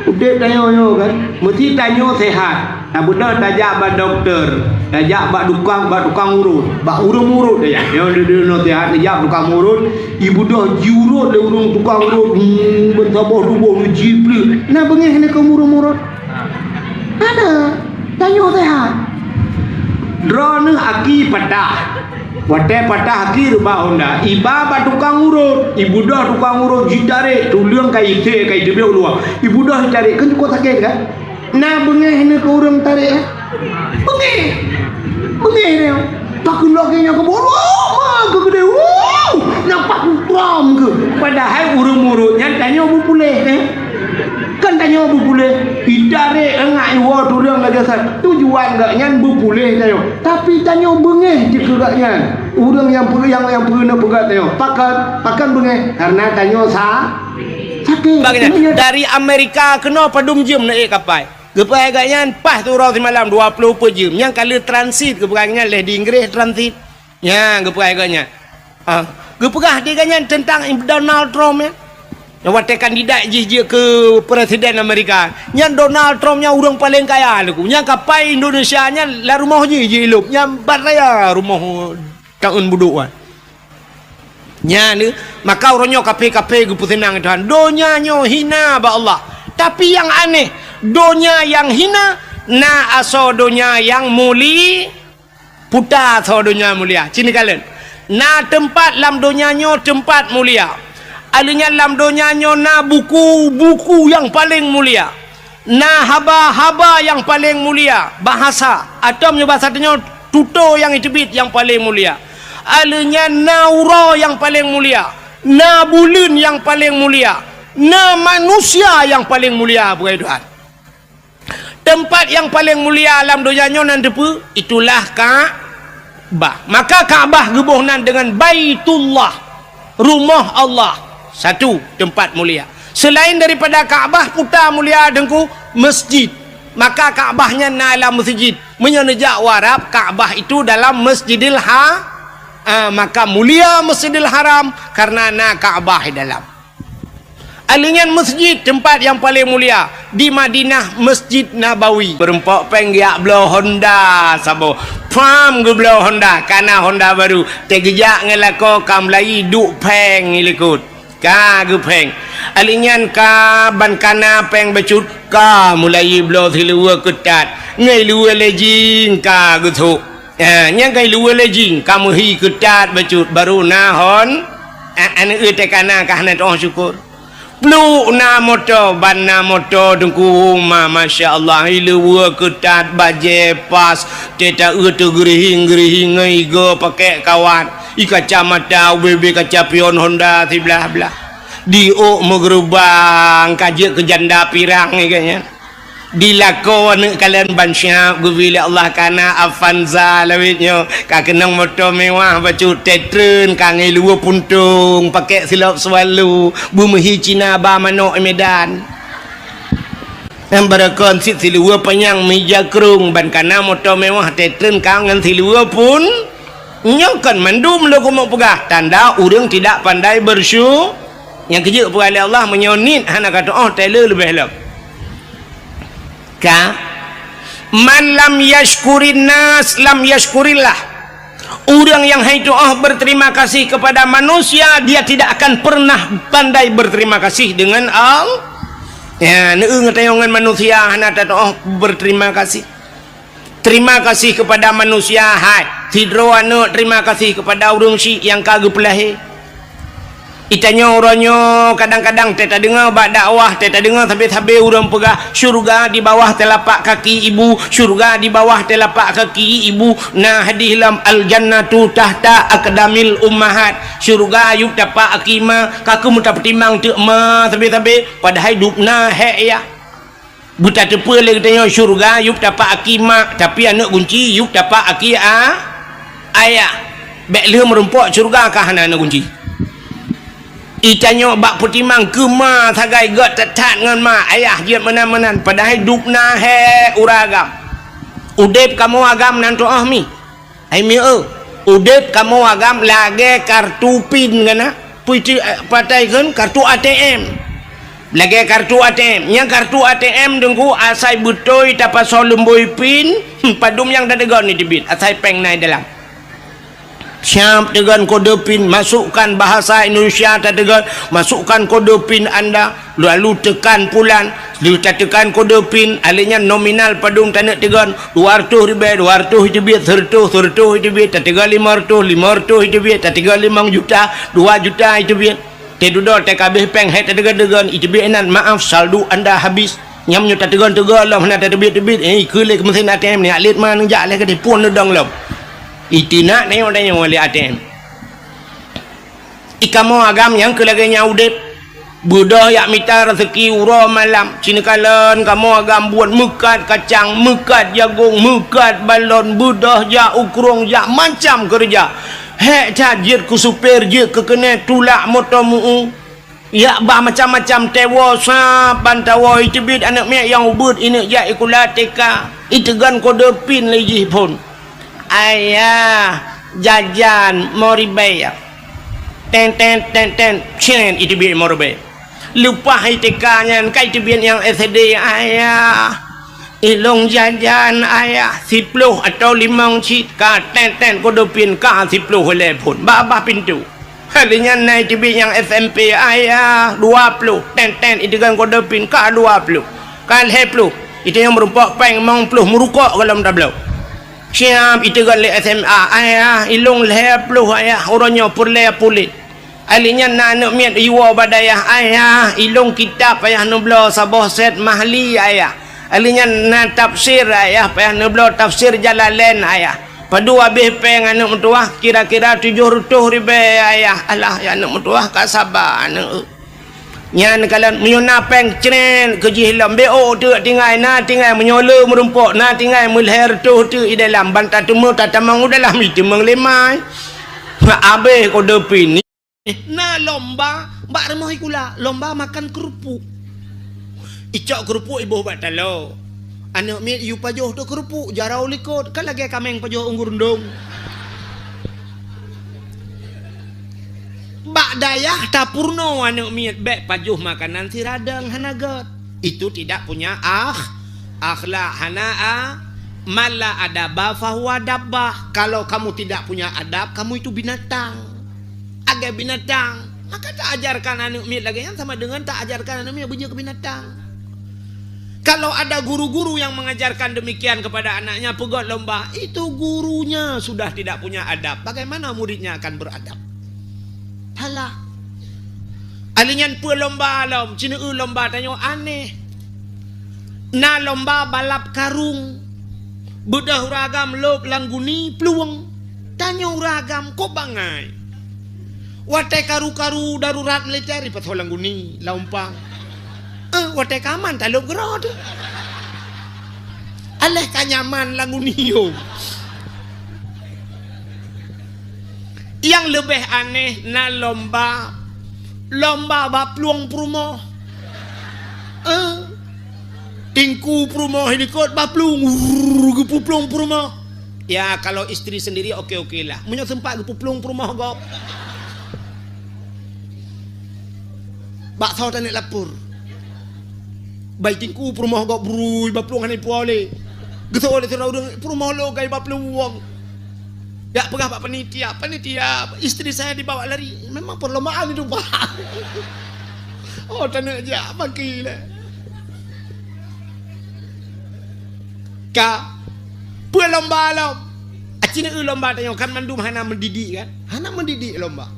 Udah tanya kan, mesti tanya sehat. Nah, benar tajak ba doktor, tajak ba tukang urut, ba urut dia. Dia no sehat tajak tukang urut. Ibu dah jurut le urung tukang urut. Bertabah tubuh lu jipli. Nah bengeh ni ke urut. Ada tanya sehat. Drone aki patah. Wate patah aki ruba Honda. Iba ba tukang urut. Ibu dah tukang urut jitare tuliang kai ite luar. Ibu dah tarik kan kau sakit kan? Nah bengeh ni ke urang tarik Bengeh ni. Takut lakinya ke bawah. Ke gede. Nampak utram ke. Padahal urut-urutnya tanya apa boleh kan tanya apa boleh ditarik enggak iwa tuliang aja sat tujuan enggak nyan boleh tanya tapi tanya bengeh di keraknya urang yang pernah pegat tanya pakan bengeh karena tanya sakit dari Amerika kena padum jam naik kapal gepai agaknya pas tu orang semalam 20 jam yang kali transit gepai leh di Inggris transit ya gepai agaknya gepegah dia agaknya tentang Donald Trump ya waktu kandidat je ke presiden Amerika yang Donald Trumpnya orang paling kaya lagu yang kapal Indonesia nya lah rumah je hidup yang bat raya rumah tahun buduan nya ni maka orangnya kape gupu senang Tuhan donya nyo hina ba Allah tapi yang aneh donya yang hina na aso donya yang muli puta so donya mulia sini kalian na tempat lam donya nyo tempat mulia alunya dalam donyanya na buku yang paling mulia na haba yang paling mulia bahasa atau bahasanya tuto yang itibit yang paling mulia alunya naura yang paling mulia na bulun yang paling mulia na manusia yang paling mulia bukan Tuhan tempat yang paling mulia alam donyanya nanti itulah Ka'bah maka Ka'bah gebuhnan dengan Baitullah rumah Allah satu tempat mulia selain daripada Kaabah putar mulia dengku masjid maka Kaabahnya dalam masjid menyenejak warab Kaabah itu dalam Masjidil maka mulia Masjidil Haram karena na Kaabah dalam alingan masjid tempat yang paling mulia di Madinah Masjid Nabawi berempok penggiak belau Honda sabo pam ge belau Honda karena Honda baru tegejak ngelako kamlai duk peng ilikut ka gupeng alingan ka ban kana peng becut ka mulai blo thilua ketat ngai lua lejing ka gutu nyang kai lua lejing kamu hi ketat becut baru nahon ane te kana ka hana toh syukur plu na moto ban na moto dengku masya-Allah hi lua ketat baje pas teta tu gerihing ngai go pakai kawat kacamata UBB kaca pion Honda sebelah dio megerubang kajak ke janda pirang ni kayaknya dilakon kalian bansya gubila Allah kana Avanza lawitnya kakenang motor mewah bacu tetren kangai lua puntung pakai silap swalu bumehi Cina ba manok Medan yang berakon sit silua penyang meja kerung ban kana motor mewah tetren kangen silua pun nyokan mandum lo mau pegah tanda orang tidak pandai bersyukur yang kejut oleh Allah menyonit hana kata Taylor lebih elok man lam yashkurin nas lam yashkurillah orang yang itu berterima kasih kepada manusia dia tidak akan pernah pandai berterima kasih dengan Allah ya ngetayangan manusia hana kata berterima kasih terima kasih kepada manusia hai tidro anu terima kasih kepada urang si yang kagak pelahe itanya orangnya kadang-kadang teta dengar bak dakwah teta dengar sampai urang pegah syurga di bawah telapak kaki ibu syurga di bawah telapak kaki ibu nah hadihlam al jannatu tahta aqdamil ummahat syurga ayub dapat akima kaku muta pertimbang tek ma sampai padahal hidupna he ya buta tepa lagi tanya syurga yuk dapat akimak tapi anak kunci yuk dapat ayah bekle merempok syurga kah anak kunci itanya bak pertimang kema tagai got tetat dengan ma ayah dia menan-menan padahal hidupna he uragam udep kamu agam nanto ahmi ai mi udep kamu agam lagi kartu pin kana puiti patai kan kartu ATM Lagi kartu ATM. Yang kartu ATM dengku asai butoi tapa solum boy pin. Padum yang dah degan ni debit. Asai peng naik dalam. Siap dengan kode pin. Masukkan bahasa Indonesia tak degan. Masukkan kode pin anda. Lalu tekan pulan. Lalu tekan kode pin. Alihnya nominal padum tak nak degan. 200 ribu. 200 debit. 100 debit. Tak degan 500 debit. Tak degan 5 juta. 2 juta debit. Tedudol tak habis peng hai tak degan itu bienan maaf saldo anda habis nyamnya tak degan lah mana tak debit kelek mesin ATM ni alit mana jak leh ke pun dong lom itu nak tengok oleh ATM ikamo agam yang kelaganya udip budah yak mita rezeki uro malam cina kalan kamu agam buat mekat kacang mekat jagung mekat balon budah jak ukrong jak macam kerja hek jajir ku supir je ke kena tulak motor mu ya bah macam-macam tewa saban tawa itu bid anak mek yang ubud ini ya ikula teka itegan kode pin lagi pun ayah jajan mau ribayar ten cien itu bid mau ribayar lupa teka nya kai itu bid yang SD ayah ilong jajan ayah 10 atau 5 cit ka ten kode pin ka 10 oleh pun babah pintu halinya naik TV yang SMP ayah 20 ten itu kan kode pin ka 20 kan 10 itu yang merupakan peng mong puluh merukok kalau tak belum siap itu kan le SMA ayah ilong 10 ayah orangnya purle pulit alinya nak miat iwa badayah ayah ilong kitab ayah nublo sabah set mahli ayah alinya na tafsir ayah payah neblo tafsir Jalalain ayah padu habis peng anak mentua kira-kira 700 ribu ayah alah ya anak mentua ka sabar anak nyan kalan menyona peng cren ke jihlam bo tu tinggal menyola merumpok na tinggal mulher tu i dalam bantah temu tatamang dalam itu menglemai abe kode pin na lomba mbak remah ikula lomba makan kerupuk icok kerupuk ibu buat talo anak mi yu pajoh tu kerupuk jarau likut kan lagi kameng pajoh unggur ndong bak dayah tapurno anak mi bek pajoh makanan si radang hanagat itu tidak punya akhlak hanaa mala adaba fahuwa dabbah kalau kamu tidak punya adab kamu itu binatang agak binatang maka tak ajarkan anak mi lagi yang sama dengan tak ajarkan anak mi bunyi ke binatang. Kalau ada guru-guru yang mengajarkan demikian kepada anaknya pegot lomba, itu gurunya sudah tidak punya adab. Bagaimana muridnya akan beradab? Halah. Alinyan pu lomba lom, cina lomba tanya aneh. Na lomba balap karung. Bedah uragam lok langguni peluang. Tanya uragam kok bangai. Watai karu-karu darurat militer ipat langguni laumpang. Watai kaman taluk gerod aleh kanyaman lagu niyo yang lebih aneh na lomba bapluang prumo tingku prumo helikot bapluang gepuplung prumo ya kalau istri sendiri oke lah punya sempat gepuplung prumo gop bak tau tanik lapur baik tingku perumah gak berui bapluang hanai puale gitu oleh terlalu dengan perumah lo gay bapluang ya pegah pak panitia istri saya dibawa lari memang perlombaan itu pak oh tanah aja makile ka puan lomba lom acina lomba tanya kan mandum hana mendidik kan hana mendidik lomba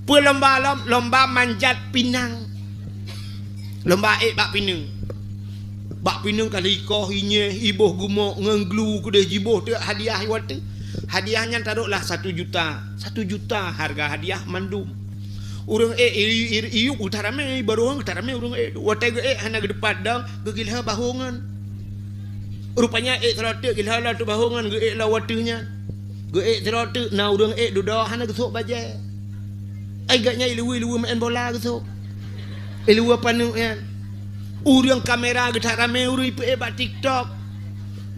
puan lomba manjat pinang lomba bak pinang bak pinang kali ikoh inye iboh gumok ngenglu kudah jiboh tu hadiah wate hadiahnya taruhlah 1 juta harga hadiah mandum urang iu utarame baru utarame urang wate hana ke depan dang gegilha bahongan rupanya terote gilha lah tu bahongan ge la watenya ge terote na urang duda hana gesok baje agaknya ilu main bola gesok ilu panu yan urang kamera getar rame urang ipe ba TikTok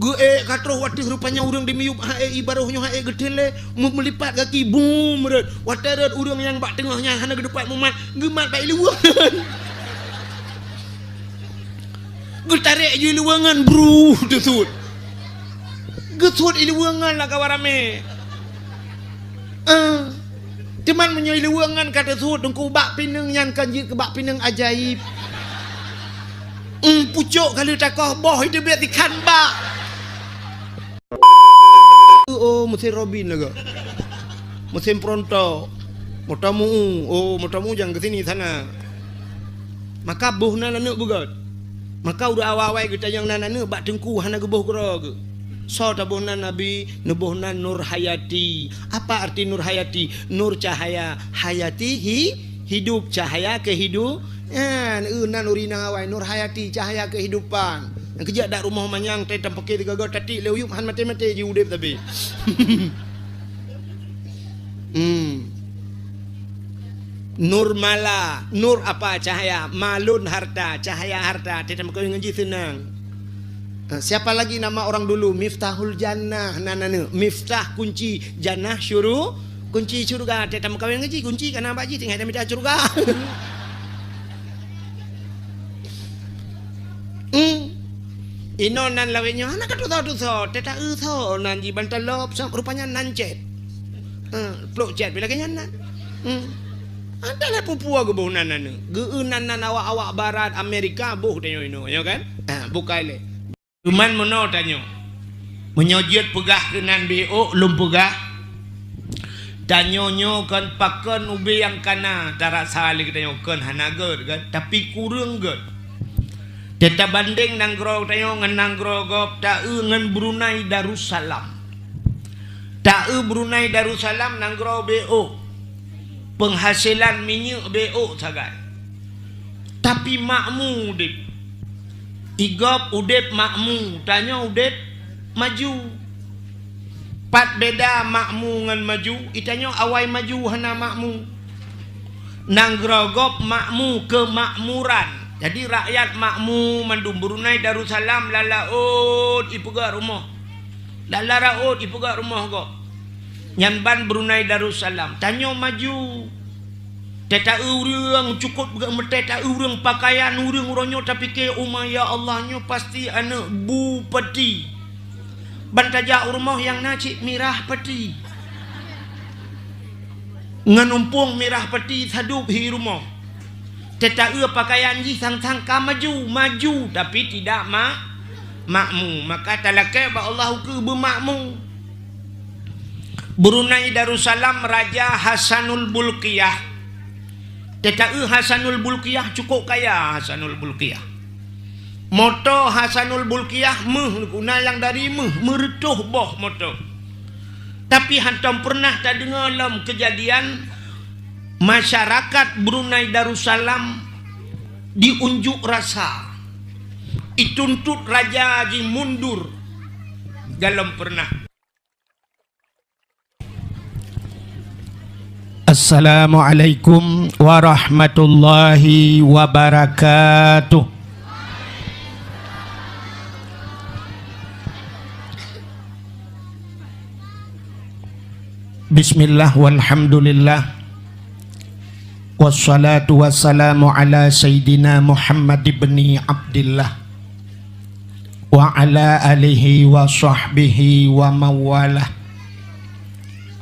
gue katro watih rupanya urang dimiup hae ibarohnya hae gedele melipat kaki boom red watarat urang yang bak tengahnya hana ke depan mumat gemat baik luan Getarik je luangan bro tersut. Gesut iluangan lah kawarame. Cuman menyo iluangan kata sut dengku bak pineng yang kanjit ke bak pineng ajaib. Pucuk kalau takoh boh itu biar ikan bak. Oh mesin Robin lah. Mesin pronto. Motamu. Oh motamu jangan ke sini sana. Maka boh nana nak bugat. Maka udah awal-awal kita yang nana nak bak dengku hana ke boh kerag. So tabuhnan Nabi nubuhnan Nur Hayati. Apa arti Nur Hayati? Nur cahaya, hayati hidup, cahaya kehidup. Nan urina awai Nur Hayati cahaya kehidupan. Yang kejak dak rumah manyang teh tampake tiga got tati leuyup han mate-mate ji udip tapi. Nur mala, nur apa cahaya, malun harta, cahaya harta. Teh tampake ngaji senang. Siapa lagi nama orang dulu? Miftahul Jannah. Miftah kunci jannah syuru, kunci surga. Teh tamu kawin ngaji kunci kana baji tinggal minta surga. Ino nan lawenya anak tu tahu teh tak tahu nan ji bantalop rupanya nan cet. Plok cet bila kanya nan. Adalah pupua ke boh nan. Geunan nan awak-awak barat Amerika boh teh ino ya kan? Bukai le. Cuman mono tanyo menyojit pegah kenan BO lum pegah tanyo nyo kan pakan ubi yang kana tarak sali tanyo kan hanager kan tapi kurang ged teta banding nanggro tanyo ngan nanggro gop ta ngan Brunei Darussalam ta Brunei Darussalam nanggro BO penghasilan minyak BO sagai tapi makmu dik igop udep makmu tanya udep maju pat beda makmu ngan maju itanya awai maju hana makmu nanggrogop makmu kemakmuran jadi rakyat makmu mandum Brunei Darussalam lalaut ipuga rumah lalaraut ipuga rumah go nyamban Brunei Darussalam tanya maju teta urang cukup teta urang pakaian urang uronyo tapi ke umah ya Allahnya pasti anak bupati bantaja rumah yang nacik mirah peti nganumpung mirah peti sadup hi rumah teta pakaian ji sang-sang ka maju tapi tidak makmu maka talake ba Allah ke bermakmu Brunei Darussalam Raja Hasanul Bulqiyah teta Hasanul Bulqiyah cukup kaya Hasanul Bulqiyah moto Hasanul Bulqiyah guna yang dari meretuh boh moto tapi hantam pernah tak dengar dalam kejadian masyarakat Brunei Darussalam diunjuk rasa dituntut raja ji mundur dalam pernah. Assalamualaikum warahmatullahi wabarakatuh. Bismillah walhamdulillah wassalatu wassalamu ala sayyidina Muhammad ibni Abdillah wa ala alihi wa sahbihi wa mawalah.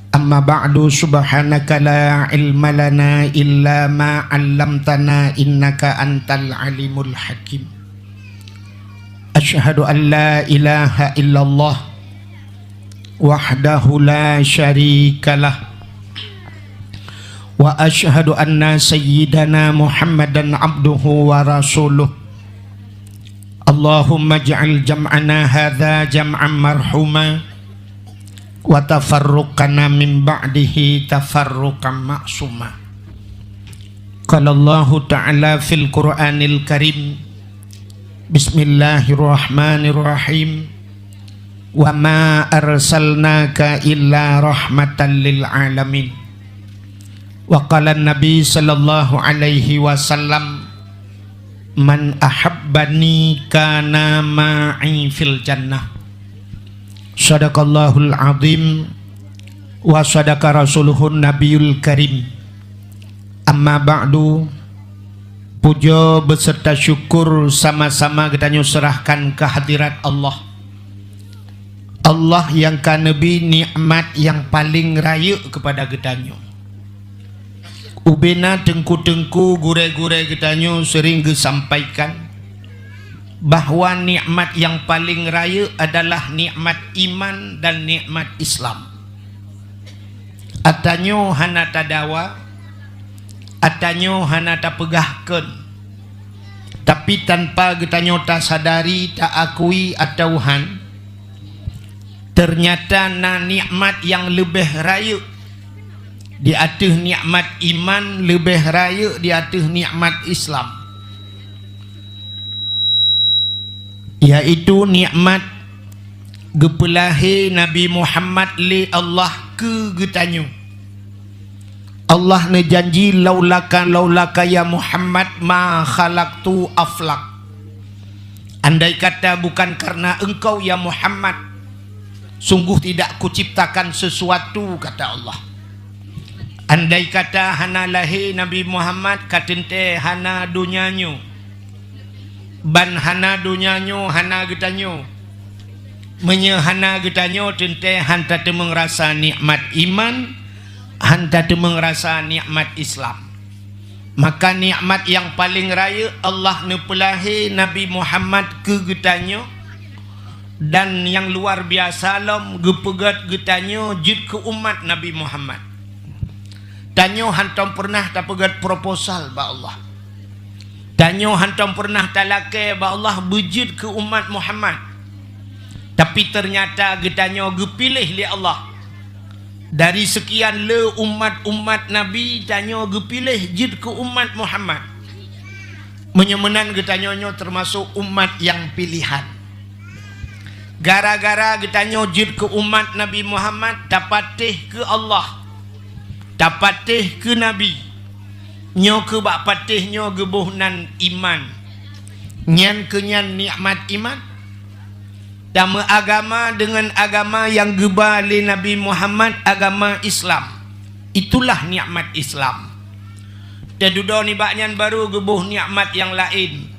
Amma ba'du subhanaka la ilma lana illa ma 'allamtana innaka antal alimul hakim. Asyhadu an la ilaha illallah wahdahu la syarikalah wa asyhadu anna sayyidana Muhammadan abduhu wa rasuluh. Allahumma ij'al jam'ana hadza jam'an marhuma wa tafarruqana min ba'dihi tafarruqan ma'suma. Qala Allah Ta'ala fil Qur'anil Karim Bismillahirrahmanirrahim wa ma arsalnaka illa rahmatan lil alamin. Wa qala Nabi sallallahu alaihi wasallam man ahabbani kana ma'i fil jannah. Sadaqallahul azim wa sadaqa rasuluhun nabiyul karim. Amma ba'du Puja beserta syukur sama-sama kita serahkan ke hadirat Allah. Allah yang kanebi nikmat yang paling raya kepada getanyo. Ubena tengku-tengku gure-gure getanyo sering sampaikan bahawa nikmat yang paling raya adalah nikmat iman dan nikmat Islam. Atanyo hana tadawa, atanyo hana tak pegahkan, tapi tanpa getanyo tak sadari, tak akui atau ternyata na nikmat yang lebih raya di atas nikmat iman, lebih raya di atas nikmat Islam, yaitu nikmat gepelahi Nabi Muhammad li Allah ke getanyo. Allah ne janji laulaka ya Muhammad ma khalaqtu aflak. Andai kata bukan karena engkau ya Muhammad, sungguh tidak kuciptakan sesuatu, kata Allah. Andai kata hana lahir Nabi Muhammad katente hana dunyanyo, ban hana dunyanyo hana getanyo, menyehana getanyo tente hanta temeng rasa nikmat iman, hanta temeng rasa nikmat Islam. Maka nikmat yang paling raya Allah nepelahi Nabi Muhammad ke getanyo, dan yang luar biasa lam gepegat getanyo jid ke umat Nabi Muhammad. Tanyo hantam pernah tak pegat proposal ba Allah. Tanyo hantam pernah talake ba Allah bejid ke umat Muhammad. Tapi ternyata getanyo gepilih li Allah. Dari sekian le umat-umat Nabi, tanyo gepilih jid ke umat Muhammad. Menyemenan getanyonyo termasuk umat yang pilihan. Gara-gara getanyo jid ke umat Nabi Muhammad, dapatih ke Allah, dapatih ke Nabi, nyo ke bak patih nyo gebuhnan iman, nyan kenyan nikmat iman. Dama agama dengan agama yang gebali Nabi Muhammad, agama Islam, itulah nikmat Islam. Dan dudo ni baknyan baru gebuh nikmat yang lain,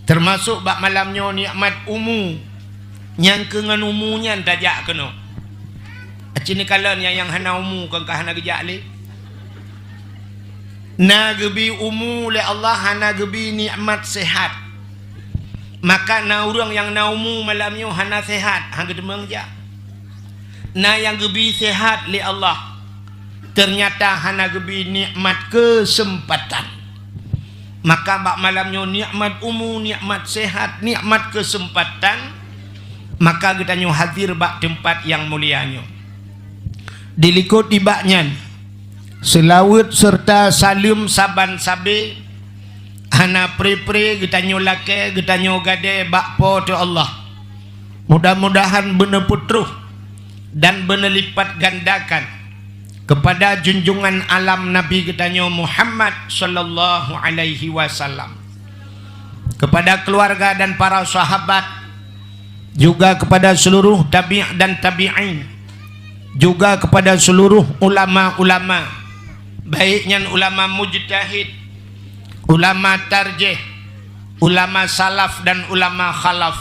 termasuk bak malamnyo nikmat umu, nyan kengan umunya tajak kena. Acini kalan yang hana umu kan hana gejak le. Na gebi umu le Allah hana gebi nikmat sehat. Maka na orang yang na umu malamnya hana sehat, hang gedemeng ja. Na yang gebi sehat le Allah, ternyata hana gebi nikmat kesempatan. Maka bak malamnya nikmat umu, nikmat sehat, nikmat kesempatan, maka getanyo hadir bak tempat yang mulianyo. Dilikut di baknyan selawat serta salim saban sabe, hana pre-pre getanyo lake, getanyo gade bakpo tu Allah. Mudah-mudahan benar putruh dan benar lipat gandakan kepada junjungan alam Nabi getanyo Muhammad sallallahu alaihi wasallam, kepada keluarga dan para sahabat, juga kepada seluruh tabi' dan tabi'in, juga kepada seluruh ulama-ulama, baiknya ulama mujtahid, ulama tarjih, ulama salaf dan ulama khalaf,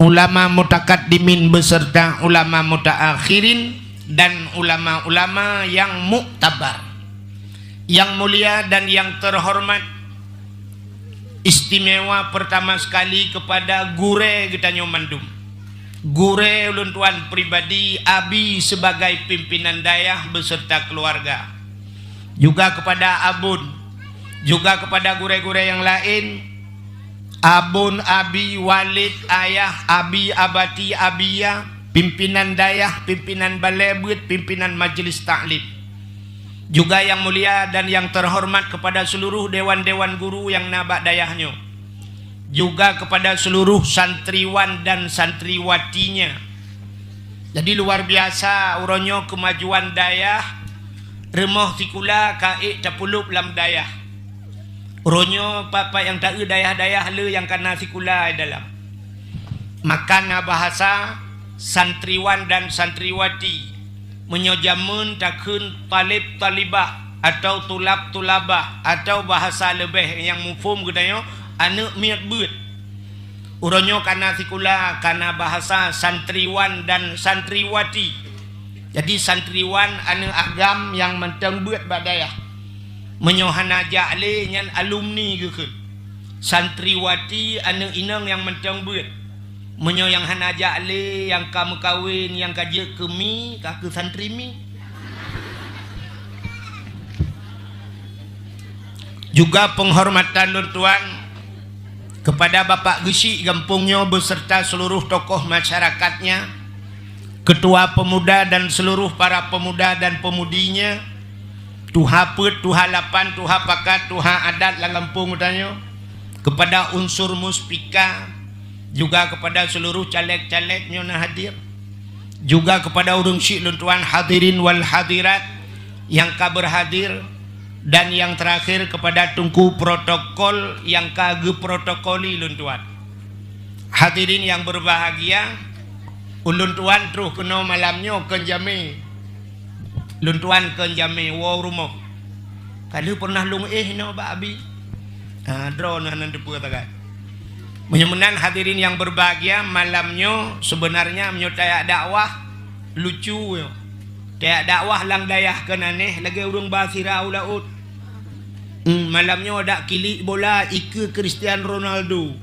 ulama mutakaddimin beserta ulama mutaakhirin, dan ulama-ulama yang muktabar, yang mulia dan yang terhormat. Istimewa pertama sekali kepada gure getanyo mandum, gure ulun tuan pribadi abi sebagai pimpinan dayah beserta keluarga, juga kepada abun, juga kepada gure-gure yang lain, abun, abi, walid, ayah, abi, abati, abiyah, pimpinan dayah, pimpinan balebut, pimpinan majelis taklim, juga yang mulia dan yang terhormat kepada seluruh dewan-dewan guru yang nabak dayahnya, juga kepada seluruh santriwan dan santriwatinya. Jadi luar biasa uronyo kemajuan dayah, remoh tikula kaik tapulup lam dayah. Uronyo papa yang tak dayah-dayah le yang kana sikula dalam. Makana bahasa santriwan dan santriwati menyojamun takun talib talibah atau tulabah atau bahasa lebih yang mufhum katanya anak miat beut. Uronyo kana sikula kana bahasa santriwan dan santriwati. Jadi santriwan anu agam yang menteng beut badaya. Menyohana ja'le nyan alumni gekeun. Santriwati anu inang yang menteng beut. Menyo yang hana ja'le yang kamu kawin yang kaje kemi ka ke santrimi. Juga penghormatan tuan kepada Bapak Gesi Gampungnya beserta seluruh tokoh masyarakatnya, ketua pemuda dan seluruh para pemuda dan pemudinya, tuha pet, tuha lapan, tuha pakat, tuha adat lang Gampung tanya, kepada unsur muspika, juga kepada seluruh caleg-calegnya na hadir, juga kepada urung syik tuan hadirin wal hadirat yang ka berhadir, dan yang terakhir kepada tungku protokol yang kage protokoli luntuan. Hadirin yang berbahagia, uluntuan terus kena malamnya ke jami. Luntuan ke jami wow rumah. Kalau pernah lung no babi. Drone nan depu tagai. Menyemenan hadirin yang berbahagia, malamnya sebenarnya menyutai dakwah lucu yo. Kayak dakwah lang dayah kenaneh lagi urung basira ulaut. Malamnya ada kilik bola ike Cristiano Ronaldo.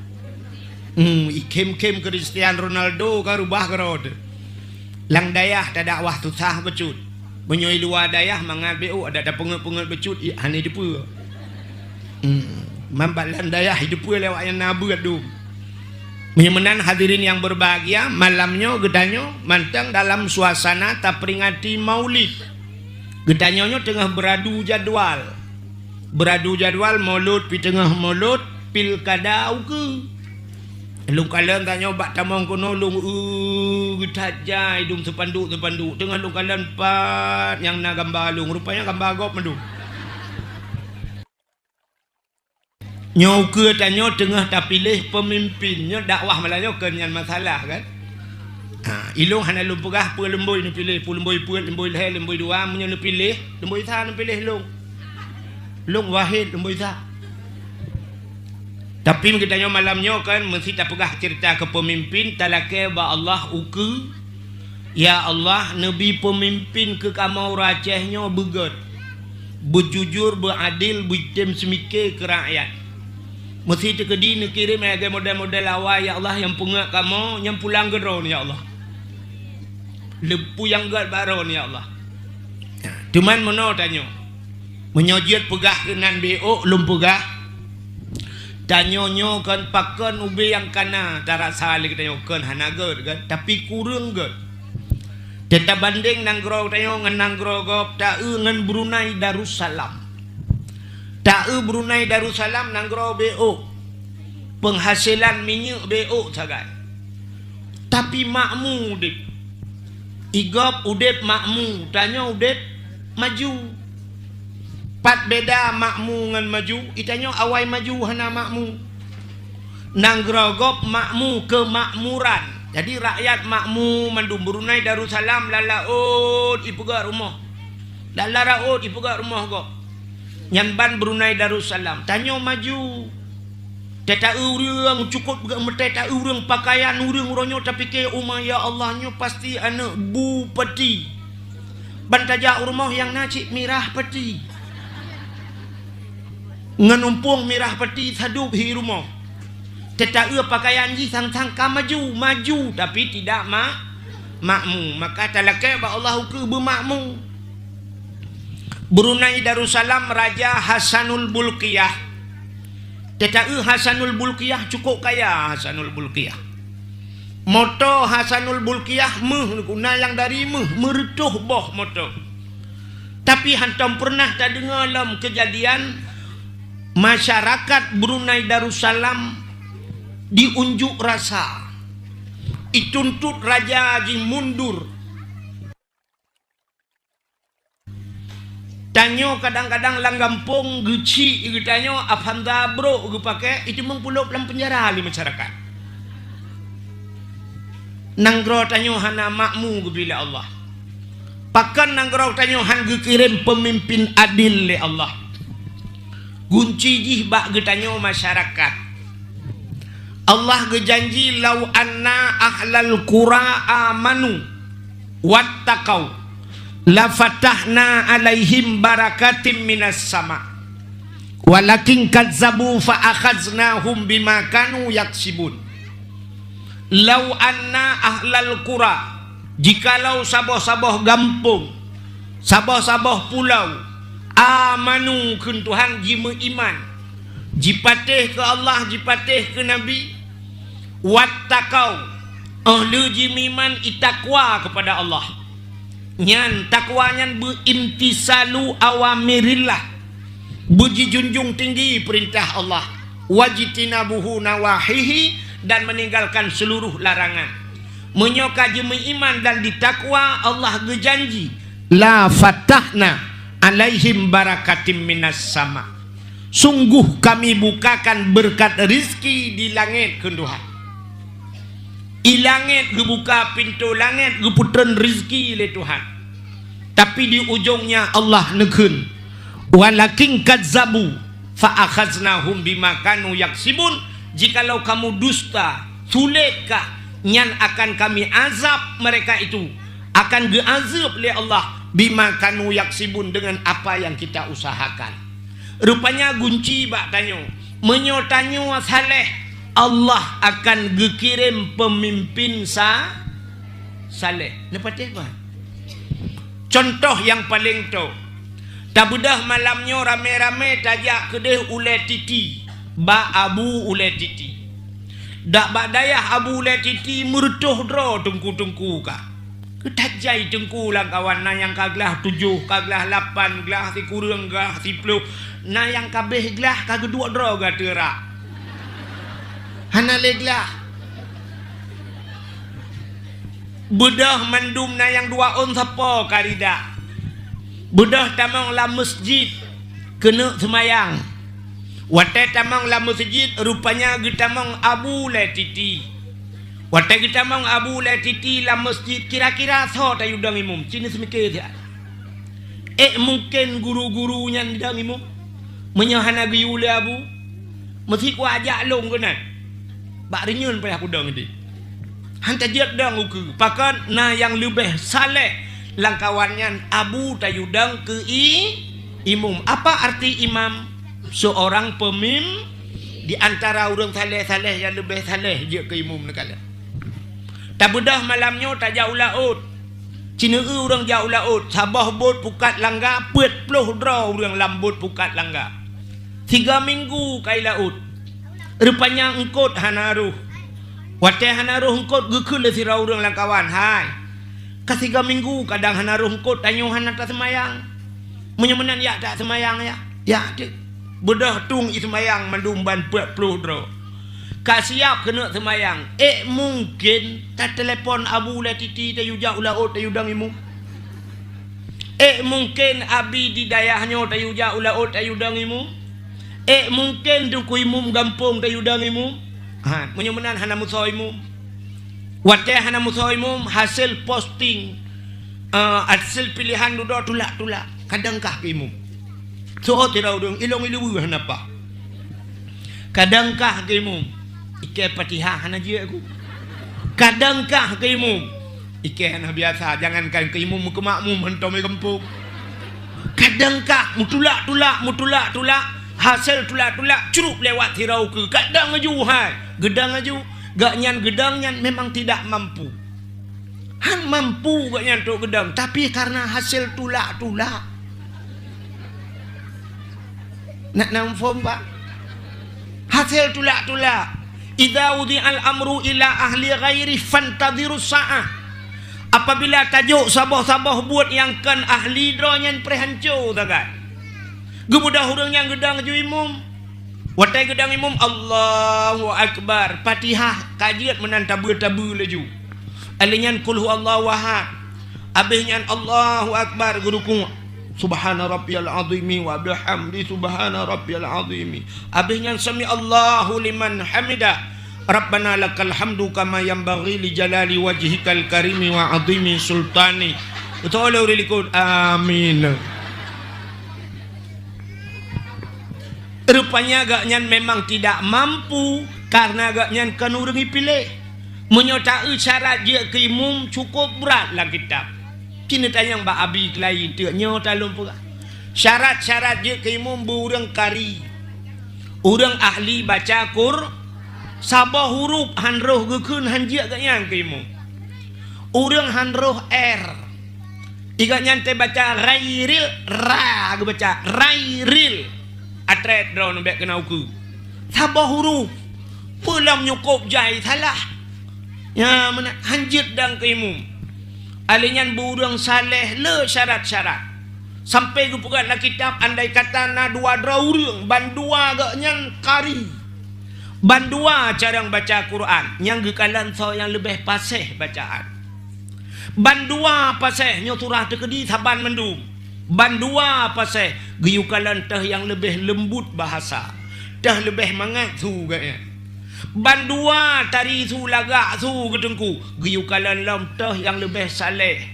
Ikem-kem Cristiano Ronaldo ka rubah kerod. Lang dayah ta dakwah tu sah becut. Menyoi luar dayah mangabe ada pengut-pengut becut hani depu. Mambalan dayah hidup lewat yang nabuat tu. Menyemenan hadirin yang berbahagia, malamnya gedanyo mantang dalam suasana tak peringati maulid. Gedanyonyo tengah beradu jadwal maulud pi tengah maulud pilkada uke. Lung kalian tanya bak tamang kono lung gedajai dum sepanduk tengah lung kalian pat yang na gambar lung rupanya gambar gop mendu. Nyo ke tanyo tengah tak pilih pemimpinnya dakwah malanyo kenyan masalah kan. Ilung hana lum pegah pu lemboi ni pilih pu lemboi he lemboi dua menyo ni pilih lemboi sa ni pilih lung wahid lemboi sa. Tapi kita nyo malamnya kan mesti tak pegah cerita ke pemimpin talake ba Allah uke. Ya Allah nabi pemimpin ke kamau racehnya begot. Berjujur beradil bertem semike ke rakyat. Mesti terkedi nak kirim agak model-model awal ya Allah yang pengak kamu yang pulang gedron ya Allah. Lepu yang gad baron ya Allah. Cuman mana tanya. Menyojit pegah kenan BO lum pegah. Tanyonyo kan pakan ubi yang kana tarak sali kita kan hanager kan tapi kurang gad. Tetap banding nanggro tanya ngan nanggro gop ta ngan Brunei Darussalam. Ta'u Brunei Darussalam nanggro BO. Penghasilan minyak BO sagai. Tapi makmu udip. Igop udip makmu. Tanya udip maju. Pat beda makmu ngan maju. Itanya awai maju hana makmu. Nanggro gop makmu kemakmuran. Jadi rakyat makmu mandum Brunei Darussalam lalaut ipuga rumah. Lalaraut ipuga rumah gop. Nyamban Brunei Darussalam tanya maju teta urang cukup teta urang pakaian urang ronyo tapi ke umah ya Allahnya pasti anak bupati bantaja rumah yang nacik mirah peti nganumpung mirah peti sadup hi rumah teta pakaian ji sang-sang ka maju tapi tidak makmu maka talake ba Allah ke bermakmu. Brunei Darussalam Raja Hasanul Bulqiyah. Tetapi Hasanul Bulqiyah cukup kaya Hasanul Bulqiyah. Moto Hasanul Bulqiyah guna yang dari meretuh boh moto. Tapi hantam pernah tak dengar dalam kejadian masyarakat Brunei Darussalam diunjuk rasa. Dituntut raja haji mundur. Tanyo kadang-kadang lang gampung geci tanyo afanda bro gue pakai itu mengpuluh dalam penjara di masyarakat. Nanggro tanyo hana makmu gue bila Allah. Pakan nanggrau tanyo han kirim pemimpin adil le Allah. Gunci jih bak getanyo masyarakat. Allah gejanji lau anna ahlal qura amanu wattaqau la fatahna alaihim barakatim minas sama. Walakin kadzabu fa akhaznahum bima kanu yaksibun. Lau anna ahlal qura, jikalau saboh-saboh gampung, saboh-saboh pulau, amanu kun Tuhan jima iman, jipatih ke Allah, jipatih ke Nabi, wattaqau, ahli jimiman itakwa kepada Allah. Nyan takwa nyan berimtisalu awamirillah, berjunjung tinggi perintah Allah, wajitinabuhu nawahihi, dan meninggalkan seluruh larangan. Menyoka jemi iman dan ditakwa, Allah berjanji la fatahna alaihim barakatim minas sama. Sungguh kami bukakan berkat rizki di langit ke Tuhan. I langit gebuka pintu langit geputren rizki le Tuhan. Tapi di ujungnya Allah nekun walakin kadzabu fa akhaznahum bima kanu yaksibun. Jikalau kamu dusta, sulitkah, nyan akan kami azab mereka itu, akan diazab oleh Allah bima kanu yaksibun, dengan apa yang kita usahakan. Rupanya gunci bak tanyo menyo tanyo saleh, Allah akan gekirim pemimpin saleh. Nepatih apa? Contoh yang paling tu, tak bedah malamnya rame-rame tajak kedeh ule titi ba abu ule titi. Dak bak dayah abu ule titi mertuh dro tengku-tengku ka. Ketajai tengku lang kawan na yang kaglah 7, kaglah 8, glah si kurang, glah si 10. Na yang kabeh glah kagak 2 dro ga terak. Hana leglah. Bedah mandum na yang 2 on sapa karida. Bedah tamang la masjid kena semayang. Watai tamang la masjid rupanya gitamang abu le titi. Watai gitamang abu le titi la masjid kira-kira so tayudang imum. Cini semikir dia. Mungkin guru-gurunya dang imum menyahana giu le abu. Mesti ku ajak long kena. Bak renyun payah ku dang di. Hanta jet dang uku. Pakan na yang lebih saleh langkawannya abu tayudang ke imum. Apa arti imam? Seorang pemimpin di antara orang saleh-saleh yang lebih saleh je ke imam nekala. Tak bedah malamnya tak jauh laut. Cina orang jauh laut, sabah bot pukat langgar, 40 draw orang lambut pukat langgar. 3 minggu kai laut. Rupanya engkot hanaruh. Watai hanaruh engkot gekul le sirau orang langkawan. Hai. Ka 3 minggu kadang hanaruh engkot tanyo hana tak semayang. Menyemenan ya tak semayang ya. Ya dik. Bedah tung semayang mandumban 40 draw. Kak siap kena semayang. Mungkin tak telefon abu la titi tayu jauh laut tayu dang imu. Mungkin abi di dayahnya tayu jauh laut tayu dang imu. Mungkin duku imum gampung tayu dang imu. Ha, menyemenan hana musoimu. Watai hana musoimu hasil posting hasil pilihan duduk tulak-tulak. Kadangkah ke imum. So tirau dong ilong ilu kenapa? Kadangkah keimu ike patihah hana je aku. Kadangkah keimu ike hana biasa, jangankan keimu ke makmum hentam ai kampung. Kadangkah mutulak hasil tulak curup lewat tirau ke kadang aju hai gedang aju gak nyan gedang nyan memang tidak mampu. Han mampu gak nyan tok gedang tapi karena hasil tulak nak namfom pak hasil tulak idza wudi'al amru ila ahli ghairi fantadhiru sa'ah. Apabila tajuk sabah buat yang kan ahli dronyan prehancu takat gemudah hurang yang gedang ju imum watai gedang imum Allahu akbar Fatihah kajiat menan tabu leju alinyan qul huwallahu ahad abihnya Allahu akbar guruku Subhana rabbiyal azimi wa bihamdi subhana rabbiyal azimi. Abihnya sami Allahu liman hamida. Rabbana lakal hamdu kama yanbaghi li jalali wajhikal karimi wa azimi sultani. Tolong likut. Amin. Rupanya agaknya memang tidak mampu karena agaknya kan orang pilih menyertai syarat dia keimum cukup berat lah kitab. Kini tanya Mbak Abi lain tu nyota lumpur. Syarat-syarat dia keimum burang kari. Orang ahli baca sabah huruf hanroh gekun hanjia agaknya keimum. Orang hanroh R. Igaknya te baca rairil ra baca rairil. Atret draw nombek kena uku. Sabah huruf. Pulang nyukup jai salah. Ya mana hanjit dan keimum. Alinyan burung saleh le syarat-syarat. Sampai ke pukat lah kitab andai kata na dua draurung bandua agaknya kari. Bandua carang baca Quran. Yang gekalan so yang lebih pasih bacaan. Bandua pasih nyoturah tekedi saban mendum. Bandua pasal giyukalan tah yang lebih lembut bahasa, tah lebih mangat su gaya. Bandua tari su lagak su gedengku giyukalan lam tah yang lebih saleh.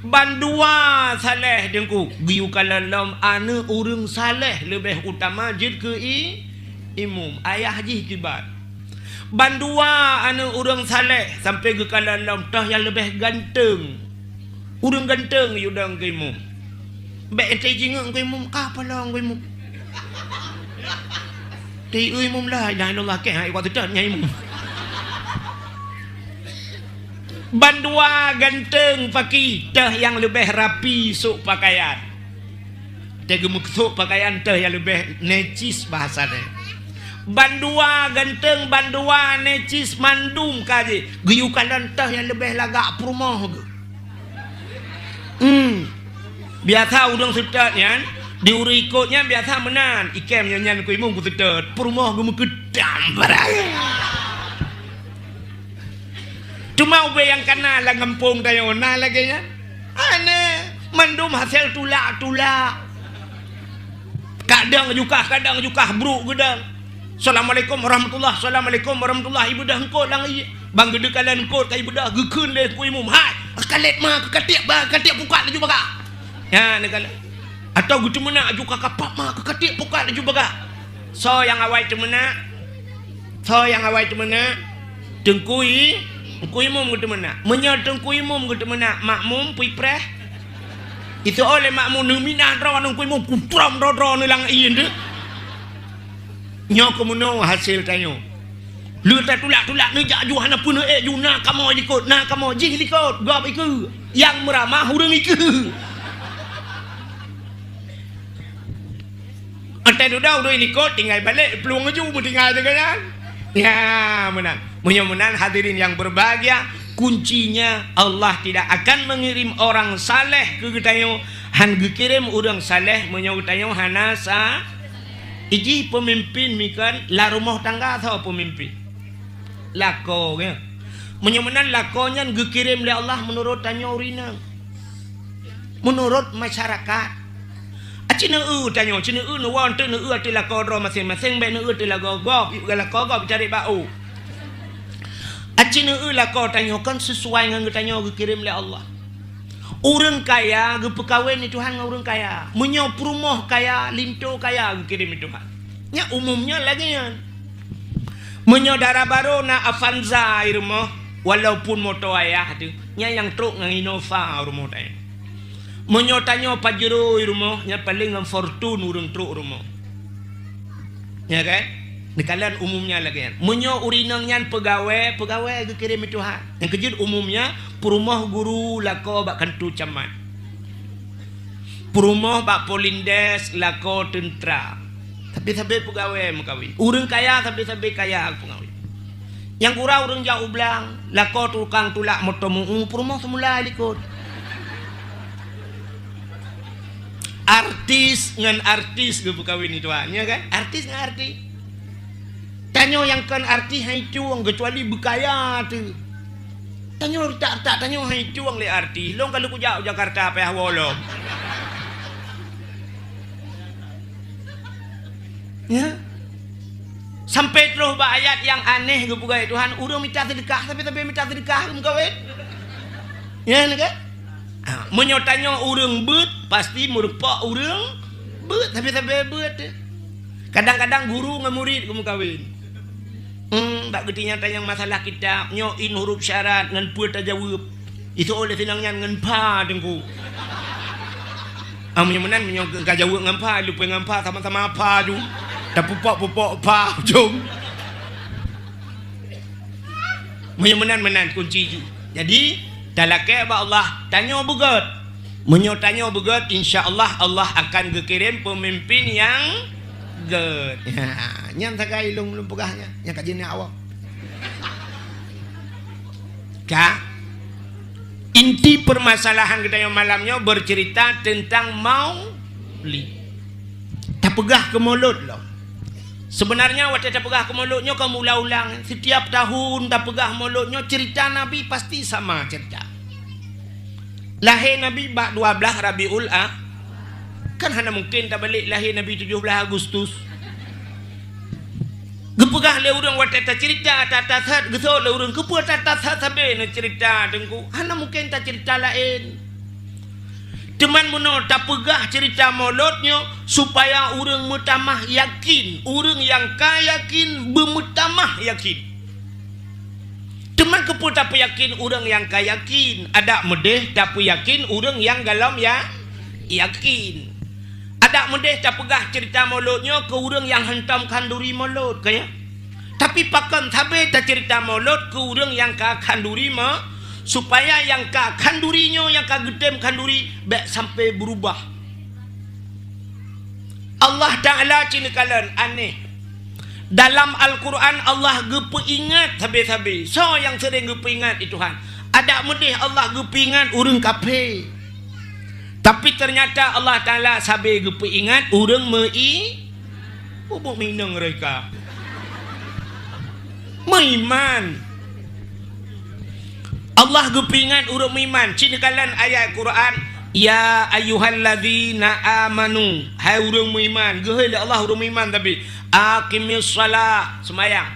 Bandua saleh dengku giyukalan lam ane urang saleh lebih utama jid ke imum ayah haji kibat. Bandua ane urang saleh sampai gekalan lam tah yang lebih ganteng. Urang ganteng yudang ke imum. Baik ente jingak kau imum apa lah kau imum. Ti imum lah dah Allah ke hai waktu dah nyai imum. Bandua ganteng paki teh yang lebih rapi sok pakaian. Teh gemuk sok pakaian teh yang lebih necis bahasanya. Bandua ganteng bandua necis mandum kaji. Guyukan teh yang lebih lagak perumah ke. Biasa udang sedapnya diuri ikutnya biasa menan ikem nyanyian ku imum ku sedap perumah gemuk gedam barang. Cuma ube yang kena lah ngempung tayo na lagi nya. Ane mandum hasil tulak-tulak. Kadang juga bro gedang. Assalamualaikum warahmatullah. Assalamualaikum warahmatullah. Ibu dah engkau lang iya. Bang gede kalian engkau kai ibu dah gekun deh ku imum. Hai, kalet mah kekatiak bah, katiak buka laju baga. Ya negala. Atau gitu mana juga kapak mah kekatiak buka laju baga. So yang awai tu mana? Tengkui imum gitu mana? Menyal tengkui imum gitu mana? Makmum pui preh. Itu oleh makmum numinah draw tengkui imum putram draw nilang iin deh. Nyo kemuno hasil tanyo. Lu tak tulak ni jak juhana pun juna kamu ikut. Nah kamu jih ikut. Gap iku. Yang meramah hurung iku. Antai udah ikut tinggal balik peluang aja tinggal dengan. Ya menang. Mudah-mudahan hadirin yang berbahagia, kuncinya Allah tidak akan mengirim orang saleh ke ketayo. Han kirim orang saleh menyau ketayo hanasa. Iji pemimpin mikan la rumah tangga atau pemimpin. Lako ya. Mudah-mudahan lakonya dikirim oleh Allah menurut tanyo urina. Menurut masyarakat. Cina tanya cina nu wan tu nu ati la kodro masing-masing be nu ati la gogop yuk la gogop cari bau. Cina la ko tanya kan sesuai dengan tanya kirim oleh Allah. Orang kaya ge pekawin itu Tuhan orang kaya. Menyo perumah kaya, linto kaya kirim Tuhan. Nya umumnya lagi ya. Menyo darah baru na Avanza rumah walaupun motor ayah tu. Nya yang truk ngang Innova rumah tanya. Menyotanya Pajero rumah yang paling dengan Fortune urang truk rumah. Ya kan? Di kalian umumnya lagi kan. Menyo urinang yang pegawai ke kirim Tuhan. Yang kejut umumnya perumah guru lako bak kantu camat. Perumah bak polindes lako tentera. Tapi pegawai mengkawin. Urang kaya tapi kaya pegawai. Yang kurang urang jauh belang lako tukang tulak motomu perumah semula ikut. Artis dengan artis gue kawin itu ya kan? Artis dengan artis. Tanyo yang kan artis hai cuang kecuali bekaya tu. Tanyo tak tanyo hai cuang le artis. Long kalau ku jauh Jakarta apa wolom. Ya. Sampai terus ayat yang aneh gue bukai Tuhan. Urang minta sedekah tapi minta sedekah gue kawin. Ya kan? Menyo tanya urang beut pasti merupak urang beut tapi beut. Kadang-kadang guru dengan murid kamu kawin. Tak getinya tanya masalah kitab nyo in huruf syarat ngan pu ta jawab. Itu oleh tinangnya ngan pa dengku. Menyemenan menyo ka jawab ngan pa lupa ngan pa sama-sama apa tu. Dah pupok pa jom. Menyemenan kunci. Jadi dalake ba Allah tanya begot. Menyo tanya begot insya-Allah Allah akan gekirim pemimpin yang good. Nyam sagai belum pegahnya. Yang kajian awak. Inti permasalahan kita yang malamnya bercerita tentang maulid. Tak pegah ke mulut loh. Sebenarnya waktu tak pegah ke mulutnya kamu ulang-ulang. Setiap tahun tak pegah mulutnya cerita Nabi pasti sama cerita. Lahir Nabi 12 Rabiul kan hanya mungkin tak balik lahir Nabi 17 Agustus. Gepegah le urang waktu tak cerita tak gesol le urang kepu tak sabe na cerita dengku. Hanya mungkin tak cerita lain. Teman muno tak pegah cerita mauludnya supaya urang mutamah yakin, urang yang kayakin bermutamah yakin. Teman kepu tak yakin urang yang kayakin, ada medeh tak yakin urang yang galam ya yakin. Ada medeh tak pegah cerita mauludnya ke urang yang hentam kanduri maulud kaya. Tapi pakan sabe tak cerita maulud ke urang yang ka kanduri supaya yang ka kandurinya yang ka gedem kanduri baik sampai berubah. Allah Ta'ala cinikalan aneh. Dalam Al-Quran Allah gepeingat sabi-sabi. So yang sering gepeingat itu Tuhan. Ada medih Allah gepeingat urang kafir. Tapi ternyata Allah Ta'ala sabi gepeingat urang bubuk minang mereka. Meiman. Allah gepingat urang iman. Cinikalan ayat Quran, ya ayyuhalladzina amanu, hai urang iman. Gehel Allah urang iman tapi aqimis shalah, semayang.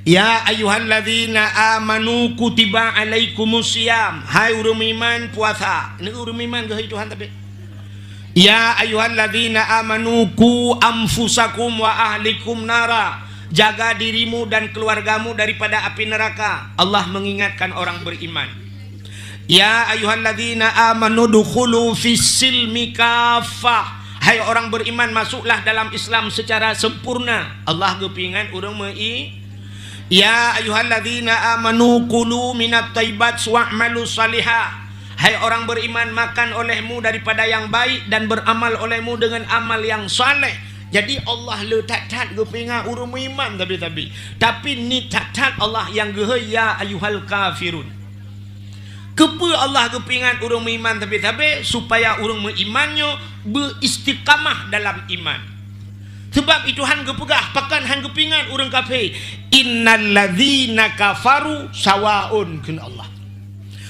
Ya ayyuhalladzina amanu kutiba alaikumusiyam, hai urang iman puasa. Ini urang iman gehel Tuhan tapi. Ya ayyuhalladzina amanu ku anfusakum wa ahlikum nara. Jaga dirimu dan keluargamu daripada api neraka. Allah mengingatkan orang beriman. Ya ayyuhalladzina amanu dukhulu fis-silmi kaffah. Hai orang beriman, masuklah dalam Islam secara sempurna. Allah gepingan urang Ya ayyuhalladzina amanu kulu minat thayyibat wa'malu salihah. Hai orang beriman, makan olehmu daripada yang baik dan beramal olehmu dengan amal yang saleh. Jadi Allah letak-tak gepingat urang iman tapi ni tak Allah yang gehe ya ayyuhal kafirun. Kepa Allah gepingat urang iman tapi supaya urang imannya beristiqamah dalam iman. Sebab itu han gepegah pakan han gepingat urang kafir. Innalladzina kafaru sawaun kun Allah.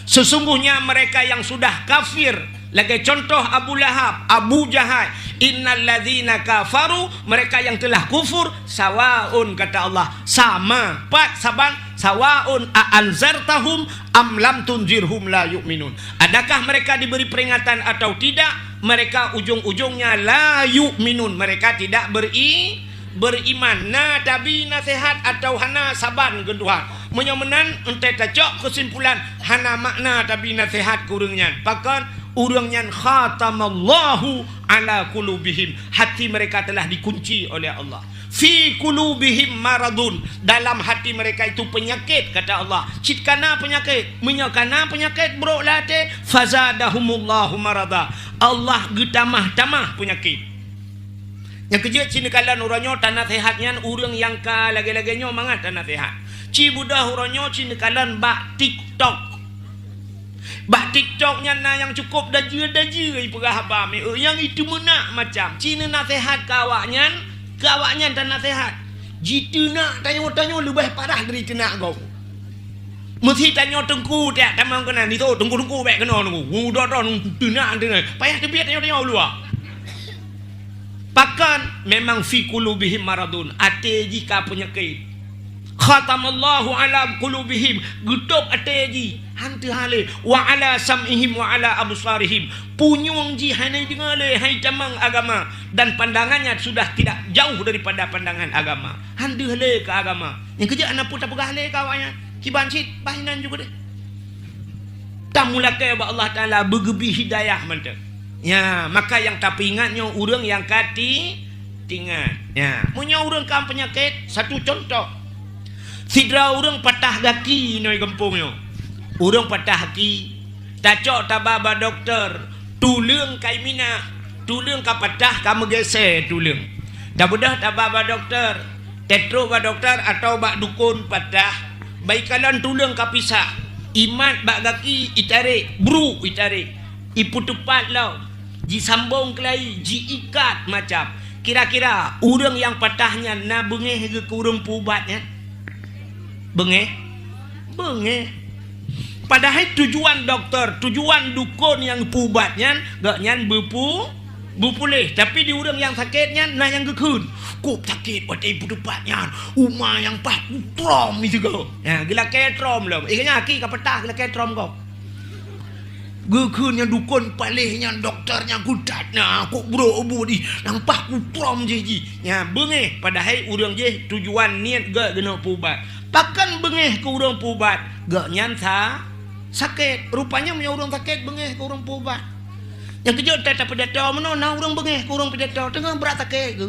Sesungguhnya mereka yang sudah kafir. Lagi contoh Abu Lahab, Abu Jahal. Innalladzina kafaru, mereka yang telah kufur, sawaun kata Allah, sama pat saban sawaun a'anzartahum am lam tunzirhum la yu'minun. Adakah mereka diberi peringatan atau tidak? Mereka ujung-ujungnya la yu'minun, mereka tidak beriman. Na tabi nasihat atau hana saban genduhan. Menyemenan ente tacok kesimpulan hana makna tabi nasihat kurangnya. Pakan urangnya khatamallahu ala qulubihim, hati mereka telah dikunci oleh Allah. Fi qulubihim maradun, dalam hati mereka itu penyakit kata Allah. Citkana penyakit, menyakana penyakit bro late fazadahumullahu marada. Allah getamah-tamah penyakit. Yang kejut sini kalian urangnya tanah sehatnya urang yang ka lagi-laginya mangat tanah sehat. Ci budah urangnya sini kalian bak TikTok. Bah TikToknya na yang cukup daje pegah apa yang itu menak macam Cina nasihat kawaknya dan nasihat. Jitu nak tanya lebih parah dari tenak kau. Mesti tanya tengku tak tamang kena ni tu tengku baik kena nunggu. Udah tenak. Payah tebiat tanya luar. Pakan memang fi qulubihim maradun, ate jika penyakit. Khatamallahu ala qulubihim, getok ate ji. Hantu hale wa ala sam'ihim wa ala absarihim. Punyung ji hanai dengale hai camang agama dan pandangannya sudah tidak jauh daripada pandangan agama. Hantu hale ke agama. Yang kerja anak putar pegah hale kawanya. Kiban sit bahinan juga deh. Tamulakai ba Allah Taala bergebi hidayah mantap. Ya, maka yang tapi ingatnya urang yang kati tinggal. Ya, punya urang kam penyakit satu contoh. Sidra urang patah kaki noi kampungnya. Urang patah kaki, tacok tababa doktor, tulung kai mina, tulung ka patah kamu geser tulung. Dah bedah tababa doktor, tetro ba doktor atau bak dukun patah, baikalan tulung ka pisah. Imat bak kaki itarik, bru itarik. Ipu tepat lau. Ji sambung kelai, ji ikat macam. Kira-kira urang yang patahnya na bengeh ke urang pubatnya. Bengeh? Bengeh. Padahal tujuan doktor, tujuan dukun yang pubatnya gak nyan bupulih, tapi di urang yang sakitnya nah yang gekun. Kok sakit pada ibu depatnya, umah yang pak trom itu kau. Ya, gila ketrom lah. Ikanya aki kapetah gila ketrom kau. Gekun yang dukun palihnya doktornya kudatnya, kok bro obu di nampak trom je. Ya, bengeh padahal urang je tujuan niat gak kena pubat. Pakan bengeh ke urang pubat, gak nyan sakit. Rupanya punya orang sakit bengeh ke orang pubat. Yang kejut tak pedata mana nah orang bengeh ke orang pedata tengah berat sakit ke.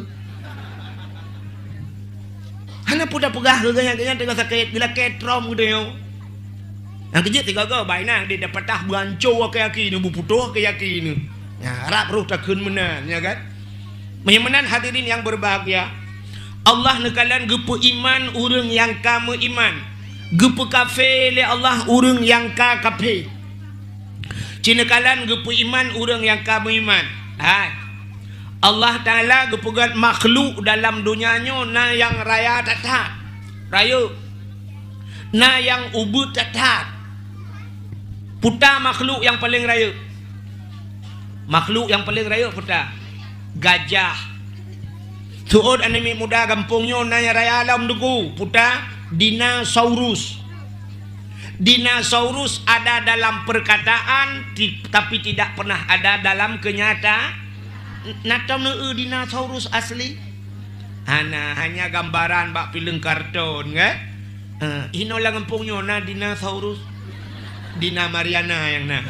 Hana pudah pegah ke ganya tengah sakit bila ketrom gitu yo. Yang kejut tiga ke baik nah dia dapat tah banco ke yaki ni buputuh ke yaki ni. Ya harap ruh takun menan ya kan. Menan hadirin yang berbahagia. Allah nekalan gepu iman urang yang kamu iman. Gepu kafe le Allah urang yang ka kafe. Cina kalan gepu iman urang yang kamu iman. Hai. Allah Taala gepugat makhluk dalam dunianya na yang raya tatat. Raya. Na yang ubud tatat. Puta makhluk yang paling raya. Makhluk yang paling raya puta. Gajah. Tuod anime muda kampungnya na yang raya alam dugu. Puta dinosaurus. Dinosaurus ada dalam perkataan tapi tidak pernah ada dalam kenyataan. Natam dinosaurus asli. Hanya gambaran bak film kartun kan? Inolah kampungnya na dinosaurus. Dina Mariana yang na.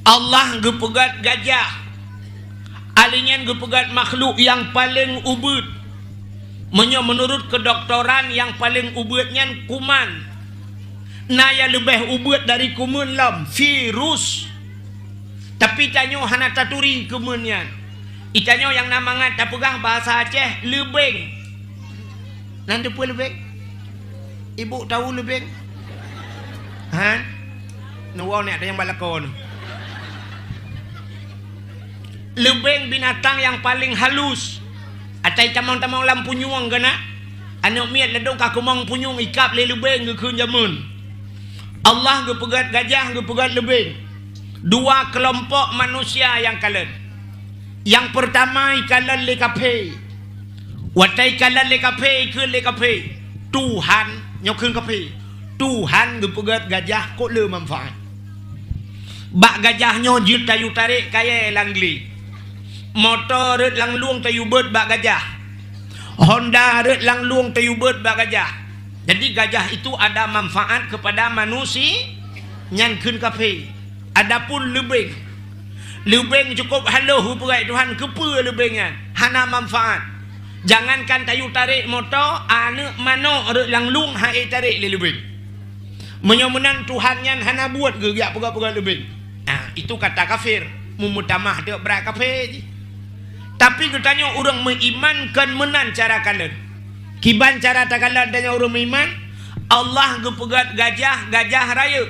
Allah gepegat gajah. Alinyan gepegat makhluk yang paling ubud. Menurut kedoktoran yang paling ubudnya kuman. Nah yang lebih ubud dari kuman lam virus. Tapi tanyo hana taturi kumannya. Itanyo yang namangat tak pegang bahasa Aceh lebeng. Nanti pun lebeng. Ibu tahu lebeng? Ha? Nuwau ni ada yang balakon. Lebeng binatang yang paling halus. Atai tamang-tamang lampu nyuang kena. Anak miat ledong kakumang punyung ikap le lebeng ke jamun. Allah gepegat gajah gepegat lebeng. Dua kelompok manusia yang kalen. Yang pertama ikalan le kape. Watai kalan le kape ke le kape. Tuhan nyokun kape. Tuhan gepegat gajah kok le manfaat. Bak gajahnya jil tayu tarik kaya langli. Motor red lang luang tayu bird bak gajah. Honda red lang luang tayu bird bak gajah. Jadi gajah itu ada manfaat kepada manusia yang kun kafe. Adapun lebeng. Lebeng cukup halo huperai Tuhan kepa lebengnya. Hana manfaat. Jangankan tayu tarik motor, anak mano red lang luang hai tarik le lebeng. Menyomenan Tuhannya hana buat gerak pegang-pegang lebeng. Nah, itu kata kafir. Mumutamah dia berat kafir. Tapi katanya orang mengimankan menan cara kalian. Kiban cara tak kalian tanya orang beriman. Allah gepegat gajah raya.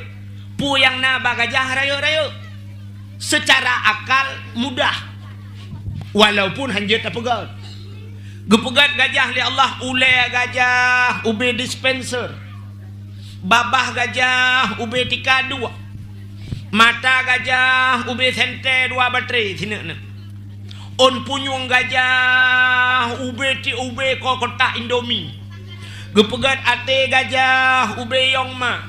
Pu yang naba gajah raya. Secara akal mudah. Walaupun hanya tak pegat. Gepegat gajah li Allah ulai gajah ube dispenser. Babah gajah ube tika dua. Mata gajah ube sente dua baterai sini. On punyung gajah ube ti ube ko kotak Indomie. Gepegat ate gajah ube yongma.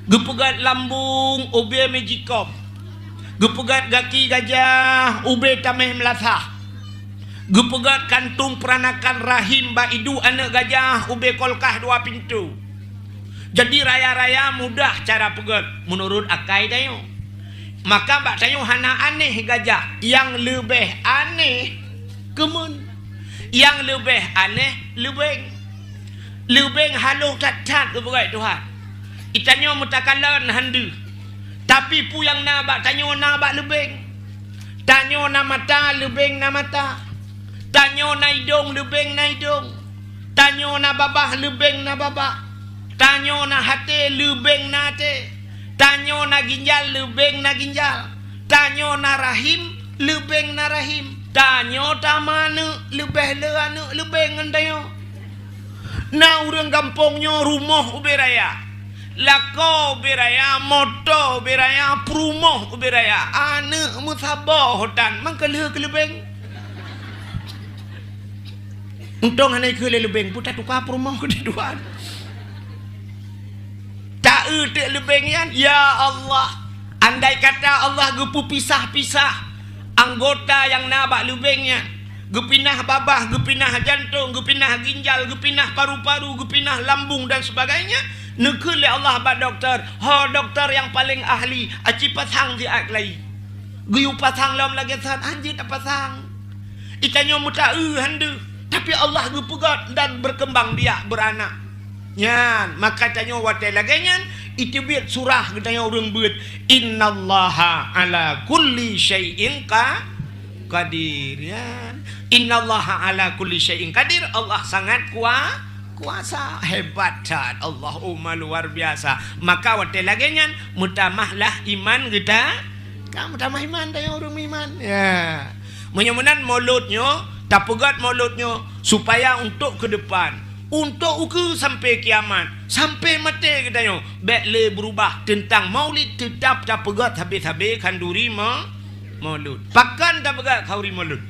Gepegat lambung ube mejikom. Gepegat gaki gajah ube tameh melasah. Gepegat kantung peranakan rahim baidu anak gajah ube kolkah 2 pintu. Jadi raya-raya mudah cara pegat menurut akai dayo. Maka bak tayo hana aneh gajah. Yang lebih aneh kemun. Yang lebih aneh lebeng. Lebeng haluh tat-tat keberat Tuhan. Itanyo mutakalan handu. Tapi pu yang na bak tanyo na bak lebeng. Tanyo na mata lebeng na mata. Tanyo na hidung lebeng na hidung. Tanyo na babah lebeng na babah. Tanyo na hati lebeng na hati. Tanyo na ginjal lebeng na ginjal. Tanyo na rahim lebeng na rahim. Tanyo tamana lebih le anu lebeng ngandayo. Na urang kampungnya rumah uberaya. Lako uberaya, moto uberaya, perumoh uberaya. Ane musabah hotan mangkele kelebeng. Untung hanai ke lebeng putar tukar perumoh ke duaan. Tak te lebeng yan. Ya Allah. Andai kata Allah gepu pisah-pisah anggota yang nabak lebengnya. Gepinah babah, gepinah jantung, gepinah ginjal, gepinah paru-paru, gepinah lambung dan sebagainya. Nekele Allah bak doktor. Doktor yang paling ahli. Aci pasang di aklai. Guyu pasang lam lagi saat anjir tak pasang. Itanyo muta handu. Tapi Allah gepegat dan berkembang biak beranak. Nyan, maka tanya watai lagi nyan. Itu biar surah katanya orang buat. Innallaha ala kulli syai'in qadir. Yan. Innallaha ala kulli syai'in qadir. Allah sangat kuasa. Hebat cat. Allah luar biasa. Maka watai lagi nyan. Mutamahlah iman kita. Kamu mutamah iman tanya orang iman. Ya. Menyemenan mulutnya. Tak pegat mulutnya supaya untuk ke depan, untuk uku sampai kiamat, sampai mati katanya. Bekle berubah tentang maulid tetap tak pegat habis-habis kanduri maulud. Pakan tak pegat kauri maulud.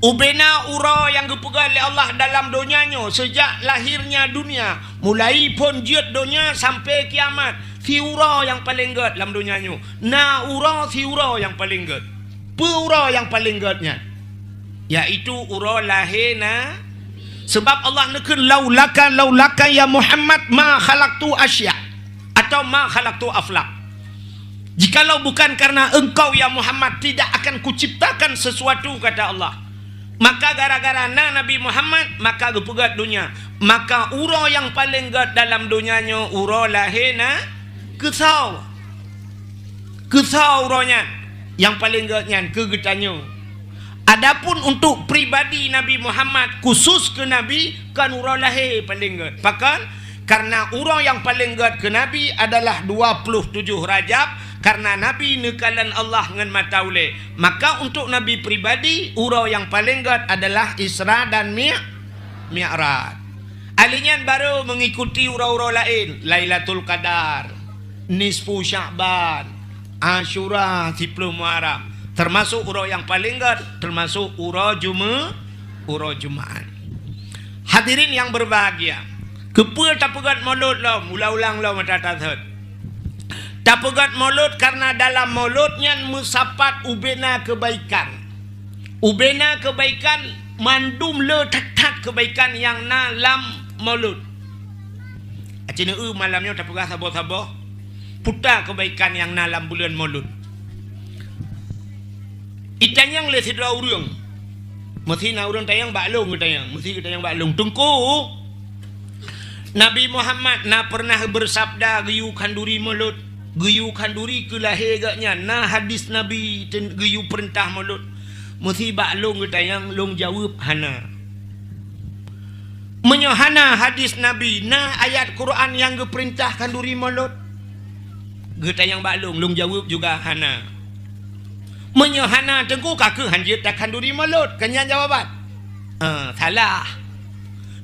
Ubena ura yang dipegat oleh Allah dalam dunianya sejak lahirnya dunia, mulai pun jut dunia sampai kiamat. Si ura yang paling gat dalam dunianya. Na ura si ura yang paling gat. Pura yang paling gatnya. Yaitu ura lahirna. Sebab Allah nekun laulaka ya Muhammad ma khalaqtu asya atau ma khalaqtu aflak. Jikalau bukan karena engkau ya Muhammad tidak akan kuciptakan sesuatu kata Allah. Maka gara-gara Nabi Muhammad maka gepegat dunia. Maka ura yang paling gat dalam dunianya ura lahirna kesau. Kesau uranya yang paling gatnya kegetannya. Adapun untuk pribadi Nabi Muhammad khusus ke Nabi kan urang lahir paling gat. Pakan karena urang yang paling gat ke Nabi adalah 27 Rajab karena Nabi nekalan Allah ngan mata ule. Maka untuk Nabi pribadi urang yang paling gat adalah Isra dan Mi'raj. Alinyan baru mengikuti urang-urang lain, Lailatul Qadar, Nisfu Sya'ban, Asyura, 10 Muharram. Termasuk urau yang paling gat, termasuk urau Jumaat. Hadirin yang berbahagia. Kepul tak pegat mulut lo, mula-ulang lo mata tathat. Tak pegat mulut karena dalam mulutnya musapat ubena kebaikan. Ubena kebaikan mandum le tat kebaikan yang dalam mulut. Acina malamnya tak pegat sabar-sabar. Putar kebaikan yang dalam bulan mulut. Itanyang le sidra urang. Mesti na urang tayang baklong tayang. Mesti tayang baklong. Tungku. Nabi Muhammad na pernah bersabda geyu kanduri mulut. Geyu kanduri ke lahir gaknya. Na hadis Nabi geyu perintah mulut. Mesti baklong tayang long jawab hana. Menyohana hadis Nabi. Na ayat Quran yang geperintah kanduri mulut. Getayang baklong long jawab juga hana. Menyohana tengku kaku hanjit tak kanduri mulut. Kenyan jawaban. Salah.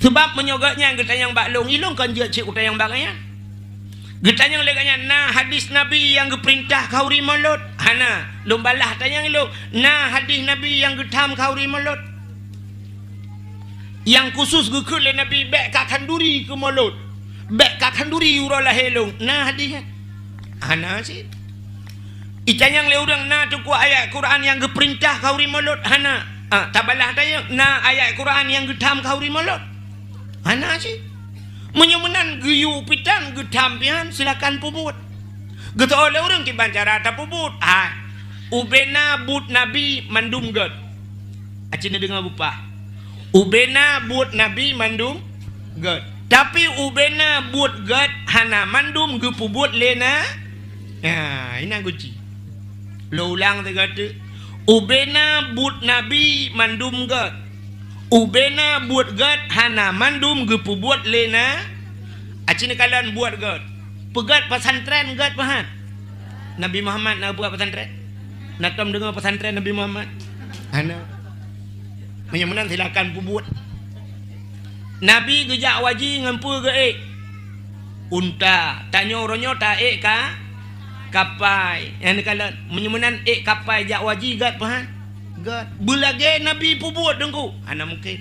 Sebab menyogatnya getayang baklong ilung kanjit cik utayang bagayan. Getayang leganya na hadis Nabi yang geperintah kauri mulut. Hana. Lumbalah tayang ilung. Na hadis Nabi yang getam kauri mulut. Yang khusus gekut le Nabi bek kat kanduri ke mulut. Bek kat kanduri uralah helong. Nah dia. Ana sih. Ican yang le urang na tu ku ayat Quran yang geperintah kauri mulut hana. Tabalah tanya na ayat Quran yang getam kauri mulut. Hana sih. Menyemenan geyu pitan getam pian silakan pubut. Geto oleh urang ki bancara ta pubut. Ubena but Nabi mandum god. Acina dengar bupa. Ubena buat Nabi mandum god. Tapi ubena buat god hana mandum gepu buat lena. Ya, ini guci. Lo ulang tu kata. Ubena buat Nabi mandum god. Ubena buat god hana mandum gepu buat lena. Acina kalian buat god. Pegat pesantren god pahan. Nabi Muhammad nak buat pesantren. Nak tom dengar pesantren Nabi Muhammad. Hana. Menyemenan silakan pubut. Nabi gejak waji ngampu ke unta. Tanya orangnya tak ka kapai. Yang kalau menyemenan kapai jak waji gat pahan. Gat. Belage Nabi pubut dengku. Ana mungkin.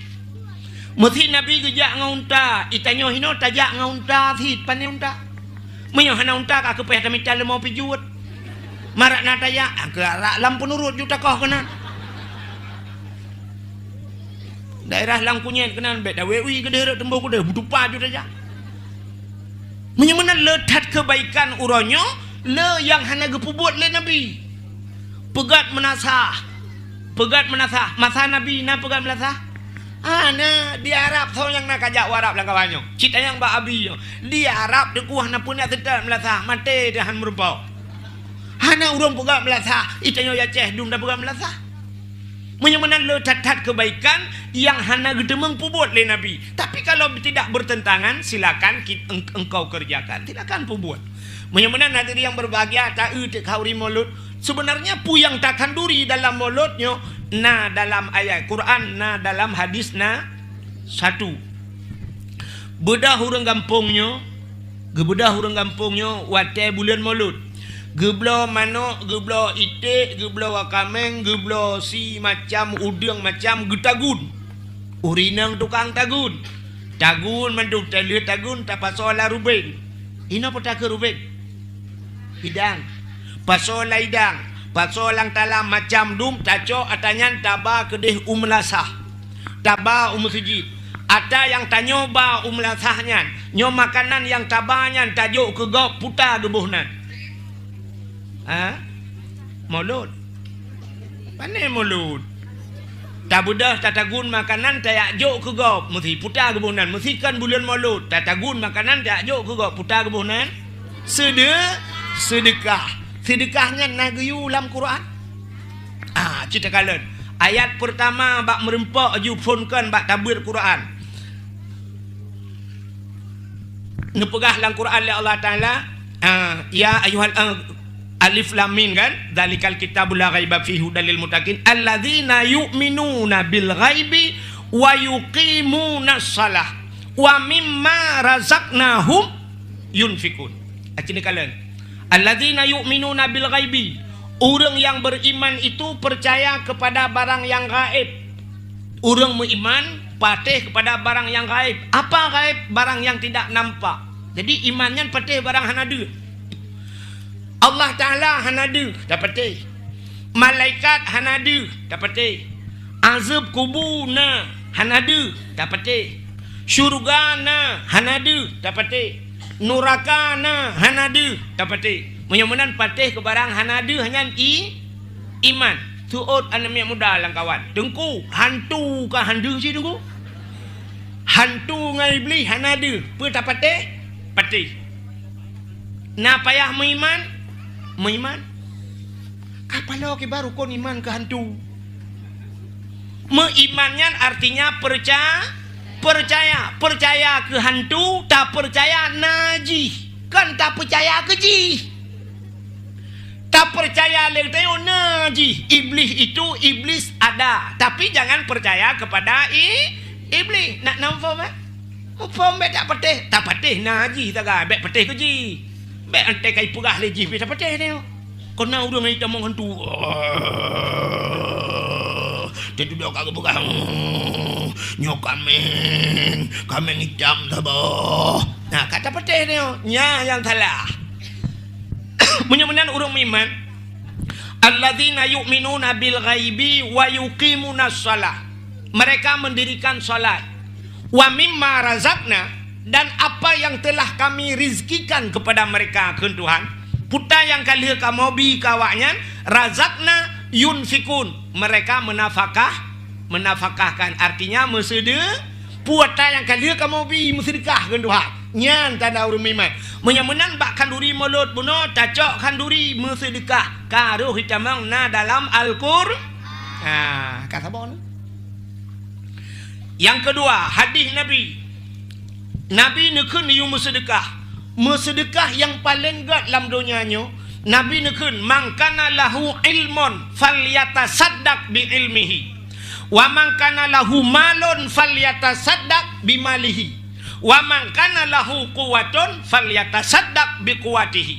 Mesti Nabi gejak ngau unta. Itanya hino tajak ngau unta thit pane unta. Menyo hana unta ka kepeh tamitan le mau pijut. Marak na tajak ke lampu nurut juta kah kena. Daerah Langkunyen kenan bet dawewi ke daerah tembok ke butuh paju saja. Menyemenan letat kebaikan uronyo le yang hana gepubut le Nabi. Pegat menasah. Pegat menasah. Masa Nabi na pegat menasah. Ana di Arab so yang nak ajak warap lang kawanyo. Cita yang ba abi yo. Di Arab de kuah na punya sedap menasah mate dahan merumpau. Hana urang pegat menasah. Itanyo ya ceh dum dah pegat menasah. Menyemenan letat kebaikan yang hana gedemeng pubut le Nabi. Tapi kalau tidak bertentangan silakan engkau kerjakan. Silakan pubut. Menyemenan hadirin yang berbahagia tak kauri mulut. Sebenarnya pu yang tak kanduri dalam mulutnya na dalam ayat Quran na dalam hadis na satu. Bedah hurang kampungnya, gebedah hurang kampungnya wate bulan mulut. Geblo manok, geblo itik, geblo wakameng, geblo si macam udang macam getagun. Urinang tukang tagun. Tagun manduk tele tagun tak pasola rubeng. Ina petaka rubeng. Hidang. Pasola hidang. Pasolang talam macam dum taco atanyan taba kedeh umlasah. Taba sujid. Ada yang tanyoba umlasahnya. Nyo makanan yang tabanya tajuk ke gop puta gebuhnan. Mulut. Pane mulut. Tak budah tatagun makanan tak jok ke gop mesti putar kebunan mesti kan bulan mulut tatagun makanan tak jok ke gop putar kebunan sedekah sedekahnya nagayu dalam Quran. Cerita kalian ayat pertama bak merempak aju fonkan bak tabir Quran nepegah dalam Quran oleh Allah Taala ya ayuhal Alif Lam Mim kan dzalikal kitabul la raiba fihi hudal lil muttaqin alladzina yu'minuna bil ghaibi wa yuqimuna shalah wa mimma razaqnahum yunfikun. Acini kalian alladzina yu'minuna bil ghaibi, orang yang beriman itu percaya kepada barang yang gaib. Orang beriman patih kepada barang yang gaib. Apa gaib? Barang yang tidak nampak. Jadi imannya patih barang hanadu. Allah Ta'ala hanadu dapati. Malaikat hanadu dapati. Azab kubuna hanadu dapati. Syurgana hanadu dapati. Nurakana hanadu dapati. Menyemenan patih ke barang hanadu hanya iman. Tuot anaknya muda lang kawan. Dengku hantu ke handu sih dengku. Hantu ngai beli hanadu. Apa dapati? Patih. Na payah mengiman. Mengiman kapalo ke baru kon iman ke hantu. Mengimannya artinya percaya ke hantu, tak percaya najih kan tak percaya ke jih, tak percaya lego najih. Iblis ada tapi jangan percaya kepada iblis. Nak nampak apa tak patih najih tak ga bet patih ke jih. Bek antai kai pegah leji pi dapat teh tengok. Kena urang ai tamong hantu. Dia duduk kat pegah. Nyo kameng hitam tabah. Nah, kata petih ni nya yang salah. Munya-munyan urang iman. Alladzina yu'minuna bil ghaibi wa yuqimuna shalah. Mereka mendirikan salat. Wa mimma razaqna, dan apa yang telah kami rizkikan kepada mereka ke Tuhan. Puta yang kalian kamu bi kawaknya razaqna yunfikun, mereka menafkahkan, artinya puata yang kalian kamu bi musyrikah ke Tuhan. Nyan tanda urang iman. Menyamunan bak kanduri mulut buno tacok kanduri musyrikah karo hitamang na dalam Al-Qur'an. Kata bon. Yang kedua, hadis Nabi nekun yu sedekah yang paling gat dalam dunianya. Nabi nekun man kana lahu ilmun falyatasaddaq bi ilmihi wa man kana lahu malun falyatasaddaq bi malihi wa man kana lahu quwwatun falyatasaddaq bi quwwatihi.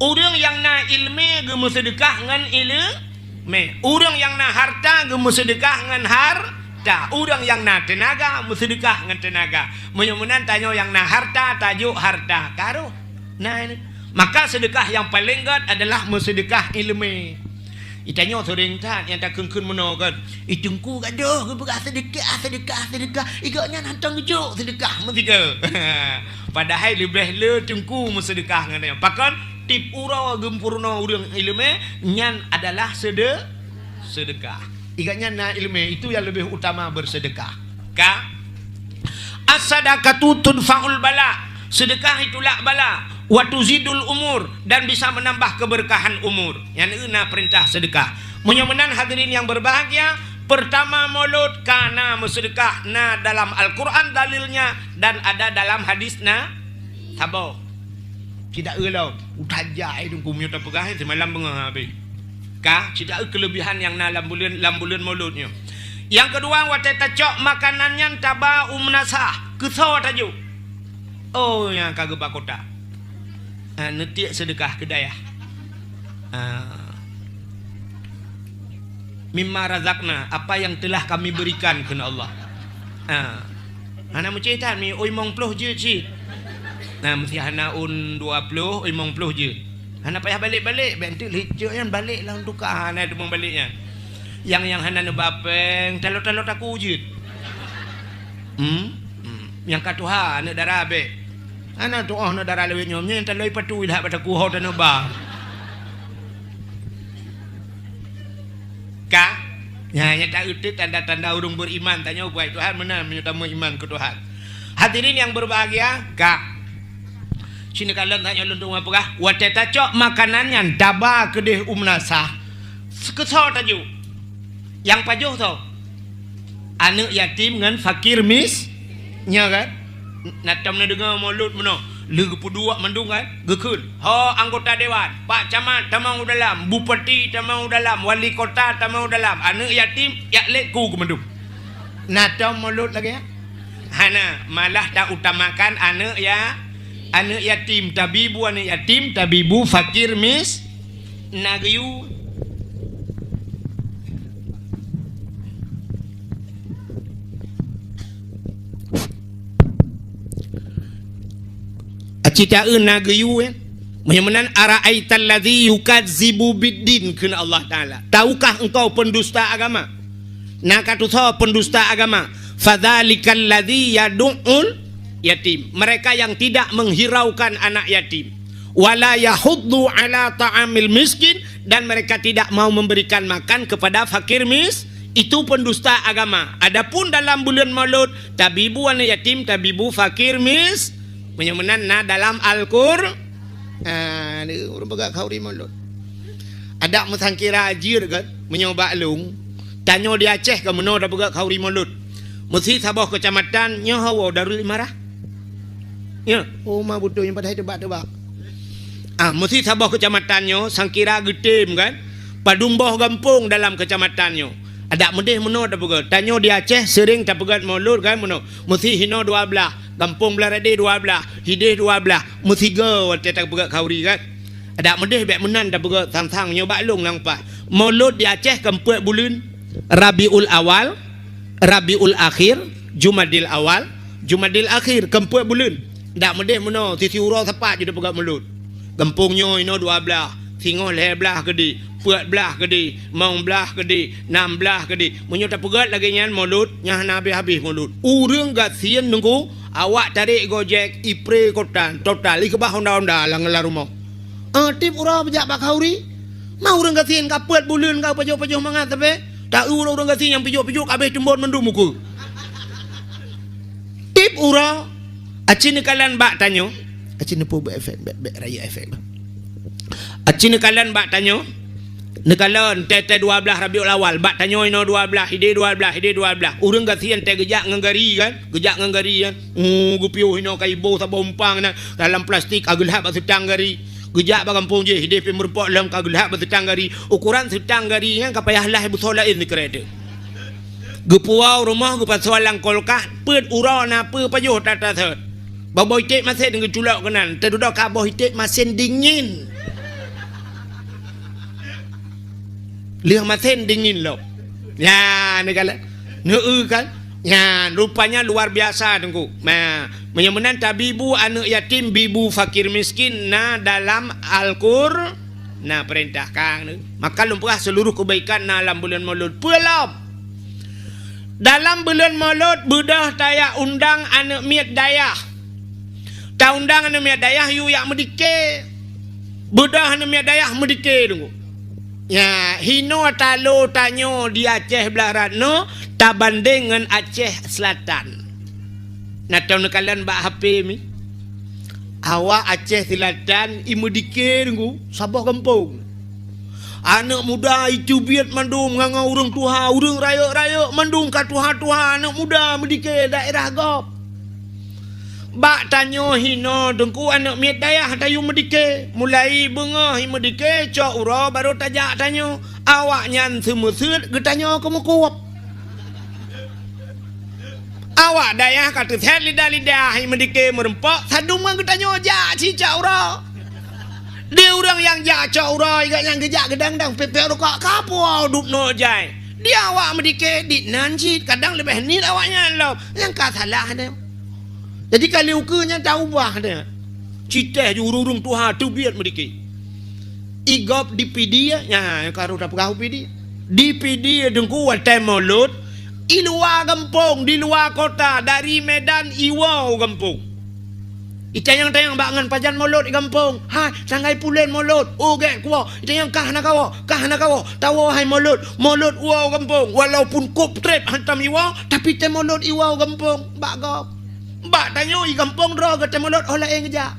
Urang yang na ilmu ge sedekah ngan ilmu, urang yang na harta ge sedekah ngan harta. Orang yang na tenaga sedekah dengan tenaga. Menyamunan tanya yang na harta tajuk harta karo. Nah ini. Maka sedekah yang paling gat adalah sedekah ilmu. Itanya sering tak yang tak kengkun menogan. Itungku gaduh ke sedekah. Igaknya nantang juk sedekah mestiga. Padahal lebih le tungku sedekah dengan dia. Pakan tip ura gempurna urang ilmu nyan adalah sedekah. Igaknya na ilmu itu yang lebih utama bersedekah. As-sadaqatu tudfa'ul bala. Sedekah itulah bala. Wa tuzidul umur, dan bisa menambah keberkahan umur. Yang ini perintah sedekah. Mudah-mudahan hadirin yang berbahagia, pertama mulut kana bersedekah na dalam Al-Quran dalilnya, dan ada dalam hadis na sabar. Tidak elau utajai dong kumyo tak pegah semalam bengah habis. Tidak kelebihan yang dalam bulan mulutnya. Yang kedua, wateta cok makanannya taba umnasah kesau tajuk. Oh, yang kagak bakota. Netik sedekah kedaya. Mimma razaqna, apa yang telah kami berikan kepada Allah. Ana mencerita mi oi mong ploh je cik. Mesti hana un 20 oi mong ploh je. Hana payah balik-balik, bentuk licuk yang balik lah untuk hana tu baliknya. Yang hana nu bapeng, talot-talot aku je. Yang katuha nak darah be. Hana tu nak darah lewat nyomnya yang taloi patu dah pada ku hot nu ba. Ya tak utik tanda-tanda urung beriman tanya buat Tuhan mana menyutamu iman ke Tuhan. Hadirin yang berbahagia, sini kalian tanya luntung apa kah? Wateta cok makanannya daba kedeh umnasah. Sekesau taju. Yang pajuh tau. Anak yatim dengan fakir nya kan? Natam na dengar mulut meno. Legu pudua mendung kan? Gekun. Anggota dewan, Pak Camat tamau dalam, Bupati tamau dalam, Wali Kota tamau dalam. Anak yatim yak lekku ke mendung. Natam mulut lagi ya? Hana malah tak utamakan anak yatim, tabibu anak yatim, tabibu fakir nagyu. Acitaeun nagyu menyamanan ara'aital ladzi yukadzibu biddin kana Allah taala. Tahukah engkau pendusta agama? Nakatusa pendusta agama. Fadzalikal ladzi yad'ul yatim, mereka yang tidak menghiraukan anak yatim. Wala yahuddu ala ta'amil miskin, dan mereka tidak mau memberikan makan kepada fakir itu pendusta agama. Adapun dalam bulan Maulud, tabibu anak yatim, tabibu fakir menyamanan na dalam Al-Qur'an. Orang bagak kauri Maulud. Ada musangkira ajir kan menyoba lung. Tanya di Aceh ke mana dah bagak kauri Maulud. Mesti sabah kecamatan nyahawa Darul Imarah. Ya, mah butuh yang pada tebak-tebak. Mesti sabah kecamatannya sangkira getim kan. Padumbah gampung dalam kecamatannya. Ada medeh meno dah begat. Tanya di Aceh sering tak begat Maulud kan meno. Mesti hino 12, gampung belah rade 12, hidih 12, mesti go tak begat kauri kan. Ada medeh bek menan tak begat sang-sang nyoba lung lang pak. Maulud di Aceh keempat bulan Rabiul Awal, Rabiul Akhir, Jumadil Awal, Jumadil Akhir, kempuat bulan. Tak medih mana, sisi urang sepat je dia pegang mulut. Gempungnya ino 12, singoh leh belah kedi, puat belah kedi, maung belah kedi, 6 belah kedi. Munyo tak pegat lagi nyan mulut, nyah habis mulut. Urang gasian nunggu, awak tarik Gojek, ipre kotan, total, ikebah honda-honda lang rumah. Tip urang pejak bak hauri. Mau urang gasian kapet bulan kau pajoh-pajoh mangat tapi tak urang gasian yang pijuk-pijuk habis tumbon mendum muka. Tip urang acini kalian bak tanyo, acini pu efek raya efek. Acini kalian bak tanyo, nekalan tete 12 Rabiul Awal bak tanyo ino 12, ide 12. Urang gasian te gejak ngangari kan, gupiu ino kai bo sabompang na dalam plastik agulhab setang gari. Gejak bagampung je ide pe merpok lam kagulhab setang gari. Ukuran setang gari kan kapayahlah ibu solain ni kereta. Gepuau rumah gepasolang kolkah, pet urau na pe pajuh tata thot. Bawa hitik masih dengan culak kenan. Terdudak kabah hitik masih dingin. Lihat masih dingin loh. Ya, ni kalau kan. Ya, rupanya luar biasa tengku. Nah, menyamanan tabibu anak yatim, bibu fakir miskin na dalam Al-Qur'an. Nah, perintahkan. Maka lumpah seluruh kebaikan dalam bulan Maulud. Pelop. Dalam bulan Maulud bedah taya undang anak miat dayah. Tak undang anak miat dayah yu yang medike. Bedah anak miat dayah medike tunggu. Ya, hino talo tanyo di Aceh Belarat no tak banding dengan Aceh Selatan. Nah, tahu kalian bak HP mi. Awak Aceh Selatan i medike tunggu, sabah kampung. Anak muda itu biat mandung ngangau urang tuha, urang raya-raya mandung ka tuha-tuha anak muda medike daerah gop. Bak tanyo hino dengku anak miat dayah tayu medike. Mulai bengah medike cok ura baru tajak tanyo. Awak nyan semesut getanyo kamu kuap. Awak dayah kata set lidah-lidah medike merempak sadung mang getanyo jak cicak ura. Dia orang yang jak cok ura ikat yang gejak gedang-dang pepek rokok kapo dupno jai. Dia awak medike dit nancit kadang lebih nit awaknya lo. Yang ka salah dia. Jadi kali ukanya tahu bah dia. Citeh jururung tuha tu biar medike. Igop di PD ya karo dah pegah PD. Di PD dengku watai Maulud i luar kampung, di luar kota, dari Medan iwau kampung. Itayang-tayang bangan pajan Maulud di kampung. Hai, sangai pulen Maulud. Oh gek kuah. Itayang kah nak kawo. Tawo hai Maulud. Maulud iwau kampung. Walaupun kup trip hantam iwau, tapi te Maulud iwau kampung. Bak gop. Bak tanyo i kampung dro kata Maulud olah yang ngejak.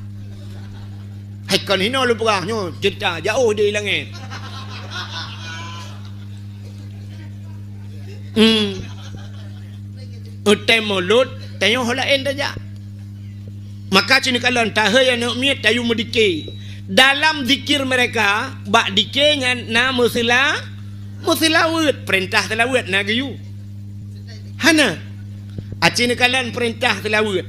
Hai kan hino lu perahnya cerita jauh dia langit. Utai Maulud tanyo olah yang ngejak. Maka cini kalian tahaya nak miat tayu medike. Dalam zikir mereka bak dike ngan na musilawut perintah telawut na gayu. Hana acini kalian perintah telawut.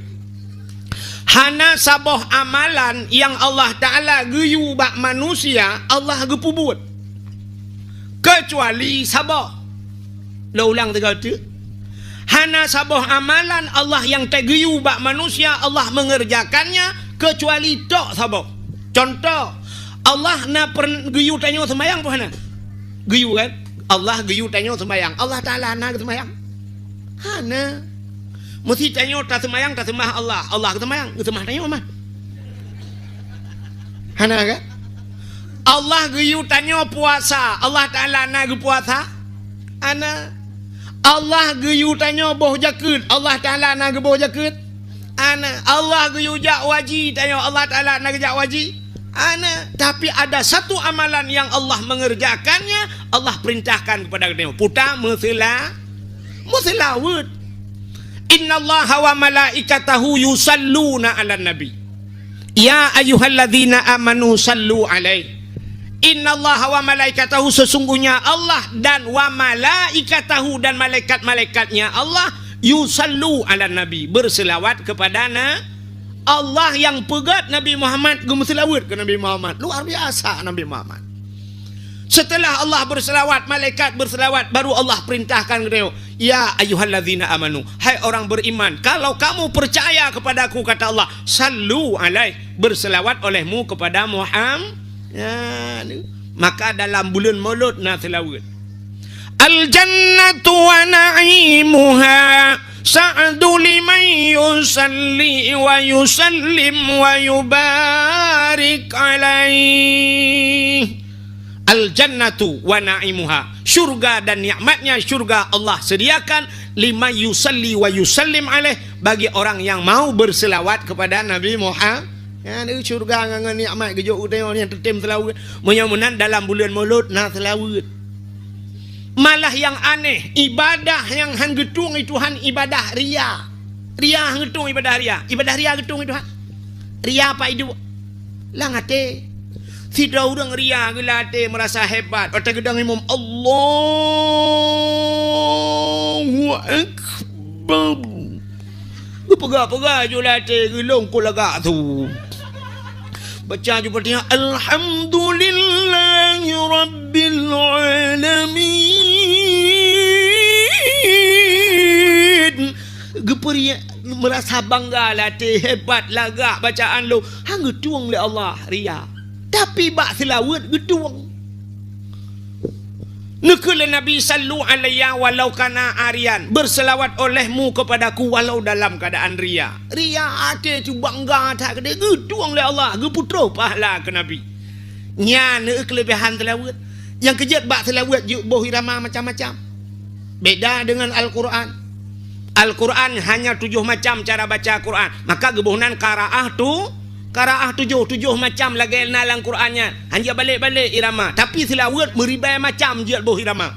Hana sabah amalan yang Allah Ta'ala geyu bak manusia, Allah gepubut. Kecuali sabah. Lo ulang tiga tu. Hana sabah amalan Allah yang tegeyu bak manusia, Allah mengerjakannya, kecuali tok sabah. Contoh, Allah na geyu tanyo semayang apa hana? Geyu kan? Allah geyu tanyo semayang. Allah Ta'ala na semayang. Hana. Mesti tanyo tak semayang tak sembah Allah. Allah ke semayang, ke sembah tanyo mah. Hana kan? Allah geyu tanyo puasa. Allah Ta'ala na ge puasa. Ana. Allah geyu tanyo boh jakut. Allah Ta'ala na ge boh jakut. Ana. Allah geyu jak waji tanyo. Allah Ta'ala na ge jak waji. Ana. Tapi ada satu amalan yang Allah mengerjakannya, Allah perintahkan kepada kita. Puta musilawut. Innallaha wa malaikatahu yusalluna 'alan nabi. Ya ayyuhalladzina amanu sallu alaihi. Innallaha wa malaikatahu, sesungguhnya Allah dan wa malaikatahu dan malaikat-malaikatnya Allah yusallu 'alan nabi, berselawat kepada Allah yang pegat Nabi Muhammad, gemeselawat ke Nabi Muhammad. Luar biasa Nabi Muhammad. Setelah Allah berselawat, malaikat berselawat, baru Allah perintahkan kepada ya ayyuhallazina amanu, hai orang beriman, kalau kamu percaya kepadaku, kata Allah, sallu alaih, berselawat olehmu kepada Muhammad. Ya, maka dalam bulan Maulud nak selawat. Al jannatu wa na'imuha sa'du liman yusalli wa yusallim wa yubarik alaih. Al-jannatu wa na'imuha, syurga dan nikmatnya syurga Allah sediakan lima yusalli wa yusallim alaih, bagi orang yang mau berselawat kepada Nabi Muhammad. Ya, ni syurga dengan nikmat gejok tengok yang tertim selawat. Mudah-mudahan dalam bulan Maulud nak selawat. Malah yang aneh, ibadah yang hang getung itu han ibadah ria. Ria hang getung ibadah ria. Ibadah ria getung itu han. Ria apa itu? Lah ngate. Tidak orang ria gelate merasa hebat. Otak gedang imam Allahu Akbar. Pegak-pegak je late gelong ko lagak tu. Baca je Fatihah, alhamdulillahi rabbil alamin. Geperia merasa bangga late hebat lagak bacaan lu. Hang getuang le Allah ria. Tapi bak selawat getuang. Nekala Nabi sallu alayya walau kana arian, berselawat olehmu kepadaku walau dalam keadaan ria. Ria ada tu bangga tak kena getuang le Allah, geputra pahala ke Nabi. Nya ne kelebihan selawat. Yang kejat bak selawat je boh irama macam-macam. Beda dengan Al-Quran. Al-Quran hanya 7 macam cara baca Quran. Maka gebohnan qiraah tu Qiraah 7 macam lagi nalang Qurannya. Hanya balik-balik irama. Tapi selawat meribai macam je boh irama.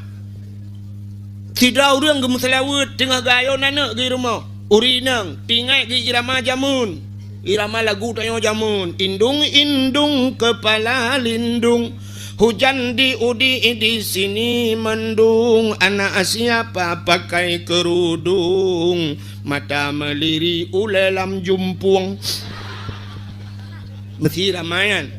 Tidak orang gemu selawat tengah gayo nana ke rumah. Uri nang tingai ke irama jamun. Irama lagu tanya jamun. Indung-indung kepala lindung. Hujan di udi di sini mendung. Anak siapa pakai kerudung. Mata meliri ulelam jumpung. Mesti ramayan.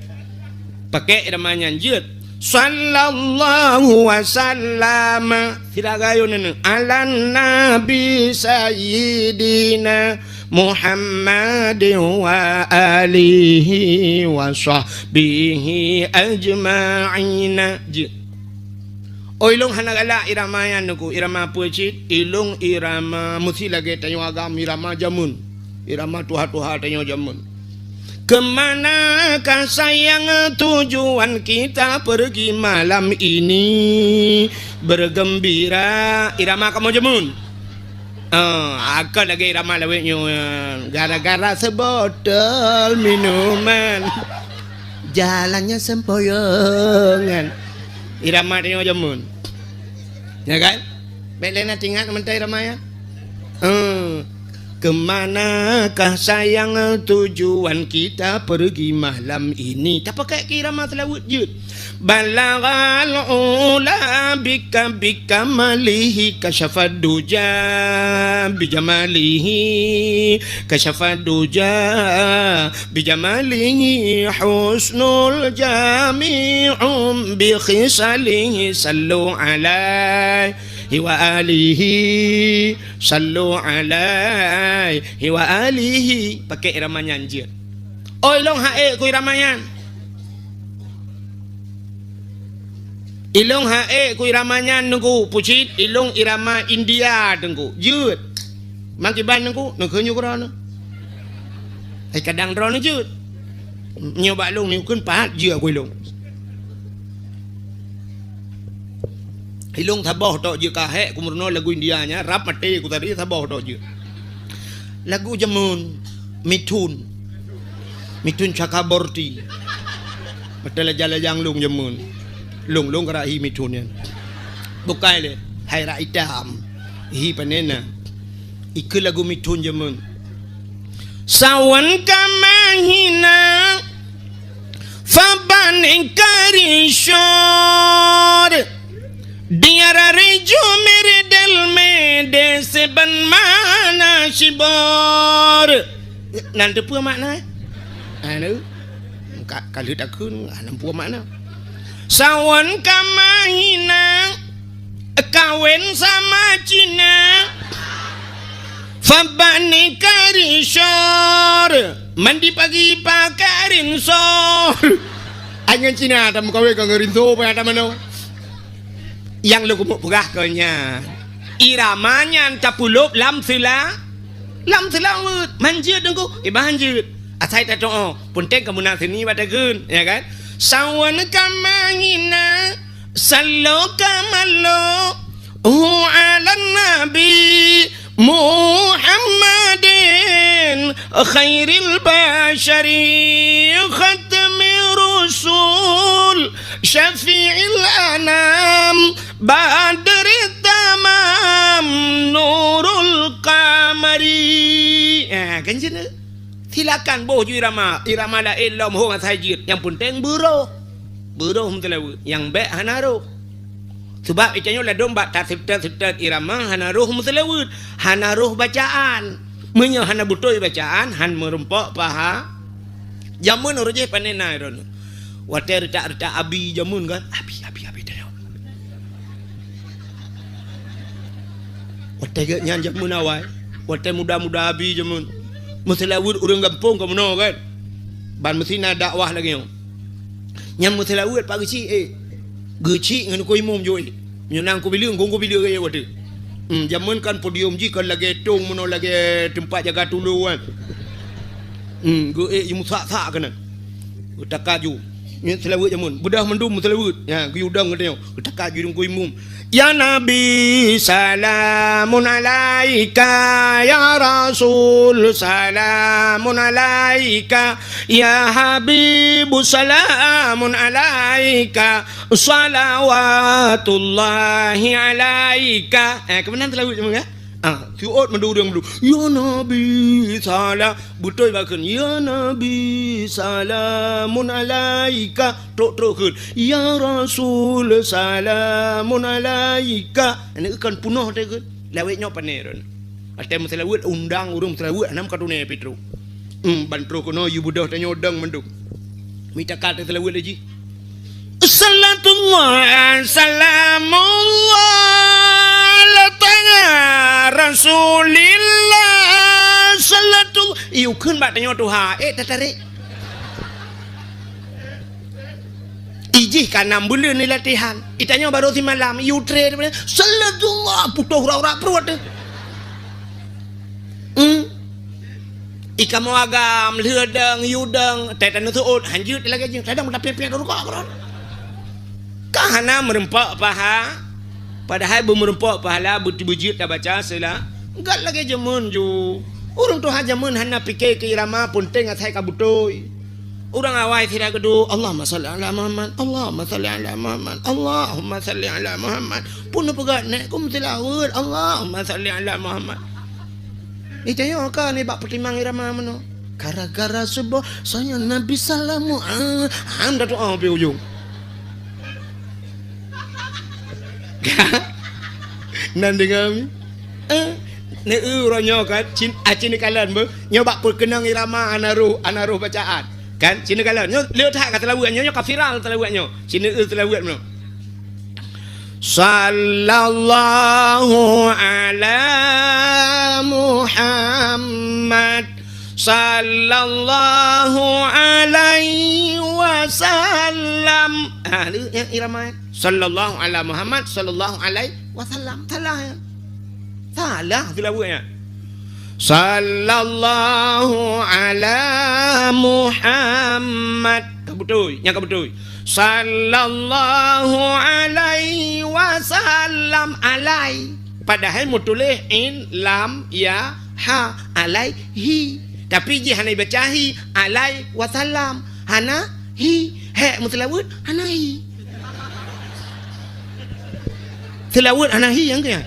Pakai ramayan jut. Sallallahu wasallam. Tidak gayo nana. Alan Nabi Sayyidina Muhammad wa alihi wa sahbihi ajma'ina. Ilong hanagala iramayan nuku. Irama pucit. Ilong irama. Mesti lagi tanya agam. Irama jamun. Irama tuha-tuha tanya jamun. Kemanakah sayang tujuan kita pergi malam ini bergembira. Irama kamu jamun. Akal lagi irama lawetnya. Gara-gara sebotol minuman jalannya sempoyongan. Irama tengok jamun. Ya kan? Belena tinggal mentai irama ya. Kemanakah sayang tujuan kita pergi malam ini. Tak pakai irama selawat je. Balagal ula bika bika malihi kasyafad duja bijamalihi kasyafad duja bijamalihi husnul jami'um bi khisalihi sallu alaihi wa alihi sallu alaihi wa alihi. Pakai irama nyanjir. Ilong hae ku iramayan. Ilong hae ku iramanya nunggu pucit. Ilong irama India tengku jut. Mangkiban nunggu nunggu nyukurana. Kadang drone jut. Nyoba long ni kun pahat je aku ilong. Ilong thabah tok je kahe ku murno lagu Indianya rap mati ku tadi thabah tok je. Lagu jamun Mitun Chakaborty. Betul jala jang lung jamun. Lung kara hi Mitun yan. Bukai le hai ra itam. Hi panena. Ikut lagu Mitun jamun. Sawan kamahina faban karishor. Diara rejo mere del me de seban mana shibor. Nanti apa makna? Anu. Kalau tak kun, nampu makna. Sawan kamahina kawin sama Cina. Fabani karisor mandi pagi pakarin sor. Angan Cina tam kawin kangerin so pa ta mano. Yang lu kumuk pegah kanya. Iramanya capulup lam sila manjir dengku banjir. Asai ta to punteng kamuna sini pada gun ya kan. Sawan kamangina sallo kamalo ala nabi Muhammadin khairil bashari khatmi rusul syafi'il anam badri tamam nurul qamari. Kan sini silakan boh irama lain lam ho ngasajid yang penting buruh mutlawu yang baik hanaruh. Sebab ikannya lah domba tak setet irama hanaruh mutlawud hanaruh bacaan menyo hana butoy bacaan han merempok paha jamun uruje panena ron wate retak abi jamun kan abi dah wate ge nyan jamun awai wate muda abi jamun mutlawud urang gampung kamu kan ban mesina dakwah lagi nyam mutlawud pagi geci ngan ko imum joi nyunang ko bilu ngong ko bilu gaya wade jaman kan podium ji kan lagi tong mono lagi tempat jaga tuluan go imu sak kana utakaju ni selawut jamun budah mendum selawut ya gu udang ngene utakaju ko imum ya nabi salamun alaika ya rasul salamun alaika ya habibu salamun alaika salawatullahi alaika. Kemudian selawut jamun ya Siot mendurung dulu. Ya Nabi salam betul bahkan. Ya Nabi salamun alaika. Terus ya Rasul salamun alaika. Ini kan punuh dia kan. Lawetnya paneran. Ada selawut undang urung selawut enam katune Petro. Bantro kono yu budah tanya odang menduk. Minta kata selawut lagi. Salatullah salamullah latanga Rasulillah salatul iu keun bak tanya Tuhan tatarik ijih kanam bulan ni latihan itanya baru si malam iu trade salatullah putuh ura-ura perut ika mau agam liudeng yudeng tetan tu hanjut lagi jeng kadang mendapat ru kok kahana merempak paha padahal merempak pahala bujit dah baca sela enggak lagi jamun ju urang tu jamun hana fikir ke irama punting atai kabutoi urang awai sira gedu Allahumma salli ala Muhammad Allahumma salli ala Muhammad Allahumma salli ala Muhammad pun pegat nek kum tilawat Allahumma salli ala Muhammad itanya ka ni bak pertimbang irama mano gara-gara sebab saya Nabi salamu anda tu pe ujung nanti kami ne uranyo kan cin kalan be nyoba perkenang irama anaruh bacaan kan cin kalan nyo lihat hak kata lawuannya nyo kafiral telawuannya cin telawuan mno sallallahu ala Muhammad sallallahu alaihi wasallam yang irama sallallahu ala Muhammad sallallahu alaihi wasallam salah tilawatnya sallallahu ala Muhammad betul yang betul sallallahu alaihi wasallam alai padahal mutulih in lam ya ha alaihi tapi je hana baca hi alai wasallam hana hi he mutlawud hana hi tilawud hana hi yang kaya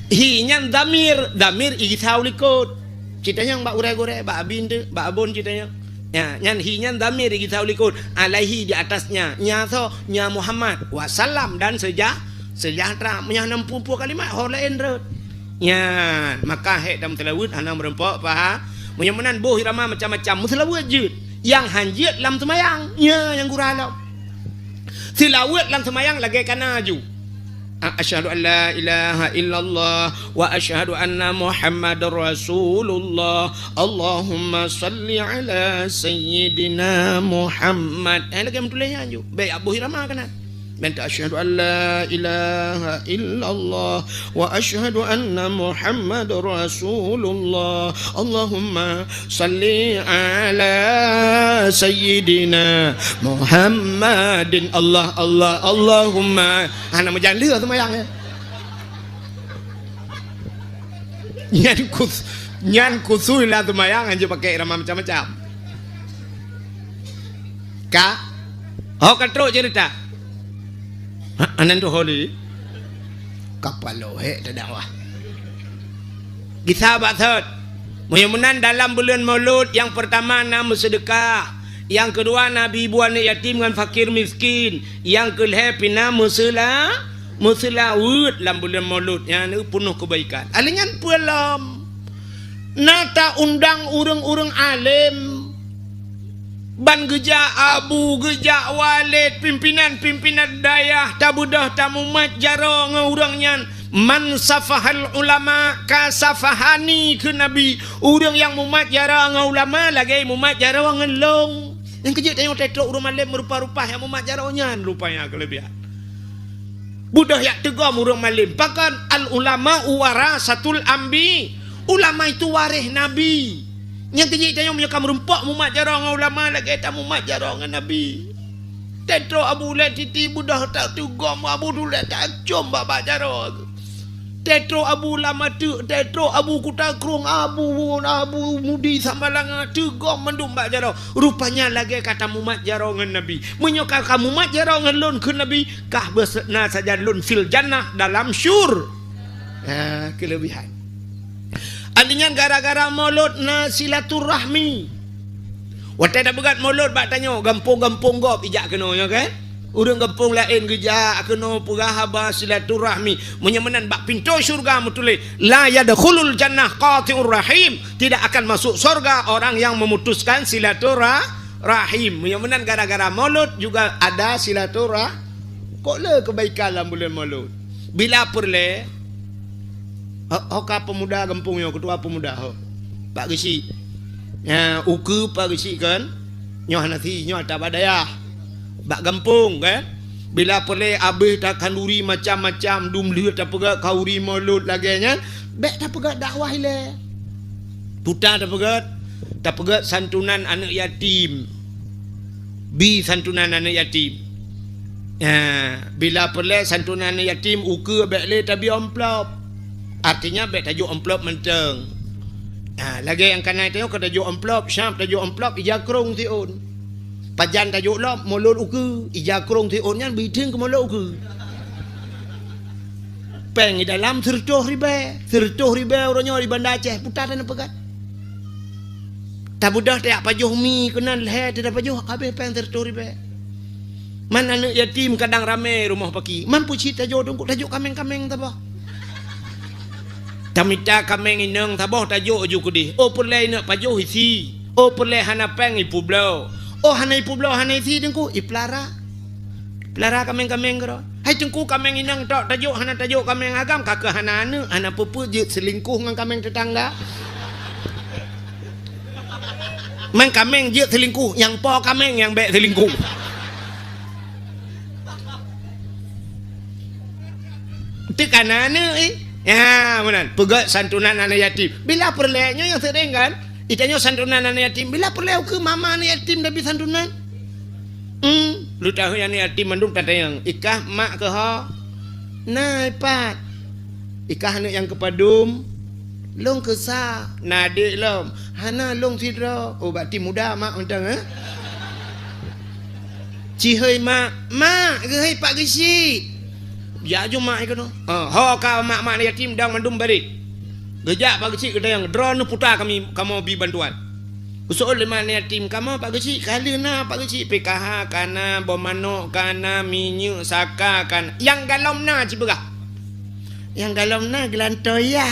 hi nyan damir igisau likut citanya mbak urai-urai mbak abin tu mbak abon citanya ya nyan hi nyan damir igisau likut alaihi di atasnya nya Muhammad wasallam dan sejahtera nya 60 kalimat hor lain rut ya maka hek dalam tilawud hana merempok paha menyemenan boh irama macam-macam mutlawud jud yang hanjit lam semayang nya yang guralam tilawat lam semayang lagi kana aju asyhadu an la ilaha illallah wa asyhadu anna muhammadar rasulullah Allahumma salli ala sayyidina Muhammad lagi mentulanya aju baik Abu Hirama kana minta asyhadu an la ilaha illallah wa asyhadu anna muhammadar rasulullah Allahumma salli ala sayyidina Muhammadin Allahumma ana majan lừa semayang nyan kusui lah semayang aja pakai irama macam-macam ka katro cerita anan tu holi kapalo tak dakwah kita batat mudah-mudahan dalam bulan Maulud yang pertama nama sedekah, yang kedua nabi ibu anak yatim dengan fakir miskin, yang kelima nama musela wud dalam bulan Maulud yang penuh kebaikan alingan pulam nata undang urang-urang alim ban geja abu geja walid pimpinan dayah tabudah tamumat jaro ngurangnya man safahal ulama kasafahani ke nabi urang yang mumat jaro ngulama lagi mumat jaro ngelong yang kejut tengok tetrok urang malim rupa-rupa yang mumat jaronya rupanya kelebihan budah yak tegam urang malim pakan al ulama warasatul ambi ulama itu waris nabi yang kejik tanya menyekam rumpok mumat jarang ulama lagi tak mumat jarang nabi tetro abu le titi budah tak tugam abu dulu tak cum baba jarang tetro abu lama tu tetro abu kutakrung abu mudi samalang tugam mendum bak jarang rupanya lagi kata mumat jarang nabi menyokal kamu mumat jarang lun ke nabi kah besna saja lun fil jannah dalam syur kelebihan Adinyan gara-gara maulud na silaturahmi. Watai dah begat maulud bak tanya gampung-gampung gop ijak kena ya kan? Urang gampung lain gejak kena purahaba silaturahmi. Menyemenan bak pintu syurga mutule la yadkhulul jannah qati'ur rahim. Tidak akan masuk surga orang yang memutuskan silaturahim. Menyemenan gara-gara maulud juga ada silaturah. Kok le kebaikan dalam bulan maulud. Bila perle Hoka pemuda kampung yo ketua pemuda ho. Pak Gesi. Ya uku Pak Gesi kan. Nyoh nanti nyoh tak badaya. Bak kampung kan. Bila pole abih tak kanduri macam-macam dum lihat tak pegat kauri maulud lagi nya. Bek tak pegat dakwah le. Putar tak pegat santunan anak yatim. Bi santunan anak yatim. Ya, bila pole santunan anak yatim uku bek le tabi amplop. Artinya bet tajuk amplop menteng. Lagi yang kanan tengok tajuk amplop, syam tajuk amplop ijakrong tiun. Pajan tajuk lop molot uku, ijakrong tiun nyan biting ke molot uku. Peng di dalam sertuh ribe orangnya di Bandar Aceh putar dan pegat. Tak budah tak pajuh mi kenan leh tidak pajuh habis peng sertuh ribe. Mana anak yatim kadang rame rumah paki. Mampu cita tajuk tunggu tajuk kameng-kameng tak apa. Tamita kameng inang taboh tajuk ju kudi. Oh pulai nak pajuh isi. Oh pulai hana peng ipu blau. Oh hana ipu blau hana isi dengku iplara. Pelara kameng-kameng kero. Hai tengku kameng inang tok tajuk hana tajuk kameng agam kakak hana hana pupu je selingkuh dengan kameng tetangga. Main kameng je selingkuh, yang po kameng yang bek selingkuh. Tekan ya benar. Pegat santunan anak yatim. Bila perleknya yang sering kan? Itanya santunan anak yatim. Bila perlek ke mama anak yatim tapi santunan? Lu tahu yang anak yatim mandum kata yang ikah mak ke ha? Nah ipat. Ikah anak yang kepadum. Long kesah. Nadik lom. Hana long sidra. Oh berarti muda mak mentang Cihoi mak. Mak ke hai Pak Gesi. Ya jo mak ikono. Ho ka mak yatim dang mandum balik. Gejak Pak Gesi kata yang drone putar kami kamu bi bantuan. Usul lima yatim kamu Pak Gesi kali na Pak Gesi PKH kana bomano kana minyu saka kan. Yang galom na cibegah. Yang galom na gelantoya.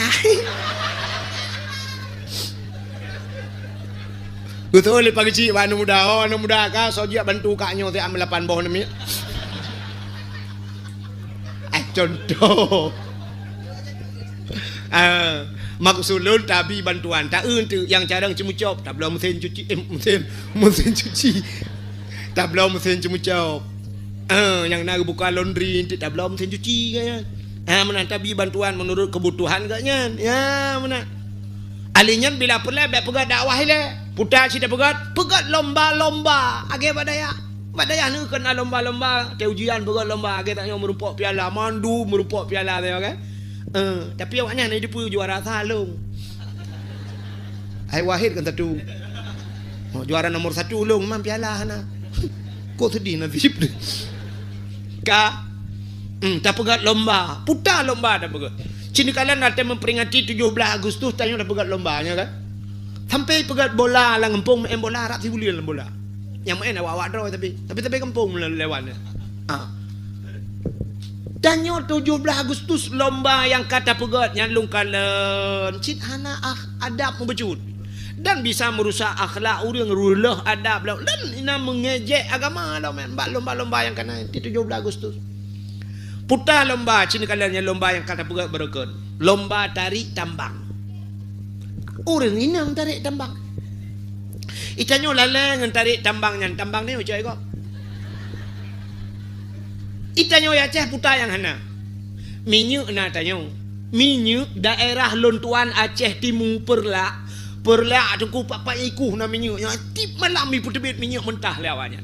Betul le pagi cik anu muda ka sojak bantu kaknyo te am 8 boh nemi. Contoh. Maksud lun tabi bantuan tak tu yang cadang cemucop tak belum mesin cuci mesin cuci tak belum mesin cemucop yang nak buka laundry tak belum mesin cuci kan mana tabi bantuan menurut kebutuhan katnya ya mana alinya bila perlu baik pegat dakwah le putar si dah pegat lomba age badaya ni kena lomba te ujian pegat lomba age taknya merumpok piala mandu merumpok piala dia kan. Tapi awaknya ni dia juara salung. Ai Wahid kan satu. Juara nomor 1 long memang piala hana. Kok sedih nasib dia. Tak pegat lomba. Putar lomba dah pegat. Cini kalian ada memperingati 17 Agustus tanya dah pegat lombanya kan. Sampai pegat bola lah ngempung main bola rak si bulian bola. Yang main awak draw tapi kampung lewatnya. Danyo 17 Agustus lomba yang kata pegat yang lungkalan cit hana adab membecut dan bisa merusak akhlak orang rulah adab dan ina mengejek agama lah men lomba-lomba yang kena 17 Agustus putar lomba cini kalian yang lomba yang kata pegat berikut lomba tarik tambang orang ini yang tarik tambang itanyo laleng yang tarik tambang ni macam kok itanyo ya Aceh putar yang hana minyak na tanyo minyak daerah lontuan Aceh Timur perla tu papa iku na minyak yang tip malam ibu tebit minyak mentah lewatnya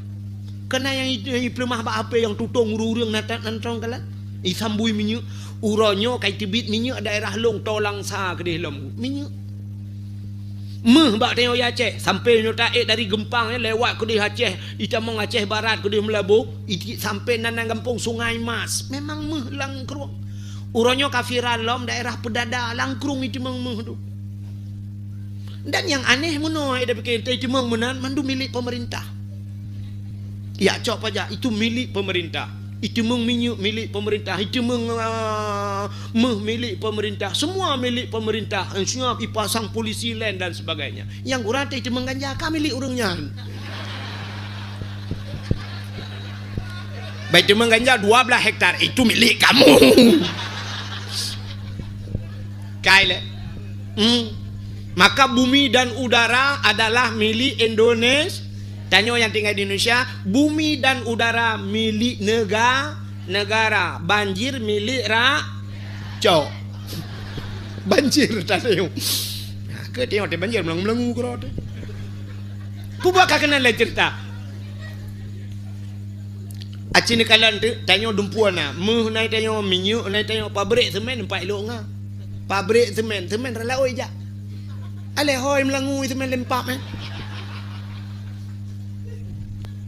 kena yang itu pelemah apa yang tutong urung nantong kala isambui minyak uronyo kai tebit minyak daerah long tolang sa kedih lom minyak meh bak tengok ya Aceh sampai nyota dari Gempang lewat ke di Aceh itamong Aceh Barat ke di Melabu sampai nanang kampung Sungai Mas memang meh langkrung uronyo kafiran lom daerah Pedada langkrung itu meh tu dan yang aneh meno ada pikir itu meh menan mandu milik pemerintah ya cok aja itu milik pemerintah itu minyak milik pemerintah itu milik pemerintah semua milik pemerintah semua dipasang polisi lain dan sebagainya yang kurang itu mengganja kami milik orangnya baik itu mengganja 12 hektar itu milik kamu kaile maka bumi dan udara adalah milik Indonesia. Tanyo yang tinggal di Indonesia, bumi dan udara milik negara, banjir milik rakyat. Banjir tanyo. Ke tengok te banjir melengu kero te. Puba ka kenal cerita. Acini kalan tu tanyo dumpuan na. Meh nai tanyo minyak, nai tanyo pabrik semen empat elok nga. Pabrik semen rela oi ja. Ale hoi melengu semen lempap eh.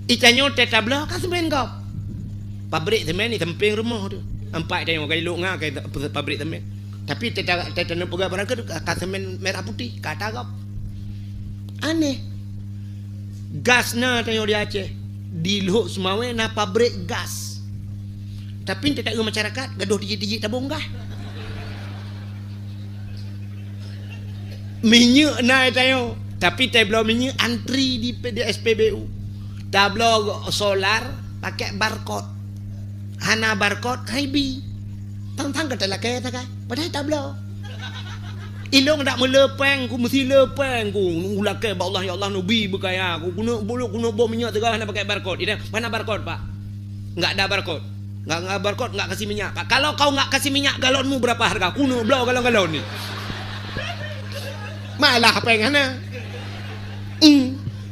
Itanyo teta belah kan semen kau. Pabrik semen ni temping rumah tu. Empat tengok kali luk ngah kata pabrik semen. Tapi teta nak pegang barang ke semen merah putih kata kau. Aneh. Gas na tengok di Aceh. Di Luhuk Semawe na pabrik gas. Tapi teta masyarakat gaduh tiji-tiji tabung gas. Minyak na tengok. Tapi teblo minyak antri di SPBU. Tablo solar pakai barcode. Hana barcode haibi. Tang-tang kata lah kaya tak padahal tablo. Ilong tak melepeng ku mesti lepeng ku. Ulake ba Allah ya Allah nabi berkaya aku guna bom minyak tegah nak pakai barcode. Ida mana barcode Pak? Enggak ada barcode. Enggak barcode enggak kasih minyak. Pak, kalau kau enggak kasih minyak galonmu berapa harga? Kuno blau galon-galon ni. Malah pengana.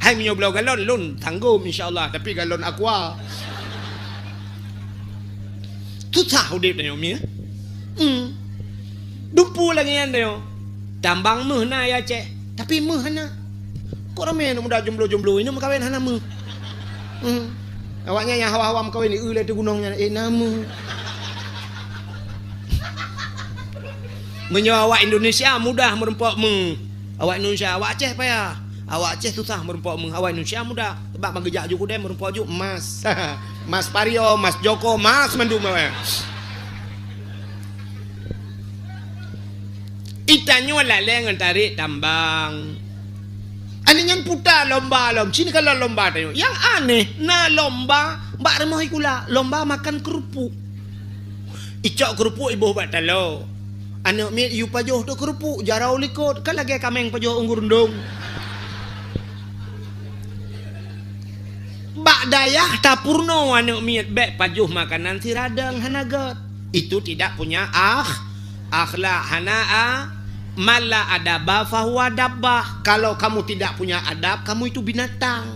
Hai minyak belau galon lun tanggung insyaAllah tapi galon aqua susah udip tanya umi dumpu lagi yang tanya tambang meh na ya Aceh tapi meh hana kok ramai nak muda jomblo-jomblo ini makawin hana meh awaknya yang hawa-hawa makawin ni ulai tu gunungnya nama menyawak Indonesia mudah merempok meh awak Indonesia awak Aceh payah awak Aceh susah merempok awak Indonesia mudah sebab menggejak juga dia merempok juga emas Mas Pario, Mas Joko, Mas Mandu itanyo laleng tarik tambang Aningan putar lomba lom. Sini kalau lomba tanya. Yang aneh, na lomba mbak remohi kula, lomba makan kerupuk. Icok kerupuk ibu buat talo. Anak mi yu pajoh tu kerupuk, jarau likut, kan lagi kameng pajoh unggur ndong. Mbak dayah tapurno anak mi bek pajoh makanan si radang hanagat. Itu tidak punya akhlak hanaa mala adaba fahuwa dabbah. Kalau kamu tidak punya adab, kamu itu binatang.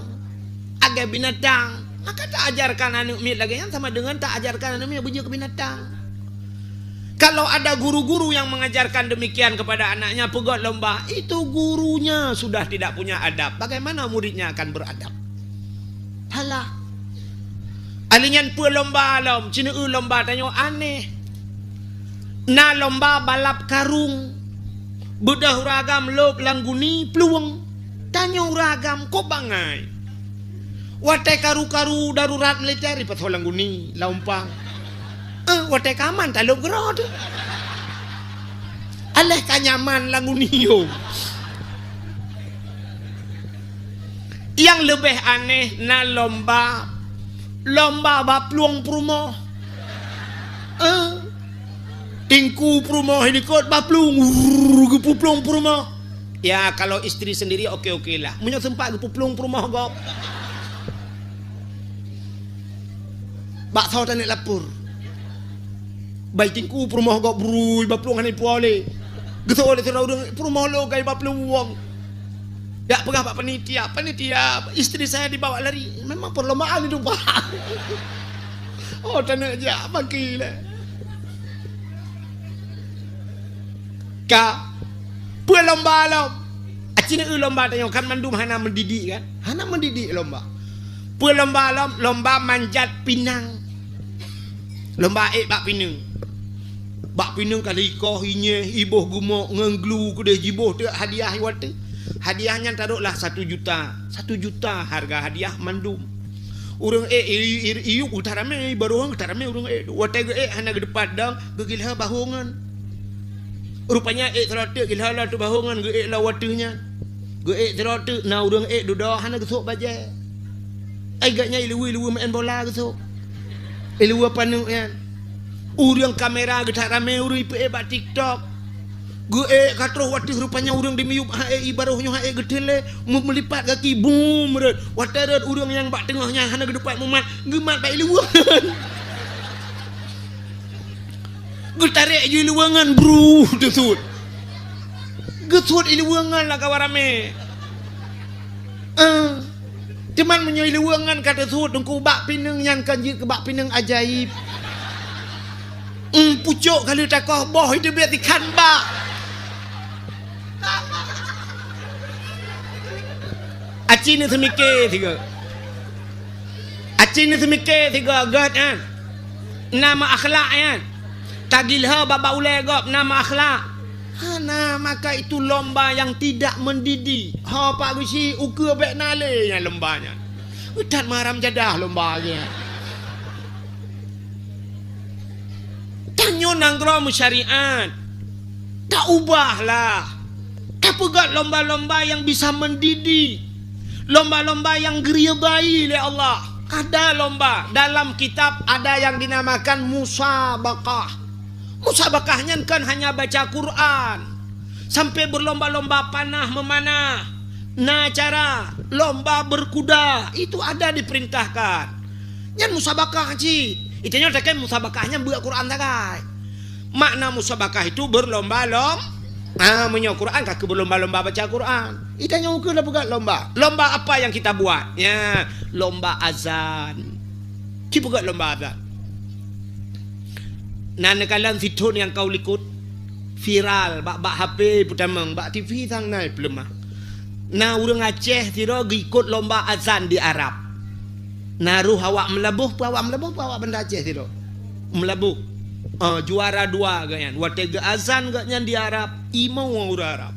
Agak binatang. Maka tak ajarkan anak mi lagi yang sama dengan tak ajarkan anak mi bunyi ke binatang. Kalau ada guru-guru yang mengajarkan demikian kepada anaknya pegot lomba, itu gurunya sudah tidak punya adab. Bagaimana muridnya akan beradab? Halah. Alinyan pu lomba lom, cina lomba tanya aneh. Na lomba balap karung. Bedah ragam lop langguni peluang. Tanya ragam kok bangai. Watai karu-karu darurat militer ipat langguni laumpang. Watai kaman taluk gerod. Aleh kanyaman languniyo. Yang lebih aneh na lomba bapluang perumoh. Tingku perumoh ini kot bapluang gepuplung perumoh. Ya kalau istri sendiri oke lah. Punya sempat gepuplung perumoh gop. Bak tahu tanik lapur. Baik tingku perumoh gop brui bapluang hani puale. Gitu oleh terau deng perumoh lo gai bapluang. Ya pegah pak panitia istri saya dibawa lari. Memang perlombaan itu pak. Oh tanik aja bagi lah. Ka pu lomba lom. Acina lomba tanya kan mandum hana mendidik kan. Hana mendidik lomba. Pu lomba lomba manjat pinang. Lomba bak pinang. Bak pinang kali ikoh inye iboh gumok ngenglu kude jiboh tu hadiah iwate. Hadiahnya taruhlah 1 juta. 1 juta harga hadiah mandum. Urang iyu utarame baru orang utarame urang wate hana ke depan dang gegilha bahongan. Rupanya terote gilha lah tu bahongan ge lah watenya. Ge terote na urang duda hana gesok baje. Ai gaknya ilu main bola gesok. Ilu panu yan. Urang kamera getak rame urang ipe bak TikTok. Gue katro wati rupanya urang dimiup ibarohnya gedele melipat kaki boom red. Watarat urang yang bak tengahnya hana gedepat mumat gemat bak iluangan. Getarik je iluangan bro desut. Gesut iluangan lah kawarame. Cuman menyo iluangan kata sut dengku bak pineng yang kanji ke bak pineng ajaib. Pucuk kali takoh boh itu biar ikan bak. Aci ni semikir tiga. Gad kan. Nama akhlak kan. Tagilha baba ulai gop nama akhlak. Hana maka itu lomba yang tidak mendidik. Ha pak bisi ukur bek nale yang lombanya. Udat maram jadah lombanya. Tanyo nanggro syariat. Tak ubahlah. Kepegat lomba-lomba yang bisa mendidik. Lomba-lomba yang diridai oleh Allah. Ada lomba dalam kitab ada yang dinamakan musabaqah. Musabaqahnya kan hanya baca Quran. Sampai berlomba-lomba panah memanah. Nah cara lomba berkuda itu ada diperintahkan. Yang musabaqah haji. Itunya tak musabaqahnya buat Quran tak kai. Makna musabaqah itu berlomba-lomba. Menyo Quran kaki berlomba-lomba baca Quran. Itunya ukur lah bukan lomba. Lomba apa yang kita buat? Ya, lomba azan. Kita buat lomba azan. Nah, nekalan video yang kau likut viral, bak HP putamang, bak TV sang naik belum mah. Nah, urang Aceh tiro ikut lomba azan di Arab. Naruh awak melabuh benda Aceh tiro. Melabuh. Juara 2 ganyan. Watega azan ganyan di Arab. Imau orang Arab.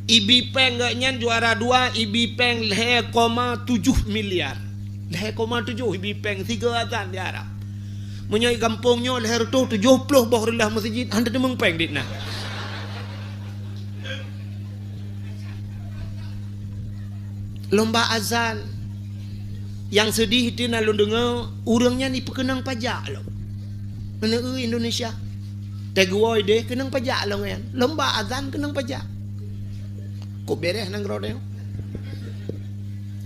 Ibi peng ganyan juara 2. Ibi peng 0,7 miliar. 0,7 ibi peng 3 azan di Arab. Menyai kampungnya leher tu 70 bahrillah masjid. Anda demeng peng dit nah. lomba azan. Yang sedih itu nak lu dengar urangnya ni perkenang pajak lo. Mana Indonesia? Tegwoi deh kenang pajak lo kan. Lomba azan kenang pajak. Kok beres nang rode.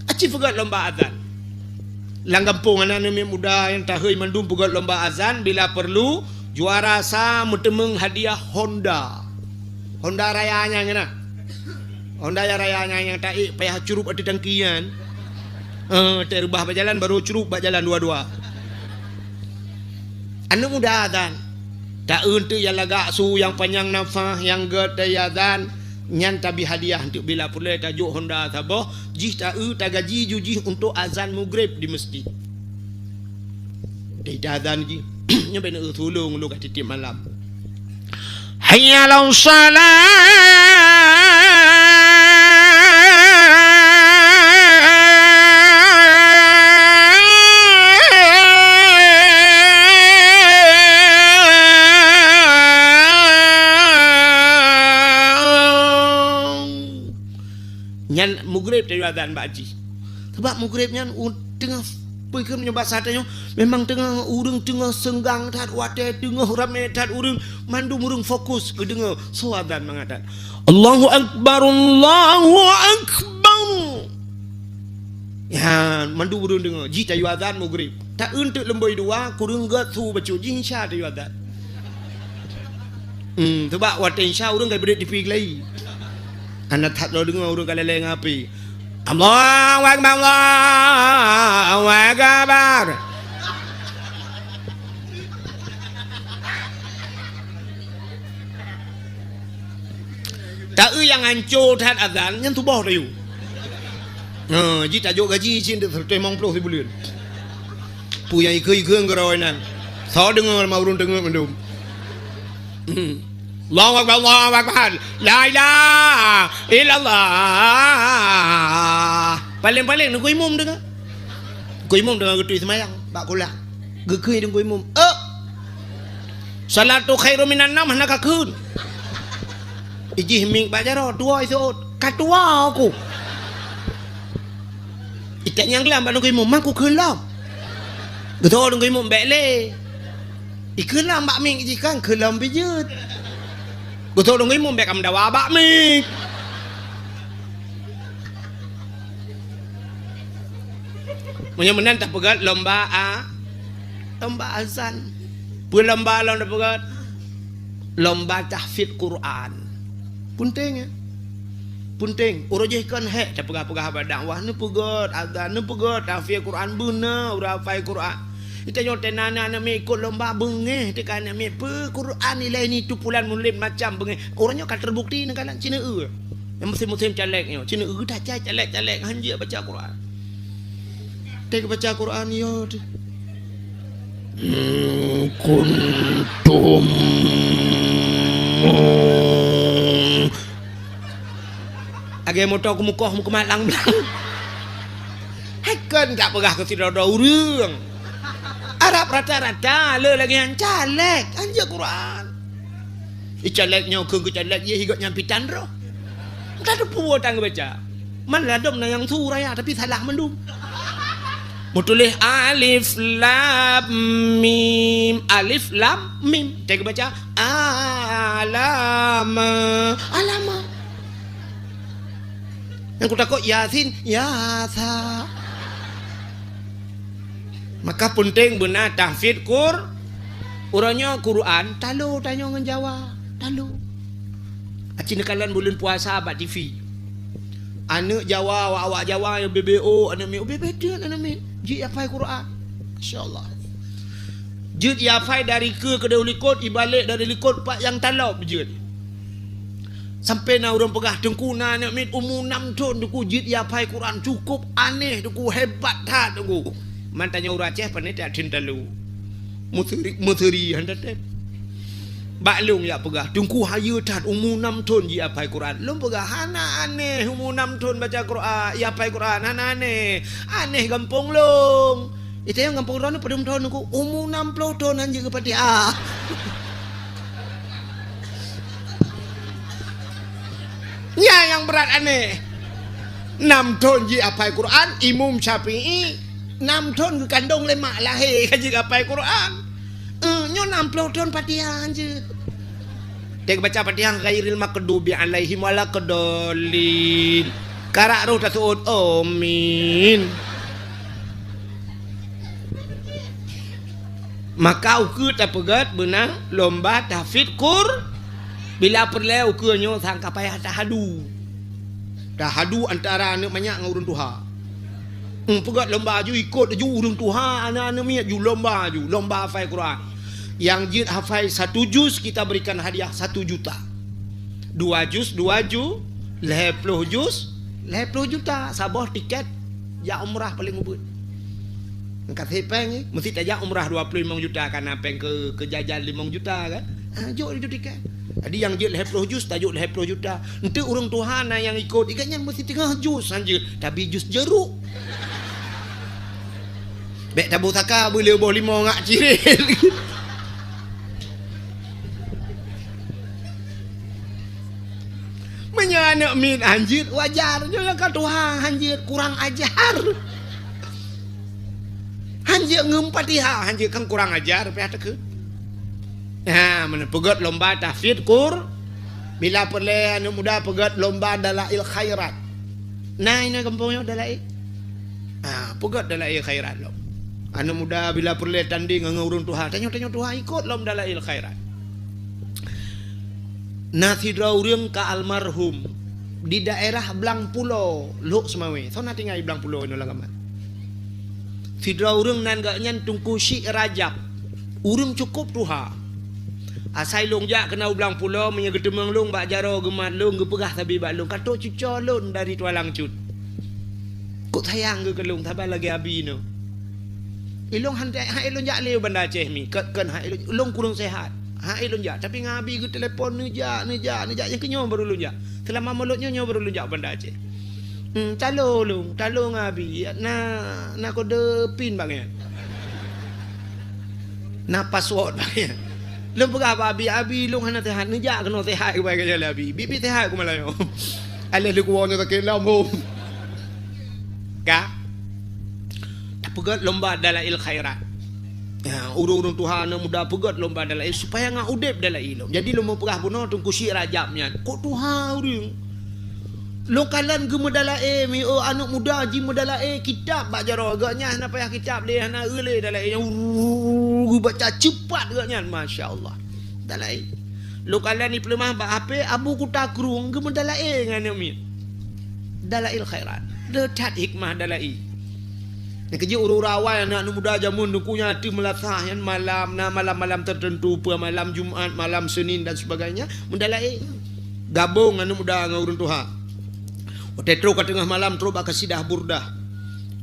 Aci pegat lomba azan. Lang kampung anak ni muda yang tahui mandum pegat lomba azan bila perlu juara sa mutemeng hadiah Honda. Honda rayanya ngena. Honda rayanya yang tak payah curup ada tangkian. Terubah berjalan baru curup berjalan dua-dua. Anak muda azan. Tak untuk yang lagak su yang panjang nafas yang gede azan nyan tabi hadiah untuk bila pula tajuk Honda sabah jih tak gaji juji untuk azan maghrib di masjid. Dia azan ji. Nya bena tolong lu kat titip malam. Hayya 'alas nyan maghrib dari azan baji. Sebab maghrib nyan tengah pergi menyobat satanya memang tengah urang tengah senggang tat wate tengah ramai tat urang mandu urang fokus ke dengar so azan mengatakan Allahu akbar Allahu akbar. Ya mandu urang dengar ji tayu azan maghrib. Tak untuk lemboi dua kurang gat tu baca ji insya tayu azan. Sebab wate insya urang kai berit di pig lai. Anak tak lo dengar orang kalai ngapi. Allahu akbar Allahu akbar. Tak yang hancur tat azan yang tu bawah tu. Ji tajuk gaji cin tu 30,000 sebulan. Pu yang ikut ngeroi nan. Saya dengar mau urang dengar mendum. Allahu akbar Allahu akbar la ilaha illallah. Paling-paling nunggu imam dengar. Nunggu imam dengar getui semayang bak kolak. Gekei nunggu imam. Salatu khairu minan nam nak keun. Ijih ming bajaro tua isot. Katua aku. Itak yang lam bak nunggu imam aku keun lam. Getau nunggu imam bekle. Ikun lam bak ming ijih kan keun lam bijut. Betul dong imam bekam dawa bak mik. Menyamanan tak pegat lomba azan. Pun lomba pegat lomba tahfidz Quran. Penting ya. Penting. Urang kan hek tak pegah-pegah dakwah ni pegat azan ni pegat tahfidz Quran beuna urang hafal Quran. Kita nyoten anak ikut lomba bengeh tekan anak pe Quran nilai ni tu pulan mulim macam bengeh. Orangnya kan terbukti dengan Cina yang musim-musim calegnya. Cina dah caleg hanja baca Quran. Tega baca Quran yo. Kuntum Age motor ku muka malang belang. Hakan tak pegah ke sidodo urang. Arab rata-rata le lagi yang caleg anja Quran. Calegnya ke caleg ye higot nyampitan roh. Tak ada puas tang baca. Man ladom na yang tu raya tapi salah mendum. Mutulih alif lam mim alif lam mim. Tega baca alama. Yang ku takut Yasin Yasa. Maka penting benar tahfidz urangnya Quran talu tanya ngan Jawa talu. Acin kalan bulan puasa abad TV. Anak Jawa awak Jawa yang BBO anak mi beda anak mi. Ji hafal Quran. Masya-Allah. Ji hafal dari ke daulikot ibalik dari likot pak yang talau je. Sampai na urang pegah dengkuna anak mi umur 6 tahun deku ji hafal Quran cukup aneh deku hebat tak deku. Mantanya urang Aceh pandai tak cintalu. Muteri handat. Baklung ya pegah. Tungku hayu tat umur 6 tahun ji hafal Quran. Lum pegah hana aneh umur 6 tahun baca Quran, ya hafal Quran hana aneh. Aneh gampung long. Itu yang gampung orang pada tahun aku umur 60 tahun anjing kepada Ya yang berat aneh. 6 tahun je hafal Quran. Imam Syafi'i 6 tahun ke kandung lemak lahir kaji hafal Quran. Nyo 60 tahun Fatihah je. Dia baca Fatihah ghairil maghdubi alaihim waladdallin. Karak roh tasud amin. Maka ukur tak pegat benang lomba tahfidz Qur'an. Bila perlu ukurnya sangka payah tahadu. Tahadu antara anak banyak dengan urun Tuhan. Pegat lomba ju ikut ju urun Tuhan, anak-anak miat ju lomba hafal Quran. Yang jid hafal 1 juz kita berikan hadiah 1 juta. 2 juz 2 juz, 50 juz 50 juta. Sabah tiket ya umrah paling ubud. Angkat hepeng ni mesti tajak umrah 25 juta kan peng ke jajan 5 juta kan. Jok itu tiket. Jadi yang jid 50 juz tajuk 50 juta. Nanti orang Tuhan yang ikut ikatnya mesti 3 juz saja. Tapi juz jeruk. Bek tabu saka boleh boh 5 ngak ciril. Menyanak min anjir wajar je yang kata Tuhan anjir kurang ajar. Anjir ngempatiha anjir kan kurang ajar pihak ke. Ha mana pegat lomba tahfidz Qur'an. Bila perlu anak muda pegat lomba dalail khairat. Nah ini kampungnya dalail. Pegat dalail khairat lo. Anak muda bila perlu tanding dengan urun Tuhan, tanya-tanya Tuhan ikut lom dalail khairat. Nasidra urang ka almarhum di daerah Blang Pulau, Luk Semawe. So na tinggal di Blang Pulau ini lang amat. Sidra urang nan gak nyan tungku Syekh Rajab. Urang cukup Tuhan. Asai long jak kena Blang Pulau menyegetemeng long bak jaro gemat long gepegah tabi bak long kato cuco long dari tualang cut. Kok sayang ke long tabal lagi abi no. Ilong hantai ha ilong jak leu banda Aceh mi. Kan ha ilong kurang sehat. Ha ilong jak tapi ngabi ke telefon ni jak yang kenyo baru long jak. Selama mulutnya nyo baru long jak banda Aceh. Talo ngabi na kode pin bang. Na password bang. Lu berapa abi lu hana sehat ni jak kena sehat ke bagi jalan abi. Bibi sehat ku malayo. Ale lu kuwana tak kena mo. Ka. Pegat lomba dalail khairat. Urung-urung Tuhan muda pegat lomba dalail supaya ngak udip dalail. Jadi lu mau pegah buno tungku Syekh Rajabnya. Kok Tuhan urung. Lu kalan ge medalae mi anak muda ji medalae kitab bak jaro agaknya na payah kitab dia na eule dalae baca cepat agaknya masya-Allah. Dalae. Lu kalan ni pelemah bak HP abu ku takrung ge medalae ngane mi. Dalail khairat. Detat hikmah dalail. Yang kerja urur-awal anak muda jamun dukunya hati melatah yang malam tertentu malam Jumaat, malam Senin dan sebagainya mendalai gabung anak muda dengan urun Tuhan. Tetro ke tengah malam terus bak kasidah burdah.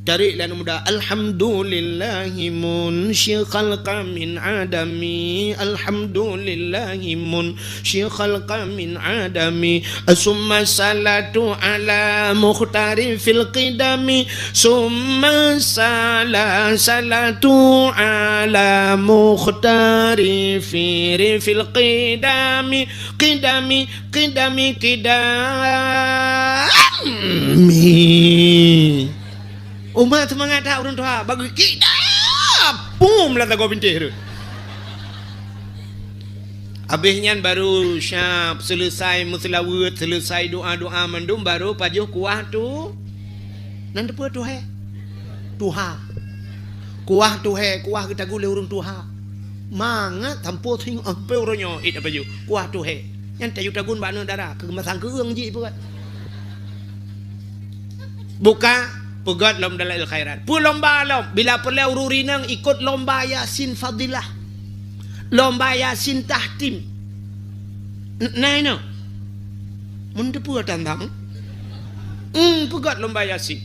Tarik anak muda alhamdulillahi munsyikhal min adami alhamdulillahi munsyikhal min adami summa salatu ala mukhtari fil qidami summa salatu ala mukhtari fil qidami umat semangat tak urun Tuhan bagi kita pum lah tak bintih tu. Habisnya baru syab selesai muslawat selesai doa mendum baru pajuh kuah tu nan depa Tuhan kuah kita gule urun Tuhan mangat tampo ting ampe uronyo it apa ju kuah Tuhan yang tayu tagun bana darah kemasang keung ji buat buka pegat lom dalail khairat. Lomba bila perlu ururi nang ikut lomba Yasin fadilah. Lomba Yasin tahtim. Nah ino. Mun depu tantang. Pegat lomba Yasin.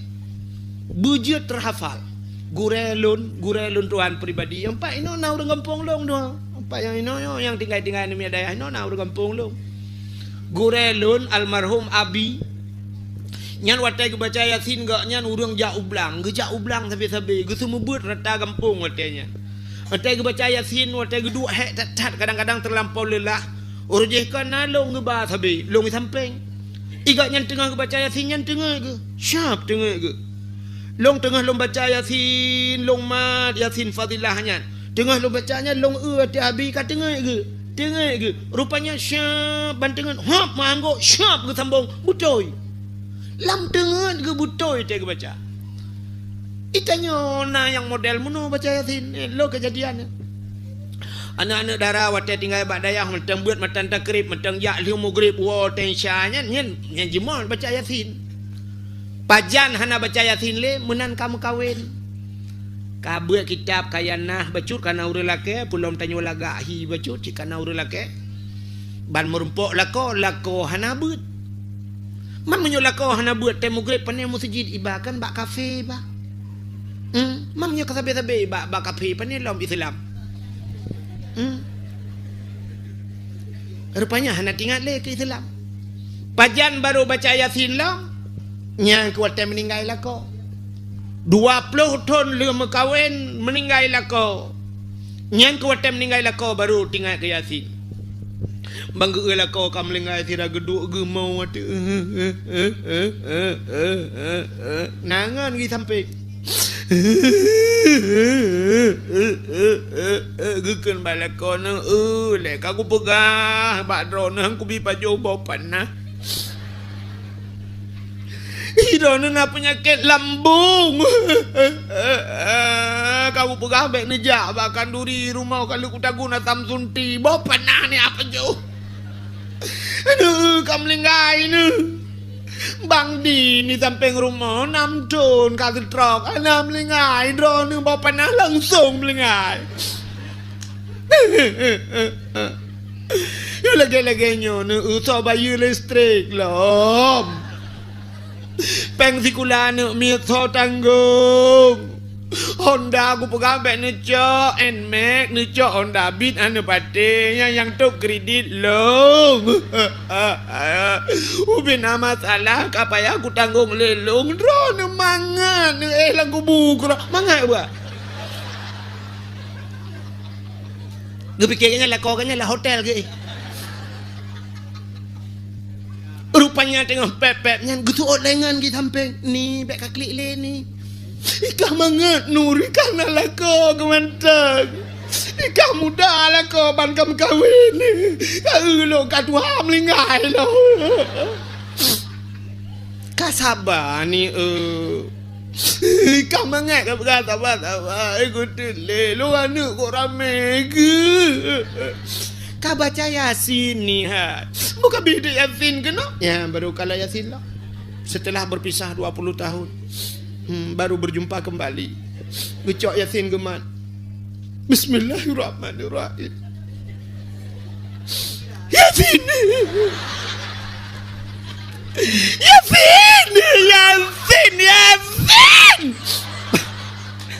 Bujut terhafal. Gurelun Tuhan pribadi. Yang pak ino na urang kampung long doang. Pak yang ino yang tinggal ni daya ino na urang kampung long. Gurelun almarhum abi nyan watai ke baca Yasin gak nyan urang jak ublang sabi-sabi ge semua beut rata kampung watainya watai ke baca Yasin watai ke dua hek tat kadang-kadang terlampau lelah urjeh kan nalong ge ba sabi long samping Igat yang tengah ke baca Yasin yang tengah ke. Syap tengah ke. Long tengah long baca Yasin, long mat Yasin fadilahnya. Tengah long bacanya long hati habis kat tengah ke. Tengah ke. Rupanya syap bantengan hop manggo syap ke sambung butoy. Lam tengah ke butoy dia ke baca. Itanya na yang model mono baca Yasin. Lo kejadian. Anak-anak darah watai tinggal bak dayah matang buat matang takrib matang yak liu maghrib wa tensyanya nyen jemal baca Yasin. Pajan hana baca Yasin le menan kamu kawin. Ka buat kitab kayanah bacut kana urang laki pulom tanyo laga hi bacut kana urang laki. Ban merumpok lako hana buat. Man menyo lako hana buat tem maghrib pane masjid ibakan bak kafe ba. Man menyo kasabe-sabe bak kafe pane lom Islam. Rupanya hana tinggal le ke Islam. Pajan baru baca Yasin lah. Nya kuat meninggal lah ko. 20 tahun lu kawin meninggal lah ko. Nya kuat meninggal lah ko baru tinggal ke Yasin. Bangga lah ko kam meninggal sira geduk ge mau ate. Nangan gi sampai Gukan balakon lek aku pegah bak drone aku bi pajo bopan nah. Drone na penyakit lambung. Kamu pegah bek nejak bahkan duri rumah kalau kutaguna Samsunti bopan nah ni apa jo. Aduh kamu linggai ni. Bang di ni samping rumah 6 tahun kasih truk anam melingai drone bawa panah langsung melingai. Yo lagi-laginya ni usah bayar listrik lom. Peng sikula ni miso tanggung. Honda aku pegang beg ni cok Nmax ni cok Honda Beat anu patenya yang tu kredit long. Ubin masalah kapaya aku tanggung lelong drone mangan lang kubu mangan buat. Gue pikirnya lah koknya lah hotel ke. Rupanya tengah pep-pepnya gitu lengan di samping ni beg klik le ni. Ikah mangat nur ikah nak ko kemantang. Ikah muda lah ko ban kam kawin. Lo ka tuha melingai lo. Ka sabar ni Ikah mangat ka sabar. Ikut le lo anu kok rame ke. Ka baca Yasin ni ha. Bukan bidik Yasin ke no? Ya baru kala Yasin lah. Setelah berpisah 20 tahun. Baru berjumpa kembali. Ngecok Yasin geman. Bismillahirrahmanirrahim. Yasin. Yasin. Yasin. Yasin.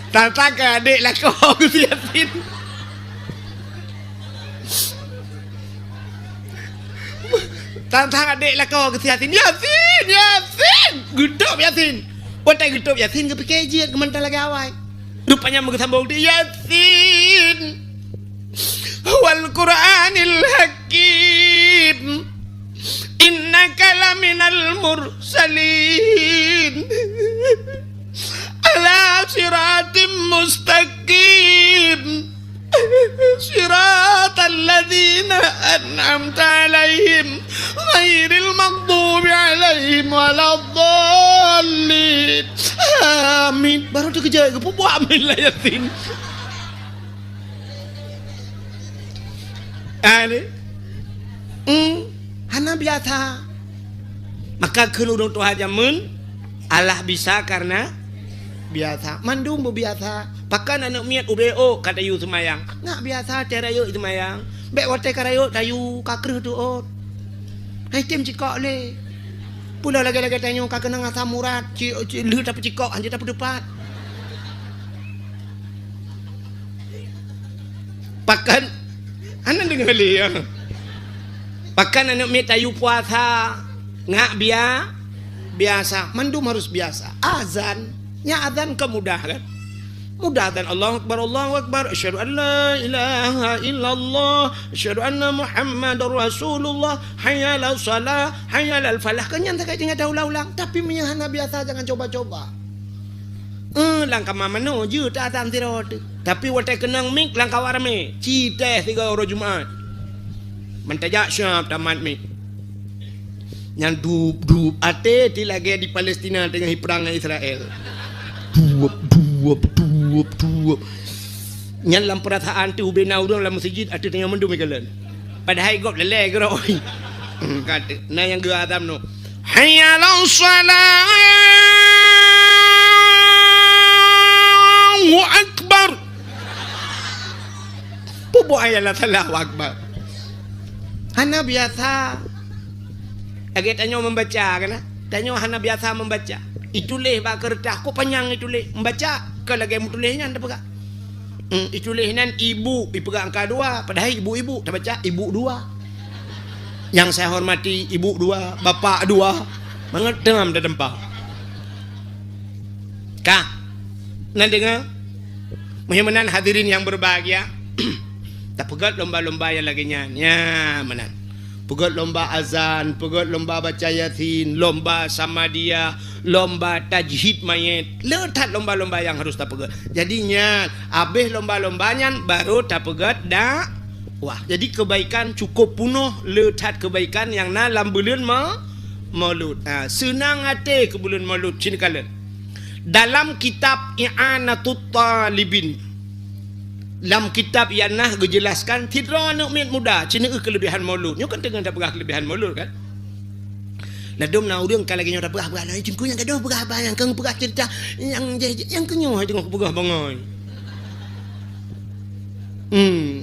Tata ke adik lah kau Yasin. Tantang adik lah kau Yasin. Yasin. Yasin. Gedop Yasin. Watai gedop Yasin ke PKJ ke mental lagi awal. Rupanya mengesambung di Yasin. Wal Qur'anil Hakim. Innaka laminal mursalin. Ala siratim mustaqim. Siratal ladzina an'amta alaihim ghairil maghdubi alaihim waladdallin. Amin. Baru tu kerja ke pupu amin lah Yasin. Ani. Hana biasa. Maka kenurung tu haja mun Allah bisa karena biasa. Mandung biasa. Pakan anak miat UBO kata yu semayang. Nak biasa cara yu semayang. Bek watai karayo tayu kakreh tu ot. Hai tim cikok le. Pula lagi-lagi tanya kak kena ngasam murat. Lu tapi cikok anjir tapi depat. Pakan anak dengar le ya. Pakan anak miat tayu puasa. Ngak biasa. Mandum harus biasa. Azan. Ya azan kemudahan. Mudah kan? Allahu Akbar, Allahu Akbar, asyhadu an la ilaha illallah, asyhadu anna Muhammadar Rasulullah, hayya 'alal shalah, hayya 'alal falah. Kenyan tak jangan dah ulang-ulang, tapi menyahana biasa jangan coba-coba. Langkah mamano je tak atam tirot. Tapi watai kenang mik langkah warame. Citeh 3 orang Jumaat. Mentajak syab tamat mik. Yang dub ate ti lagi di Palestina tengah perang dengan Israel. Duap. Yang dalam perataan tu bina urang dalam masjid ada tengah mendung mekalan. Padahal gop lelai ke roi. Kata nah yang ge atam no. Hayya 'alal shalah. Allahu Akbar. Pubu ayalah Allahu Akbar. Hana biasa. Agak tanya membaca kan? Tanya hana biasa membaca. Itulis bak kertas. Kok panjang itulis? Membaca. Kalau lagi mutulisnya anda pegang. Itulisnya ibu. Dipegang angka 2. Padahal ibu-ibu. Tak baca. Ibu 2. Yang saya hormati ibu 2. Bapak 2. Mengetam dah tempah. Kah? Nak dengar? Muhyiddin hadirin yang berbahagia. Tak pegat lomba-lomba yang lagi nyan. Ya, menan. Pegat lomba azan, pegat lomba baca yasin, lomba sama dia, lomba tajhid mayat. Letak lomba-lomba yang harus tak pegat. Jadinya, habis lomba-lombanya baru tak pegat dah. Wah, jadi kebaikan cukup penuh letak kebaikan yang dalam bulan Maulud. Senang hati ke bulan Maulud. Sini kalian. Dalam kitab I'anatut Talibin, dalam kitab yang nak jelaskan tidak anak muda cina kelebihan maulud. Nyo kan tengah tak berah kelebihan maulud kan. Ladom na urang kalau lagi nyo tak berah lain cingku yang gaduh berah yang kang berah cerita yang kenyo hai tengok berah bangai.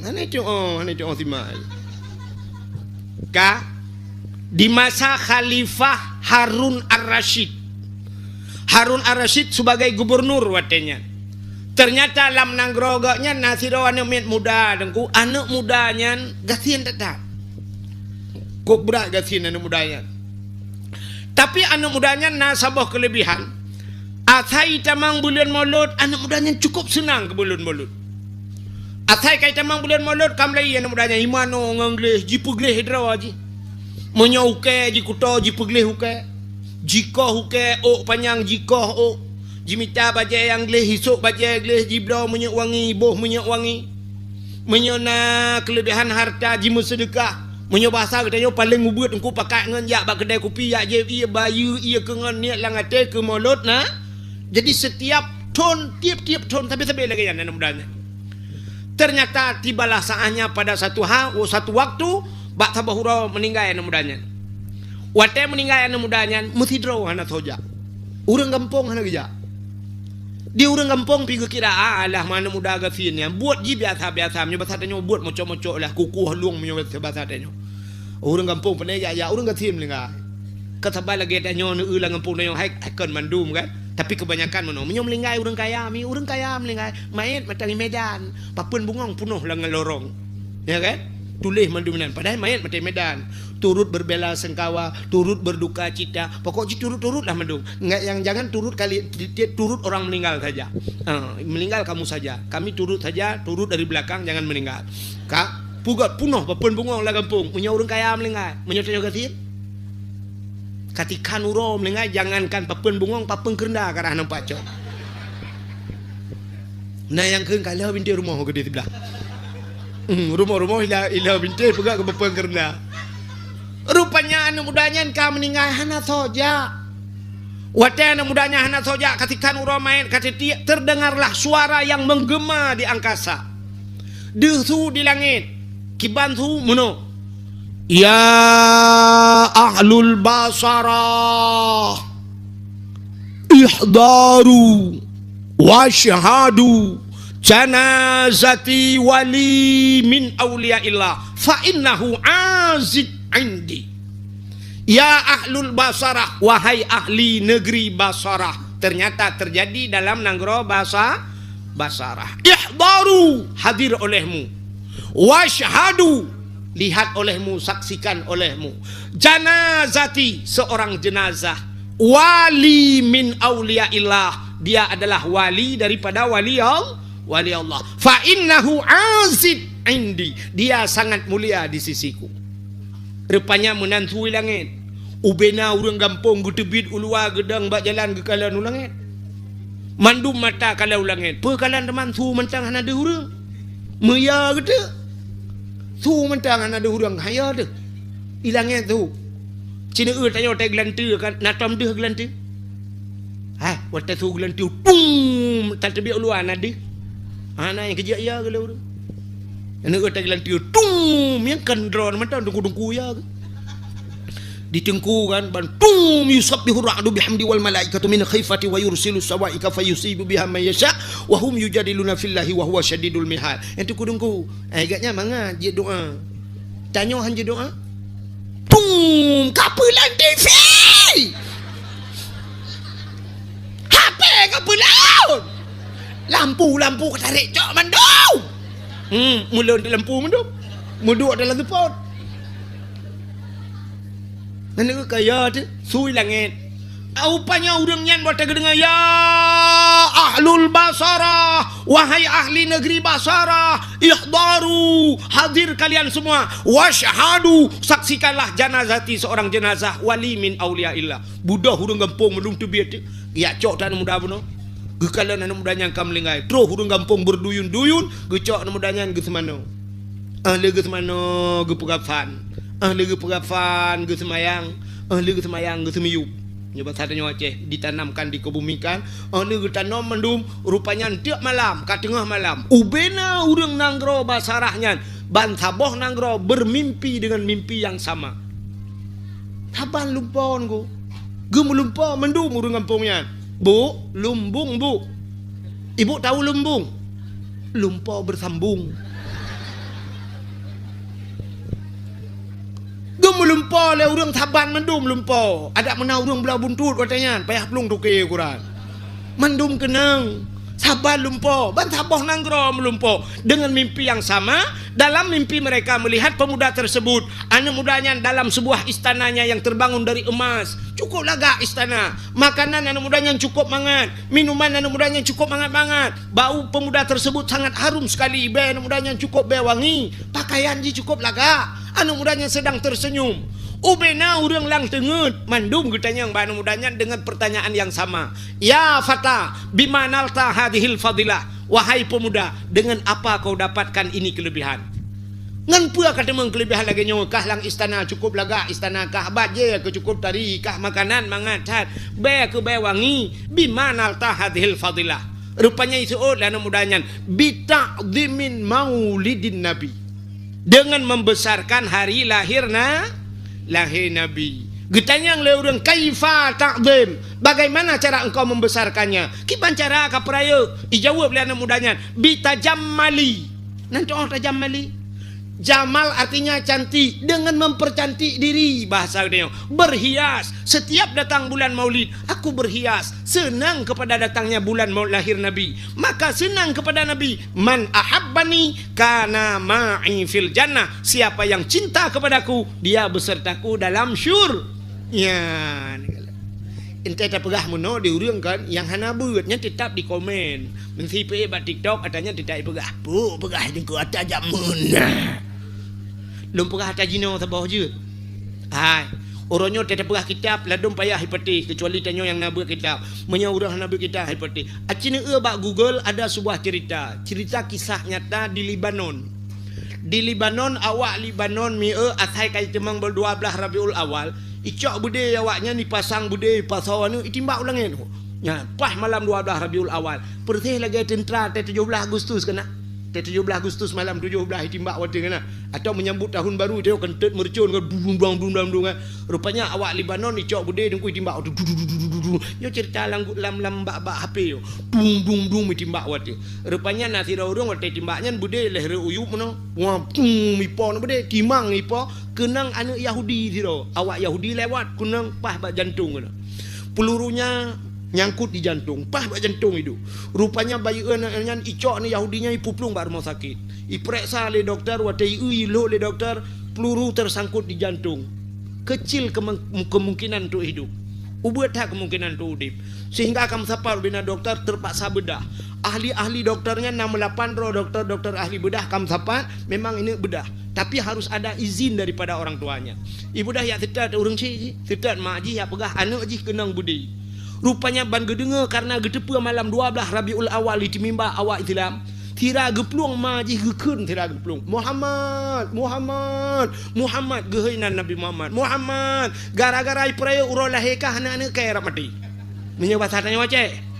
Ana itu simak. Ka di masa Khalifah Harun Ar-Rasyid. Harun Ar-Rasyid sebagai gubernur watenya. Ternyata dalam nangroganya nasiro anak muda dengku anak mudanya gasian tetap. Kok berat gasian anak mudanya. Tapi anak mudanya nasabah kelebihan. Asai tamang bulan Maulud anak mudanya cukup senang ke bulan Maulud. Asai kai tamang bulan Maulud kamlai anak mudanya imano ngangles jipugleh hidrawaji. Menyauke jikuto jipugleh huke. Jiko huke o panjang jiko o. Jimita baca yang gleh hisuk baca gleh jibra minyak wangi boh minyak wangi menyona kelebihan harta jimu sedekah menyo bahasa katanya paling ubut engku pakai ngan yak bak kedai kopi yak je ia bayu ia kengan niat langate ke Maulud nah. Jadi setiap tiap-tiap ton tapi lagi yang mudanya. Ternyata tibalah saatnya pada satu waktu bak tabahura meninggal anak mudanya. Wate meninggal anak mudanya mesti draw anak soja. Urang kampung hana geja. Dia orang kampung pergi kira alah mana muda gafinya buat ji biasa-biasa punya bahasa tanya buat macam-macam lah kuku halung punya bahasa tanya orang kampung pandai ya orang gatim lenga ketabal lagi tanya nu ulang kampung tanya hai kan mandum kan tapi kebanyakan mana menyom lengai orang kaya melengai main matang Medan papun bungong penuh lengan lorong ya kan tulis manduminan padahal main mati Medan turut berbela sengkawa turut berduka cita pokoknya turut lah mendung nggak yang jangan turut orang meninggal saja meninggal kamu saja kami turut saja turut dari belakang jangan meninggal kak pugat punuh papun bungong lah kampung punya orang kaya melingai menyotanya gatin katikan uro melingai jangankan papun bungong papun kerendah karena nampak cok nah yang keng kalau binti rumah gede sebelah rumah ilah binti pegak ke papun kerendah. Rupanya anak mudanya kau meninggal hana soja. Wate anak mudanya hana soja ketika urang main ketika terdengarlah suara yang menggema di angkasa. Desu di langit. Kibantu muno. Ya ahlul basara. Ihdaru wa syahadu janazati wali min awliyaillah fa innahu azid indi. Ya ahlul basarah, wahai ahli negeri Basarah. Ternyata terjadi dalam nanggro Basarah. Ihdaru, hadir olehmu. Washhadu, lihat olehmu, saksikan olehmu. Janazati, seorang jenazah. Wali min awliyaillah, dia adalah wali daripada wali Allah. Fa innahu azid indi, dia sangat mulia di sisiku. Rupanya menantui langit. Ubena urang gampung getebit ulua gedang bak jalan ke kalan langit. Mandum mata kalau langit. Pekalan teman su mentang ada urang. Meya kata. Su mentang ada urang haya tu. Ilangit tu. Cina tanya otak gelantir kan natam deh gelantir. Hai, wata su gelantir pum tak tebi ulua ada. Ana yang kerja ya kalau tu. Ana otak gelantir tum yang kendron mentang dengku ya. Ditengku kan bantum yusabbihu ra'du bihamdi wal malaikatu min khifati wa yursilu sawaika fayusibu biha man yasha wa hum yujadiluna fillahi wa huwa syadidul mihal. Itu kudungku agaknya manga dia doa tanya hanya doa tum kapelan TV HP kapelan lampu ketarik cok mandau mulai lampu mandau muduk dalam tempat. Nana kaya tu sui langit. Upanya urang nyan buat dengar ya ahlul basara, wahai ahli negeri Basara, ihdaru, hadir kalian semua, washhadu, saksikanlah janazati, seorang jenazah wali min auliaillah. Budak urang gampung belum tebiat ya cok tak muda beno. Gekalan anak mudanya kam lengai. Terus urang gampung berduyun-duyun, gecok anak mudanya ge semano. Ahli ge semano ge pegafan. Lagi perafan ke semayang, lagi semayang ke semiyup. Nyoba sadanya Aceh ditanamkan dikebumikan. Lagi tanam mendum rupanya tiap malam, kat tengah malam. Ubena urang nanggro basarahnya, ban saboh nanggro bermimpi dengan mimpi yang sama. Taban lumpon ku. Gem lumpon mendum urang kampungnya. Bu, lumbung bu. Ibu tahu lumbung? Lumpon bersambung. Melumpa le urang Taban mendum lumpa. Ada mana urang belah buntut katanya payah pelung tuke Quran. Mendum kenang. Sabar lumpa, ban saboh nanggro melumpa. Dengan mimpi yang sama, dalam mimpi mereka melihat pemuda tersebut, anak mudanya dalam sebuah istananya yang terbangun dari emas. Cukup laga istana. Makanan anak mudanya cukup mangat, minuman anak mudanya cukup mangat-mangat. Bau pemuda tersebut sangat harum sekali. Be anak mudanya cukup be wangi. Pakaian dia cukup laga. Anak mudanya sedang tersenyum. Ubena urang lang tengut mandum getanya anak mudanya dengan pertanyaan yang sama. Ya fata, bimanalta hadhil fadilah. Wahai pemuda, dengan apa kau dapatkan ini kelebihan? Ngan pua kata meng kelebihan lagi nyo kah lang istana cukup laga istana kah baje ke cukup tari kah makanan mangat be ke be wangi bimanalta hadhil fadilah. Rupanya itu anak mudanya bita'dhimin maulidin nabi. Dengan membesarkan hari lahir Nabi. Getanya le urang kaifa ta'zim. Bagaimana cara engkau membesarkannya? Kiban cara ka peraya? Dijawab oleh anak mudanya, bitajammali. Nanti orang tajammali. Jamal artinya cantik, dengan mempercantik diri bahasa dia. Berhias. Setiap datang bulan Maulid, aku berhias. Senang kepada datangnya bulan lahir Nabi. Maka senang kepada Nabi. Man ahabbani kana ma'i fil jannah. Siapa yang cinta kepadaku, dia besertaku dalam syur. Ya, ente tak pegah mono diurang kan yang hana buatnya tetap di komen. Mesti pe bat TikTok katanya tidak pegah. Bu, pegah dengku atas jamun. Lum pegah atas jino sabah je. Hai, orangnya tidak pegah kitab ladum payah hipati kecuali tanyo yang nabi kitab. Menyaurah nabi kita hipati. Acina bak Google ada sebuah cerita kisah nyata di Libanon. Di Libanon awak Libanon mi athai kai temang bol 12 Rabiul Awal. Icak bude awaknya ni pasang bude pasawan ni itimbak ulangin. Ya, pas malam 12 Rabiul Awal. Pertih lagi tentera 17 Agustus kena. 17 Agustus malam 17 itimbak wate kena. Atau menyambut tahun baru dia kentut mercun kan bung. Rupanya awak Libanon icak bude dengku itimbak. Yo cerita lam bak HP yo. Bung itimbak wate. Rupanya nasira urang wate timbaknya bude lehre uyup meno. Wah, mipo bude timang mipo. Kenang anak Yahudi tiro. Awak Yahudi lewat kenang pah bak jantung kena. Pelurunya nyangkut di jantung, pah bak jantung itu. Rupanya bayi anaknya icok ni Yahudinya ipuplung bak rumah sakit. Iperiksa oleh doktor, watai lo oleh doktor, peluru tersangkut di jantung. Kecil kemungkinan untuk hidup. Ubat tak kemungkinan tu udip. Sehingga kamu sapal bina doktor terpaksa bedah. Ahli-ahli dokternya 68 roh dokter ahli bedah kamu sapal memang ini bedah. Tapi harus ada izin daripada orang tuanya. Ibu dah ya setat urang cik, setat mak ji ya pegah anak ji kenang budi. Rupanya ban gedenga karena gedepa malam 12 Rabiul Awal di mimbar awak Islam. Tira geplung maji gekun tira geplung. Muhammad gehainan Nabi Muhammad. Gara-gara peraya urang lahirkah anak-anak kaya rap mati. Nya bahasa tanya wace.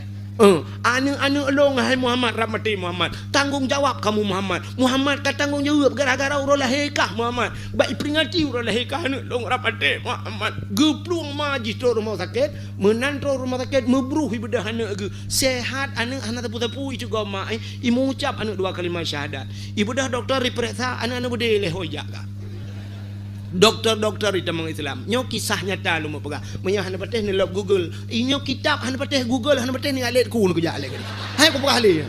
Anak-anak long hai Muhammad rap mati Muhammad. Tanggung jawab kamu Muhammad ka tanggung jawab gara-gara urang lahirkah Muhammad. Baik peringati urang lahirkah anak long rap mati Muhammad. Geplung maji to rumah sakit, menantro rumah sakit mebruh ibadah anak ge. Sehat anak tepu-tepu itu goma imu ucap anak 2 kalimah syahadat. Ibadah doktor diperiksa anak-anak berde leh hoyak ka. Doktor-doktor di dalam Islam nyo kisah nyata lu mau pegang menyah hana pateh ni log Google inyo kitab hana pateh Google hana pateh ni alit ku nu kerja alit hai ko pegang ahli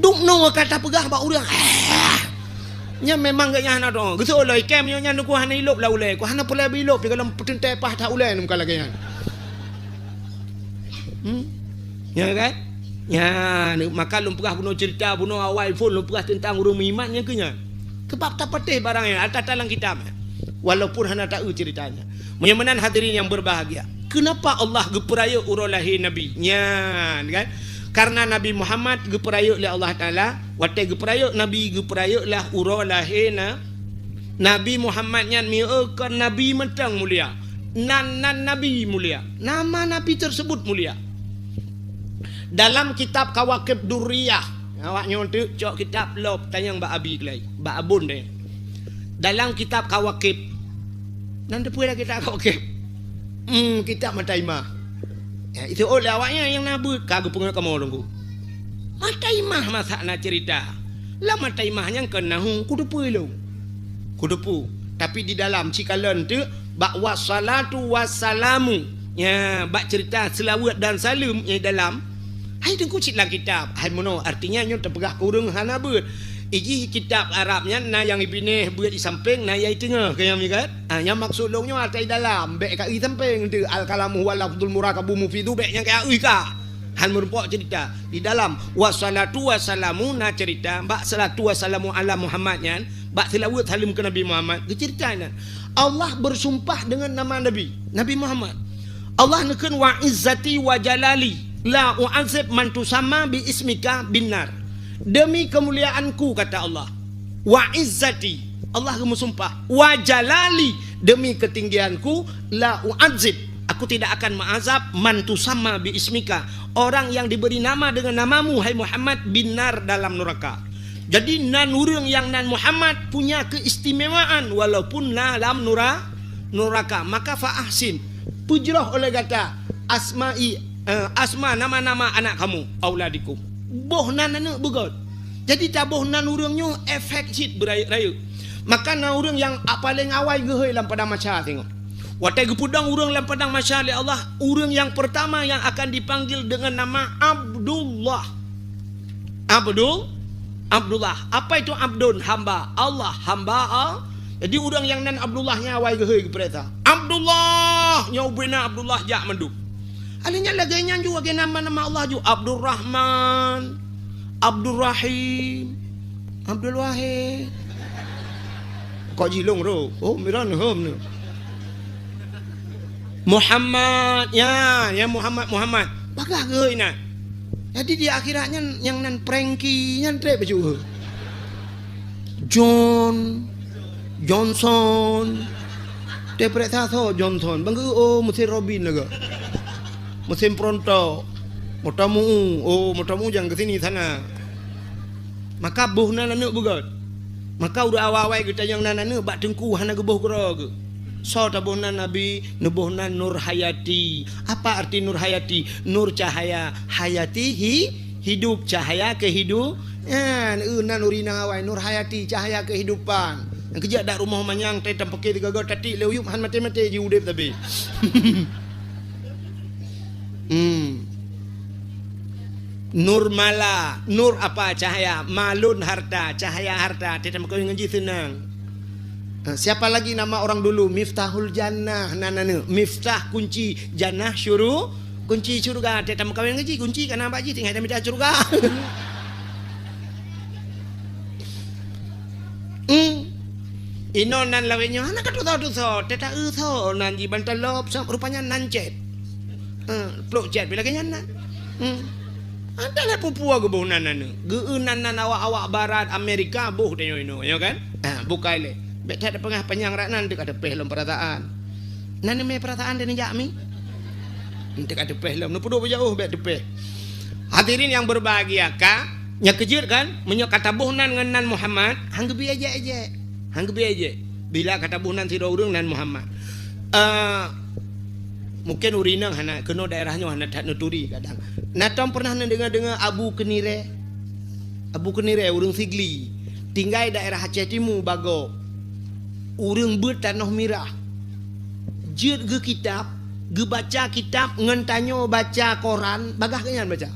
duk no kata pegang ba urang nya memang gak nyana do geso loi kem nyo nya ku hana ilop la ulai ku hana pula bilop dalam petente pah ta ulai nu kala gyan ya kan. Ya, maka lu pernah bunuh cerita bunuh awal pun lu pernah tentang urang imannya kenya. Kebab tak patih barangnya atas dalam kitab. Walaupun hana tahu ceritanya. Menyamanan hadirin yang berbahagia. Kenapa Allah geperaya urang lahir Nabi? Nya, kan? Karena Nabi Muhammad geperaya oleh Allah Taala, watai geperaya Nabi geperaya lah urang lahir Nabi Muhammad nyan mieukeun Nabi mentang mulia. Nan Nabi mulia. Nama Nabi tersebut mulia. Dalam kitab Kawakib Durriyah, awak nyontek cok kitab lop tanyang Mbak Abi kelai, Mbak Abun deh. Dalam kitab Kawakib, nanti pula kitab Kawakib, kitab Mataimah. Ya, itu oleh awaknya yang nabut kagak pengen kamu dongku. Mataimah masakna cerita, lah Mataimah yang kenahu kudepu lo, kudepu. Tapi di dalam cikalan tu, bak wassalatu wassalamu, ya, bak cerita selawat dan salam yang dalam. Hai tengku cik lah kitab. Hai mono artinya nyo terpegah kurung hana beut. Iji kitab Arabnya na yang ipineh beut di samping na yai tengah kaya mi kan. Yang maksud longnya atai dalam bek ka i samping tu al kalamu wal lafzul murakabu mufidu bek yang kaya i ka. Han merupakan cerita di dalam wassalatu wassalamu na cerita bak salatu wassalamu ala Muhammadnya bak selawat salam ke Nabi Muhammad ke ceritanya. Allah bersumpah dengan nama Nabi Muhammad. Allah nekeun wa izzati wa jalali la u'azib man tusamma bi ismika binnar. Demi kemuliaanku kata Allah. Wa izzati Allah bersumpah. Wa jalali demi ketinggianku la u'azib aku tidak akan mengazab man tusamma bi ismika orang yang diberi nama dengan namamu hai Muhammad binnar dalam neraka. Jadi nan urang yang nan Muhammad punya keistimewaan walaupun dalam neraka. Maka fa ahsin pujrah oleh kata asma nama-nama anak kamu auladikum bohnan anak begot jadi tak bohnan urangnya efek sit berayu maka na urang yang paling awal gehoi dalam padang mahsyar tengok watai gepudang urang dalam padang mahsyar oleh Allah urang yang pertama yang akan dipanggil dengan nama Abdullah. Apa itu Abdun? Hamba Allah, hamba Allah. Jadi urang yang nan Abdullahnya awal gehoi kepereta Abdullah nyobena Abdullah jak menduk. Alanya laganya juga ke nama-nama Allah juga Abdurrahman, Abdurrahim, Abdul Wahid. Kok jilong ro? Oh, miran hom ni. Muhammad, ya Muhammad. Bagah ke ina. Jadi di akhiratnya yang nan Frankie yang trek baju. Johnson. Tepret tho Johnson. Bangku oh mesti Robin laga. Mesin pronto motamu jangan ke sini sana. Maka bohnan anak begot. Maka udah awal-awal kita yang anak bak tengku hana geboh kera ke. So tabohnan Nabi nubohnan Nur Hayati. Apa arti Nur Hayati? Nur cahaya, hayati hidup, cahaya kehidup. Ya, nan urina awal Nur Hayati cahaya kehidupan. Yang kerja dak rumah manyang teh tampake 3 got tati leuyup han mate-mate ji udep tapi. Nur mala, nur apa cahaya, malun harta, cahaya harta. Tidak mahu ngaji senang. Siapa lagi nama orang dulu? Miftahul Jannah. Nana Miftah kunci jannah kunci surga. Dia tamu kawin ngaji kunci kana Pak Ji tinggal minta surga. Ino nan lawenya anak kata tahu tu teta tho nan ji bantalop rupanya nancet. Plok jet bila kanya nan. Ada lah pupua ke bau nan. Geunan awak barat Amerika boh tanya ino ya kan? Bukai le. Bet ada pengah penyang ranan dekat depeh lom perataan. Nan me perataan dan jami. Dekat depeh lom nu pudo jauh bet depeh. Hadirin yang berbahagia ka, nya kejir kan menyo kata bohnan ngan Muhammad, hanggebi aja. Hanggebi aja. Bila kata bohnan si urang nan Muhammad. Mungkin urinang hana kena daerahnya hana tak nuturi kadang. Natam pernah dengar Abu Kenire. Abu Kenire urang Sigli. Tinggal daerah Aceh Timur bago. Urang bertanah mirah. Jid ge kitab, ge baca kitab ngan tanyo baca koran, bagah kenyan baca.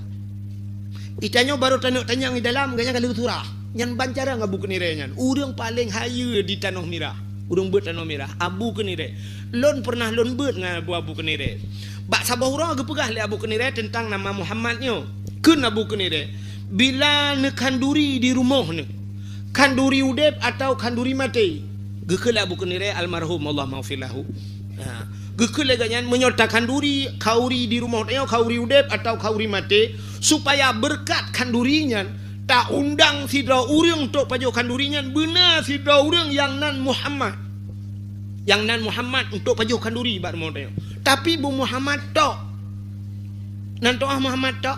Itanyo baru tanyang di dalam ganya kalau surah. Yang bancara Abu Kenire nyan. Urang paling hayu di tanah mirah. Urang ber tanah mirah. Abu Kenire. Lon pernah lon ber dengan Abu Kenire. Bak sabahura ge pegah le Abu Kenire tentang nama Muhammadnyo. Keun Abu Kenire. Bila ne kanduri di rumah ne. Kanduri udep atau kanduri mati. Gekele Abu Kenire almarhum Allah maghfirlahu. Gekele ganyan menyota kanduri kauri di rumah tanya kauri udep atau kauri mati supaya berkat kandurinya tak undang sidra urang untuk pajo kandurinya benar sidra urang yang nan Muhammad untuk pajo kanduri bar mau tanya tapi Bu Muhammad tok nan toah Muhammad tok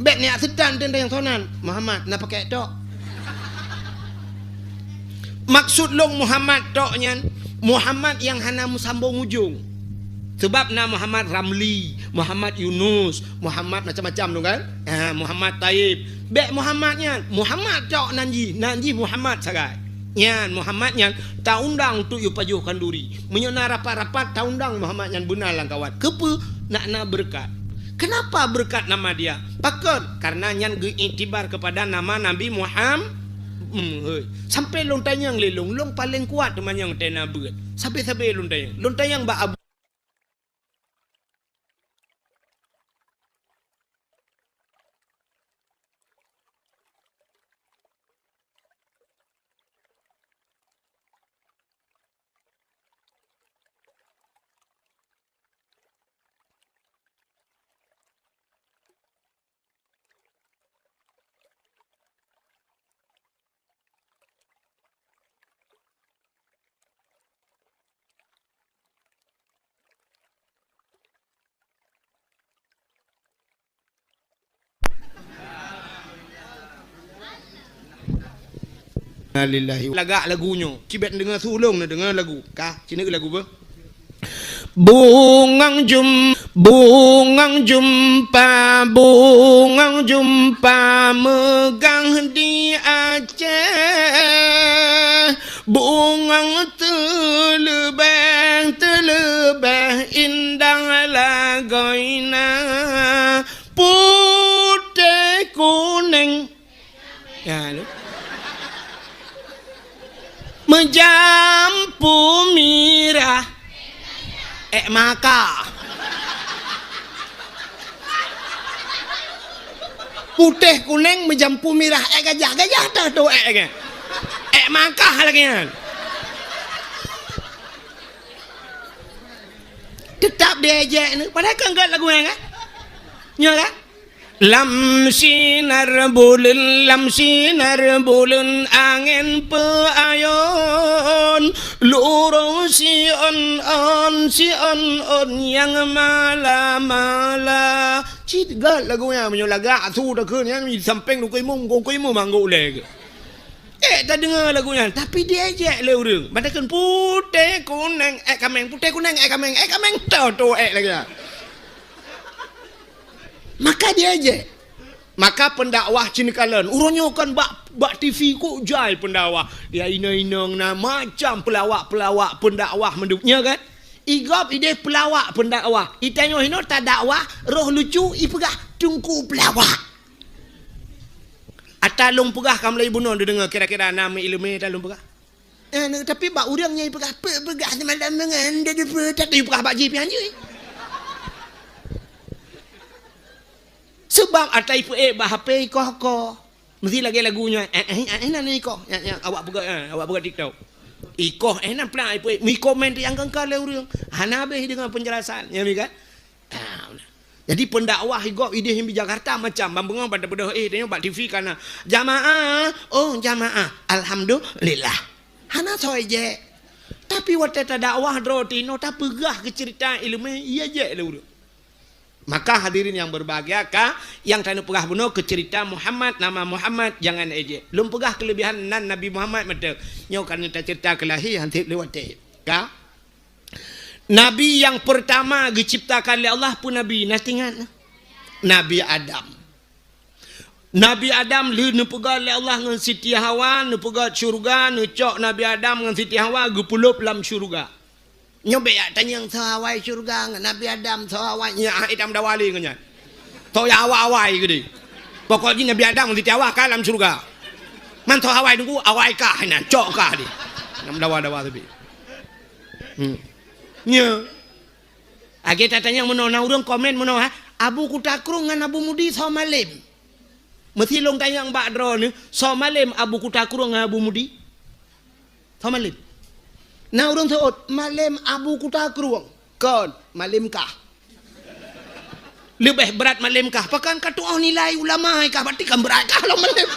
bet ni setan tenda yang sonan Muhammad nak pakai tok maksud long Muhammad tok nyan Muhammad yang hana musambung ujung. Sebab nama Muhammad Ramli, Muhammad Yunus, Muhammad macam-macam tu kan? Muhammad Taib. Bek Muhammadnya, Muhammad cok nanji Muhammad sagai. Nyan Muhammad nyan tak undang untuk you pajuh kanduri. Menyona rapat-rapat tak undang Muhammad nyan benar lang kawan. Kepa nak berkat. Kenapa berkat nama dia? Pakar karena nyan geiktibar kepada nama Nabi Muhammad. Sampai long tanyang lelong long paling kuat teman yang tena berat. Sampai long tanyang ba Abu Alhamdulillah. Lagak lagunya. Cibet dengar sulung na dengar lagu. Kah? Cina ke lagu apa? Bungang jumpa megang di Aceh. Bungang terlebih indah lagoina putih kuning. Ya lu. Menjampu mirah maka putih kuning menjampu mirah gajah dah tu maka lagi kan tetap dia ejek ni padahal kan enggak lagu kan nya kan lam sinar bulun angin peayon lurung si on yang mala cigat lagu yang menyolaga su dah keun yang samping lu kuimu manggo leg tak dengar lagunya tapi dia ejek le urang padahal putih kuning kameng tu lagi maka dia aja. Maka pendakwah cinikalan. Urangnya kan bak TV ku jai pendakwah. Dia ina-inang na macam pelawak pendakwah menduknya kan. Igop ide pelawak pendakwah. Itanyo hino tak dakwah, roh lucu ipegah tungku pelawak. Atalung pegah kam lai bunon dengar kira-kira nama ilmu talung pegah. Tapi bak urang nyai pegah semalam dengan dia tak dia pegah bak ji pian je. Sebab atai bah HP ko. Mesti lagi lagunya. Nan iko. Awak buka TikTok. Iko nan pula mi komen yang kengkal le urang. Hana habis dengan penjelasan. Ya mi kan? Jadi pendakwah igop ide di Jakarta macam bambang pada tengok bak TV kana. Jamaah, alhamdulillah. Hana soy je. Tapi waktu dakwah drotino tak pegah ke cerita ilmu iya je le urang. Maka hadirin yang berbahagia yang tak pegah benar ke cerita Muhammad, nama Muhammad jangan ejek. Lum pegah kelebihan nan Nabi Muhammad mata. Nyo kan kita cerita kelahi hantik lewat ka. Nabi yang pertama diciptakan oleh Allah pun Nabi natingan. Nabi Adam. Nabi Adam lu pegah oleh Allah dengan Siti Hawa, nu pegah syurga, nu cok Nabi Adam dengan Siti Hawa gepulup dalam syurga. Nyobe ya tanya yang sawai syurga dengan Nabi Adam sawai nya hitam dawali nya. To ya awai gede. Pokoknya Nabi Adam Siti Hawa ka dalam syurga. Man to awai nunggu awai ka hina cok ka di. Nam dawa tapi. Nya. Age tatanya menona urang komen menona Abu Kutakrung dengan Abu Mudi Somalim. Mesti long tanya Mbak Dro ni Somalim Abu Kutakrung dengan Abu Mudi. Somalim. Nah orang sebut malim Abu Kutakrung. Kon malim kah? Lebih berat malim kah? Pakan kata nilai ulama kah? Berarti kan berat kah lo malim?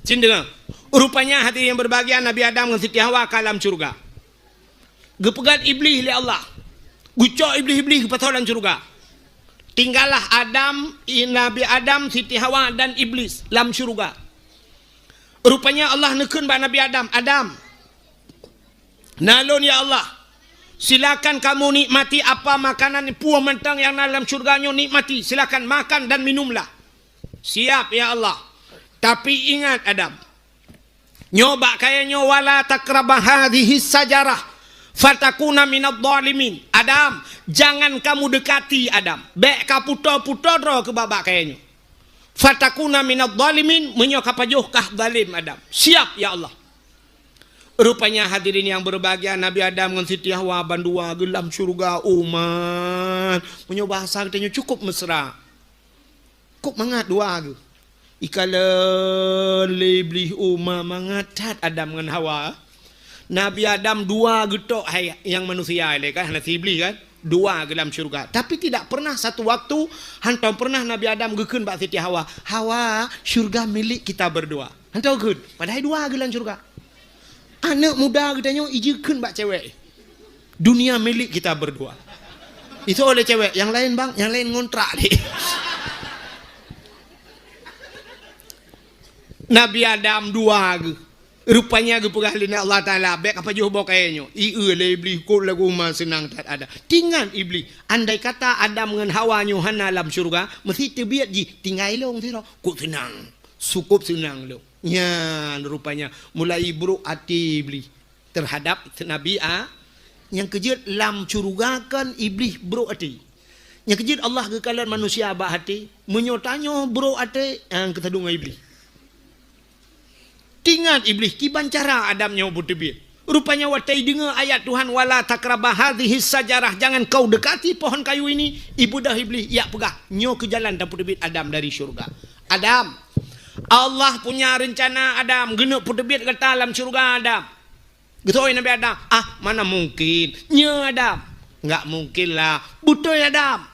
Sini dengar. Rupanya hati yang berbahagia Nabi Adam dengan Siti Hawa ke alam surga. Gepegat iblis oleh Allah. Gucok iblis ke patolan surga. Tinggallah Adam, Nabi Adam, Siti Hawa dan iblis dalam surga. Rupanya Allah nekun ba Nabi Adam. Adam, nalun ya Allah, silakan kamu nikmati apa makanan puah mentang yang dalam syurganya nikmati. Silakan makan dan minumlah. Siap ya Allah. Tapi ingat Adam, nyoba kayaknya wala takrabah hadhihi sajarah fatakuna minadh dhalimin. Adam, jangan kamu dekati Adam. Bek ka puto-puto dro ke babak kayaknya. Fatakuna minadh dhalimin, menyokapajuh kah zalim Adam. Siap ya Allah. Rupanya hadirin yang berbahagia Nabi Adam dengan Siti Hawa bandua gelam syurga umat. Punya bahasa katanya cukup mesra. Kok mangat dua ke? Ikala lebih umat mangatat Adam dengan Hawa. Nabi Adam dua getok yang manusia kan nasi iblis kan. Dua ke dalam syurga. Tapi tidak pernah satu waktu hantam pernah Nabi Adam gekun bak Siti Hawa. Hawa, syurga milik kita berdua. Hantam gekun. Padahal dua ke dalam syurga. Anak muda katanya ijekun bak cewek. Dunia milik kita berdua. Itu oleh cewek. Yang lain bang, yang lain ngontrak ni. Nabi Adam dua ke. Rupanya gepegah lina Allah Ta'ala. Baik apa jauh bawa kayaknya. Ia iblis kau lagu rumah senang tak ada. Tinggal iblis. Andai kata Adam dengan Hawa nyuhana dalam syurga. Mesti terbiat ji. Tinggal long siro. Kau senang. Cukup senang long. Ya rupanya. Mulai buruk hati iblis. Terhadap Nabi yang kejut lam syurga kan iblis buruk hati. Yang kejut Allah kekalan manusia abah hati. Menyotanya buruk hati. Yang ketadungan iblis. Tinggal iblis kiban cara Adam nyobut tebit. Rupanya watai dengar ayat Tuhan wala takrabah hadhihi sajarah, jangan kau dekati pohon kayu ini. Ibu dah iblis ya pegah nyo ke jalan dapur tebit Adam dari syurga. Adam, Allah punya rencana Adam genep tebit ke dalam syurga Adam. Getoi Nabi Adam, mana mungkin. Nya Adam, enggak mungkin lah. Betul Adam.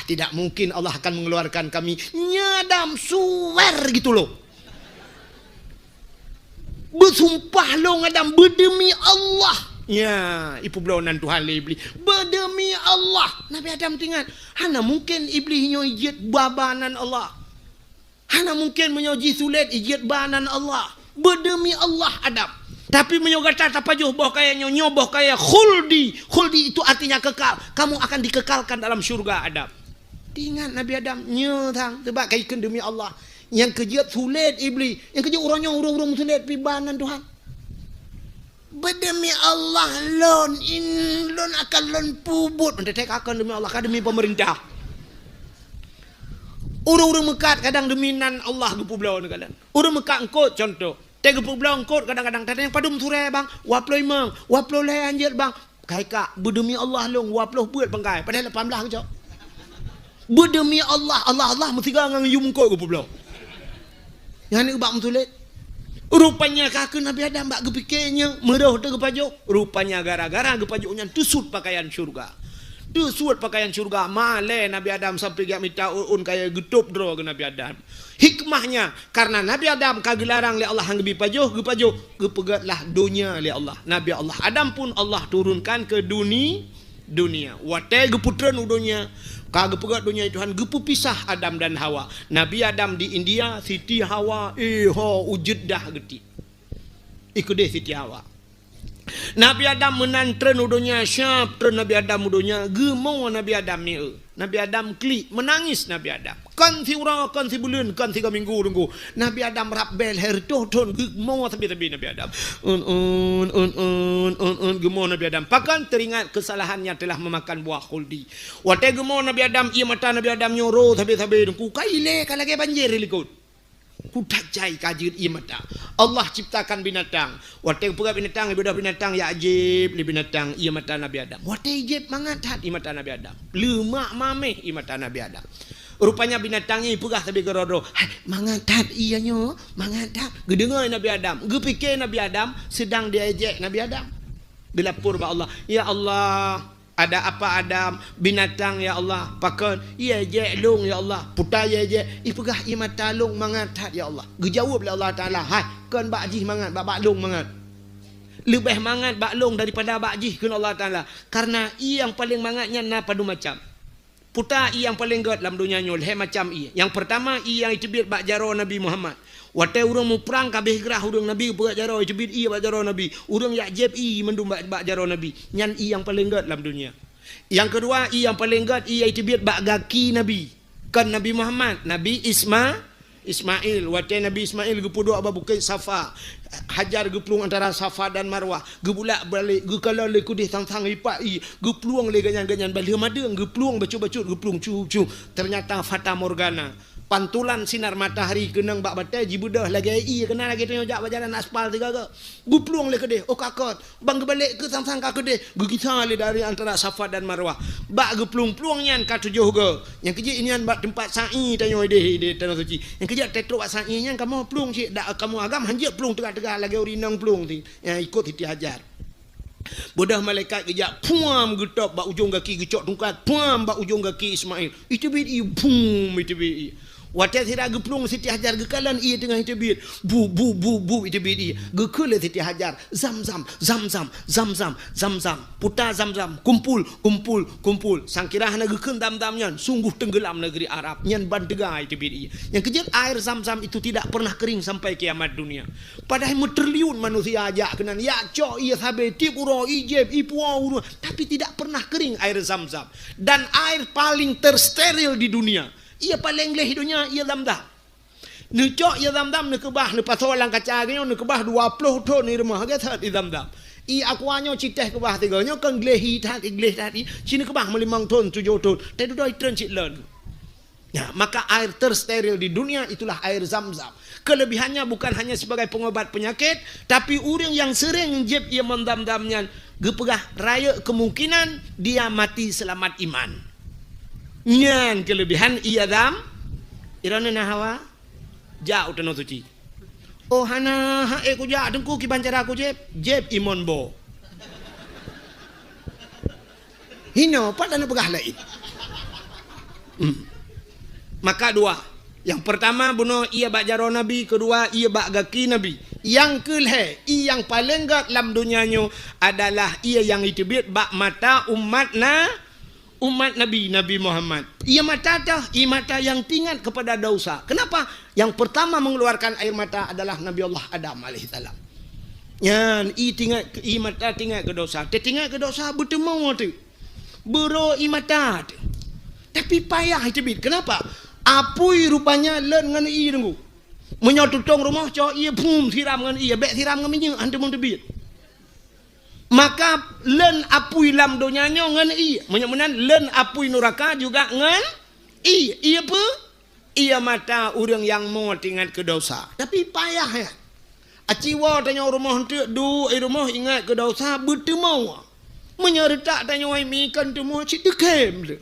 Tidak mungkin Allah akan mengeluarkan kami. Nya Adam, swear gitu loh. Bersumpah lo Adam berdemi Allah. Ya, ipu belaunan Tuhan iblis. Berdemi Allah. Nabi Adam tinggal. Hana mungkin iblis nyo ijit babanan Allah. Hana mungkin menyoji sulit ijit banan Allah. Berdemi Allah Adam. Tapi menyogata apa jauh boh kaya nyoboh kaya khuldi. Khuldi itu artinya kekal. Kamu akan dikekalkan dalam syurga Adam. Tinggal Nabi Adam nyetang sebab kaikan demi Allah. Yang kejut sulit iblis. Yang kejut orangnya urung-urung sulit pibanan Tuhan. Berdemi Allah lon akan lon pubut. Mendetek akan demi Allah, demi pemerintah. Orang-orang mekat kadang deminan Allah gepu belau ni kadang. Orang mekat engkot contoh. Tega gepu belau engkot kadang-kadang tadi yang padum surai bang, waploh imang, waploh leh anjir bang. Kai kak berdemi Allah long waploh buat bangkai. Padahal 18 ke cok. Berdemi Allah, Allah mesti gangang yum engkot gepu belau. Yang ni bak mentulit. Rupanya kakak Nabi Adam bak gepikirnya merah tu gepajuk. Rupanya gara-gara gepajuknya tusut pakaian syurga. Tusut pakaian syurga. Malai Nabi Adam sampai gak minta un kaya getup draw ke Nabi Adam. Hikmahnya karena Nabi Adam kagelarang le Allah hang gepajuk, gepegatlah dunia le Allah. Nabi Allah Adam pun Allah turunkan ke dunia. Watai geputran dunia. Kagak pegat dunia Tuhan gepu pisah Adam dan Hawa. Nabi Adam di India, Siti Hawa wujud dah geti. Ikut deh Siti Hawa. Nabi Adam menantren udunya syap tren Nabi Adam udunya gemau Nabi Adam ni. Nabi Adam klik menangis Nabi Adam. Kan si urang kan si bulan kan 3 minggu tunggu. Nabi Adam rabbel her ton gemau tapi Nabi Adam. Gemau Nabi Adam. Pakan teringat kesalahannya telah memakan buah khuldi. Watai gemau Nabi Adam ia mata Nabi Adam nyoro tapi tunggu kaile kalage banjir likut. Kudak jai kajir ia mata. Allah ciptakan binatang. Watai pegat binatang ibadah binatang ya ajib li binatang ia mata Nabi Adam. Watai jib mangatat ia mata Nabi Adam. Lemak mameh ia mata Nabi Adam. Rupanya binatangnya pegah tapi gerodo. Mangatat ianya, mangatat. Gedengar Nabi Adam. Gepikir Nabi Adam sedang diajak Nabi Adam. Dilapor ba Allah, ya Allah, ada apa Adam? Binatang ya Allah. Pakan ia je long ya Allah. Putai je ipegah ia mata long mangatat ya Allah. Gejawab oleh Allah Taala, hai kan bak jih mangat bak long mangat. Lebih mangat bak long daripada bak jih kun Allah Taala. Karena ia yang paling mangatnya na padu macam. Puta ia yang paling gat dalam dunia nyol he macam ia. Yang pertama ia yang itibir bak jaro Nabi Muhammad. Watai urang mu perang kabeh gerah urang Nabi berat jaro itibir ia bak jaro Nabi. Urang yak jeb i mendum bak jaro Nabi. Nyan ia yang paling gat dalam dunia. Yang kedua ia yang paling gat ia itibir bak gaki Nabi. Kan Nabi Muhammad, Nabi Ismail, watai Nabi Ismail gepuduk aba bukit Safa. Hajar geplung antara Safa dan Marwah. Gebulak balik, gekala le kudih tang-tang ipak i. Gepluang le ganyan-ganyan balik madeng, gepluang bacut-bacut, gepluang cu-cu. Ternyata Fata Morgana. Pantulan sinar matahari kenang bak batai jibudah lagi i kena lagi tengok jak berjalan aspal tiga ke. Gepluang le kedeh, oh kakot. Bang gebalik ke tang-tang ka kedeh. Gegita le dari antara Safa dan Marwah. Bak gepluang-pluang nyan ka tujuh ke. Yang kejik ini bak tempat sa'i tanya ide tanah suci. Yang kejik tetruk bak sa'i nyan kamu pluang cik dak kamu agam hanjak pluang tegak-tegak lagi urinang pluang ti. Yang ikut Siti Hajar. Bodah malaikat kejak puam getop bak ujung kaki gecok tungkat puam bak ujung kaki Ismail. Itu bidi bum itu bidi. Watai sira geplung Siti Hajar gekalan ia tengah itibir bu itibir ia gekele Siti Hajar zam puta zam kumpul sangkirah na geken dam-damnya sungguh tenggelam negeri Arab nyan bandega itibir ia. Yang kejap air zam itu tidak pernah kering sampai kiamat dunia. Padahal triliun manusia ajak kenan ya cok ia sabe tip uro ijeb ipuau uro tapi tidak pernah kering air zam dan air paling tersteril di dunia. Ia paling leh hidupnya ia damdam. Necok ia damdam ne kebah ne pasolang kacagnyo ne kebah 20 ton ni rumah gatat i damdam. I akuanyo citeh kebah tiganyo kan glehi tat igleh tadi sini kebah 5 ton 7 ton. Tadi doi tren cik len. Ya, maka air tersteril di dunia itulah air Zam-Zam. Kelebihannya bukan hanya sebagai pengobat penyakit, tapi orang yang sering jeb ia mendam-damnya gepegah raya kemungkinan dia mati selamat iman. Nyan kelebihan ia dam irana na Hawa ja utano suci. Oh hana ha ku ja dengku ki bancara aku jeb imon bo. Hino padana pegah lain. Maka dua. Yang pertama bunuh ia bak jaro Nabi, kedua ia bak gaki Nabi. Yang kelhe, yang paling gat dalam dunianya adalah ia yang itibit bak mata umat Nabi Muhammad. Ia mata yang tingkat kepada dosa. Kenapa? Yang pertama mengeluarkan air mata adalah Nabi Allah Adam alaihissalam. Yan i mata tingkat ke dosa. Tingkat ke dosa bertemu tu. Bero i mata. Tapi payah itu bit. Kenapa? Apui rupanya len ngan i tunggu. Menyotutong rumah cok ia pum siram ngan i, bek siram ngan minyak hantu bit. Maka len apui lam donyanya ngan i. Menyamunan len apui neraka juga ngan i. Ia apa? ia mata orang yang mau ingat ke dosa. Tapi payah ya. Aciwa tanya rumah tu du rumah ingat ke dosa bertemu. Menyertak tanya mi kan temu cik dekem.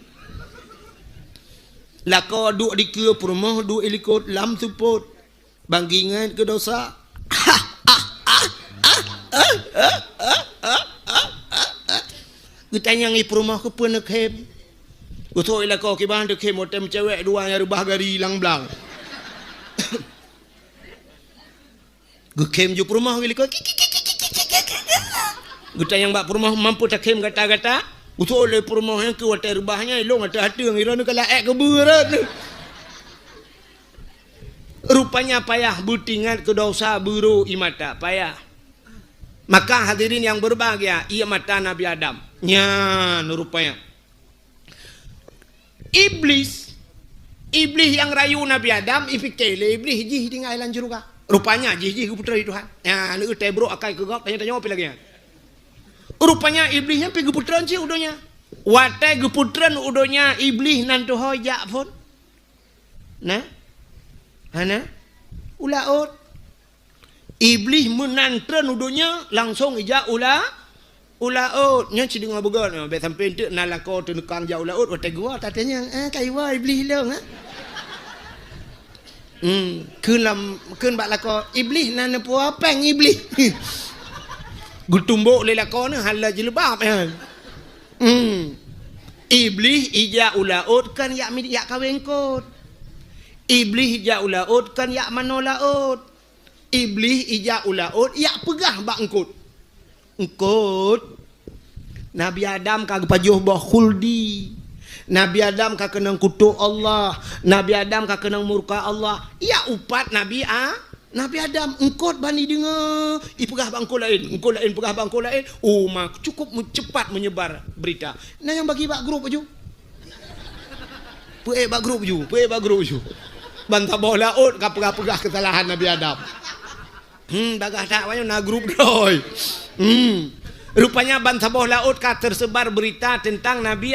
Lako duk di ke rumah du ilikot lam support. Bang ingat ke dosa. Kita yang di rumah ke pun dekem. Betul lah kau kibah dekem motem cewek dua yang rubah gari hilang belang. Gekem ju rumah gili kau. Kita yang bak rumah mampu tak kem kata-kata. Betul le rumah yang ke watai rubahnya elong ada hati yang irana kala ek keberat. Rupanya payah butingat ke dosa buru imata payah. Maka hadirin yang berbahagia, ia mata Nabi Adam. Nyan rupanya. Iblis yang rayu Nabi Adam, ipikele iblis jih di ngailan juga. Rupanya jih ke putra Tuhan. Ya, lu tebro akai ke gop tanya-tanya apa lagi ya. Rupanya iblisnya pergi putran sih udonya. Watai ke putran udonya iblis nantu hoja pun. Nah. Ana ulaut. Iblis menantran udonya langsung ija ulaut nya ci dengar begon be sampai tu nalako tu nekang ja ulaut watai gua tatanya kai wa iblis long keun bak lako iblis nan puah peng iblis gutumbuk le lako ne hala jilbab iblis ija ulaut kan yak yak kawin kot iblis ija ulaut kan yak manolaut iblis ija ulaut yak pegah bak engkut Nabi Adam kagak pajuh bah khuldi. Nabi Adam kagak kenang kutuk Allah. Nabi Adam kagak kenang murka Allah. Ya upat Nabi Adam engkut bani dengar. Pegah bangko lain pegah bangko lain. Oh mak cukup cepat menyebar berita. Nah yang bagi bak grup aju. Bak grup aju. Bantah bawah laut pegah kesalahan Nabi Adam. Bagah tak banyak na grup doi. Rupanya bantah bawah laut tersebar berita tentang Nabi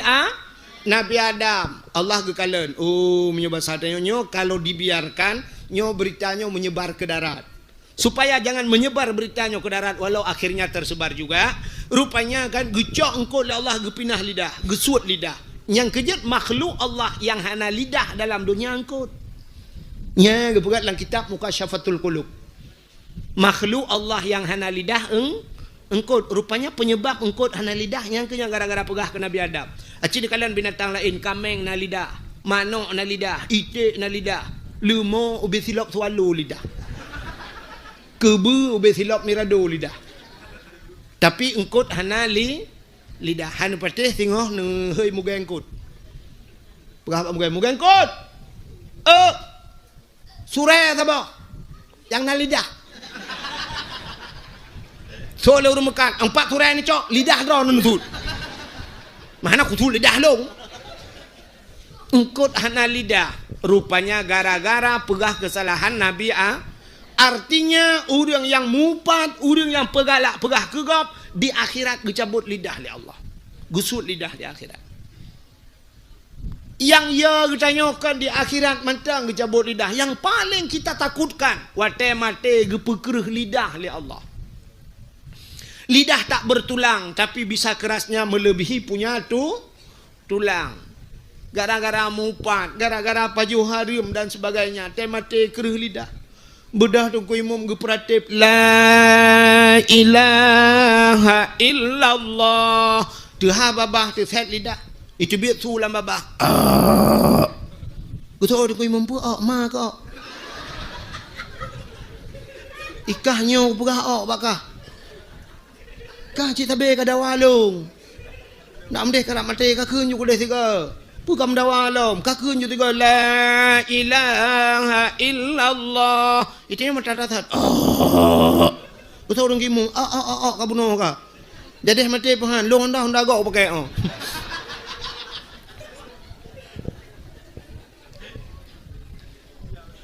Adam. Allah kekalen. Oh menyebar sadanya kalau dibiarkan beritanya menyebar ke darat. Supaya jangan menyebar beritanya ke darat walau akhirnya tersebar juga. Rupanya kan gecok engkau oleh Allah gepinah lidah, gesuat lidah. Yang kejut makhluk Allah yang hana lidah dalam dunia engkau. Nya gepegat dalam kitab Mukasyafatul Qulub. Makhluk Allah yang hana lidah engkut rupanya penyebab engkut hana lidah yang kena gara-gara pegah ke Nabi Adam. Aci di kalian binatang lain kameng na lidah, manok na lidah, itik na lidah, lemur ubi silap swallow lidah. Kebu ubi silap mirado lidah. Tapi engkut hana lidah hana patih tengok ne hei muga engkut. Pegah muga engkut. Surah apa? Yang na lidah. So le urung mekat 4 turai ni cok lidah draw nutut. Mana aku tuh lidah long. Engkut hana lidah. Rupanya gara-gara pegah kesalahan Nabi artinya orang yang mupat, orang yang pegah kegap di akhirat dicabut lidah oleh Allah. Gusut lidah di akhirat. Yang ya ditanyakan di akhirat mentang dicabut lidah. Yang paling kita takutkan wate mate gepekereh lidah oleh Allah. Lidah tak bertulang tapi bisa kerasnya melebihi punya tulang. Gara-gara mupat, gara-gara pajuh harim dan sebagainya. Temate kereh lidah. Bedah tungku imam gepratip la ilaha illallah. Tuha babah tu set lidah. Itu biar sulam babah. Betul tungku imam pun ma kok. Ikahnya pegah bakah. Kah cik tabe ka dawalung. Nak mendeh ka mate ka keun ju deh tiga. Pukam dawalum ka keun ju tiga la ilaha illallah. Itu mata tat. Betul orang gimu. Ka bunuh ka. Jadi mate pahan long honda gok pakai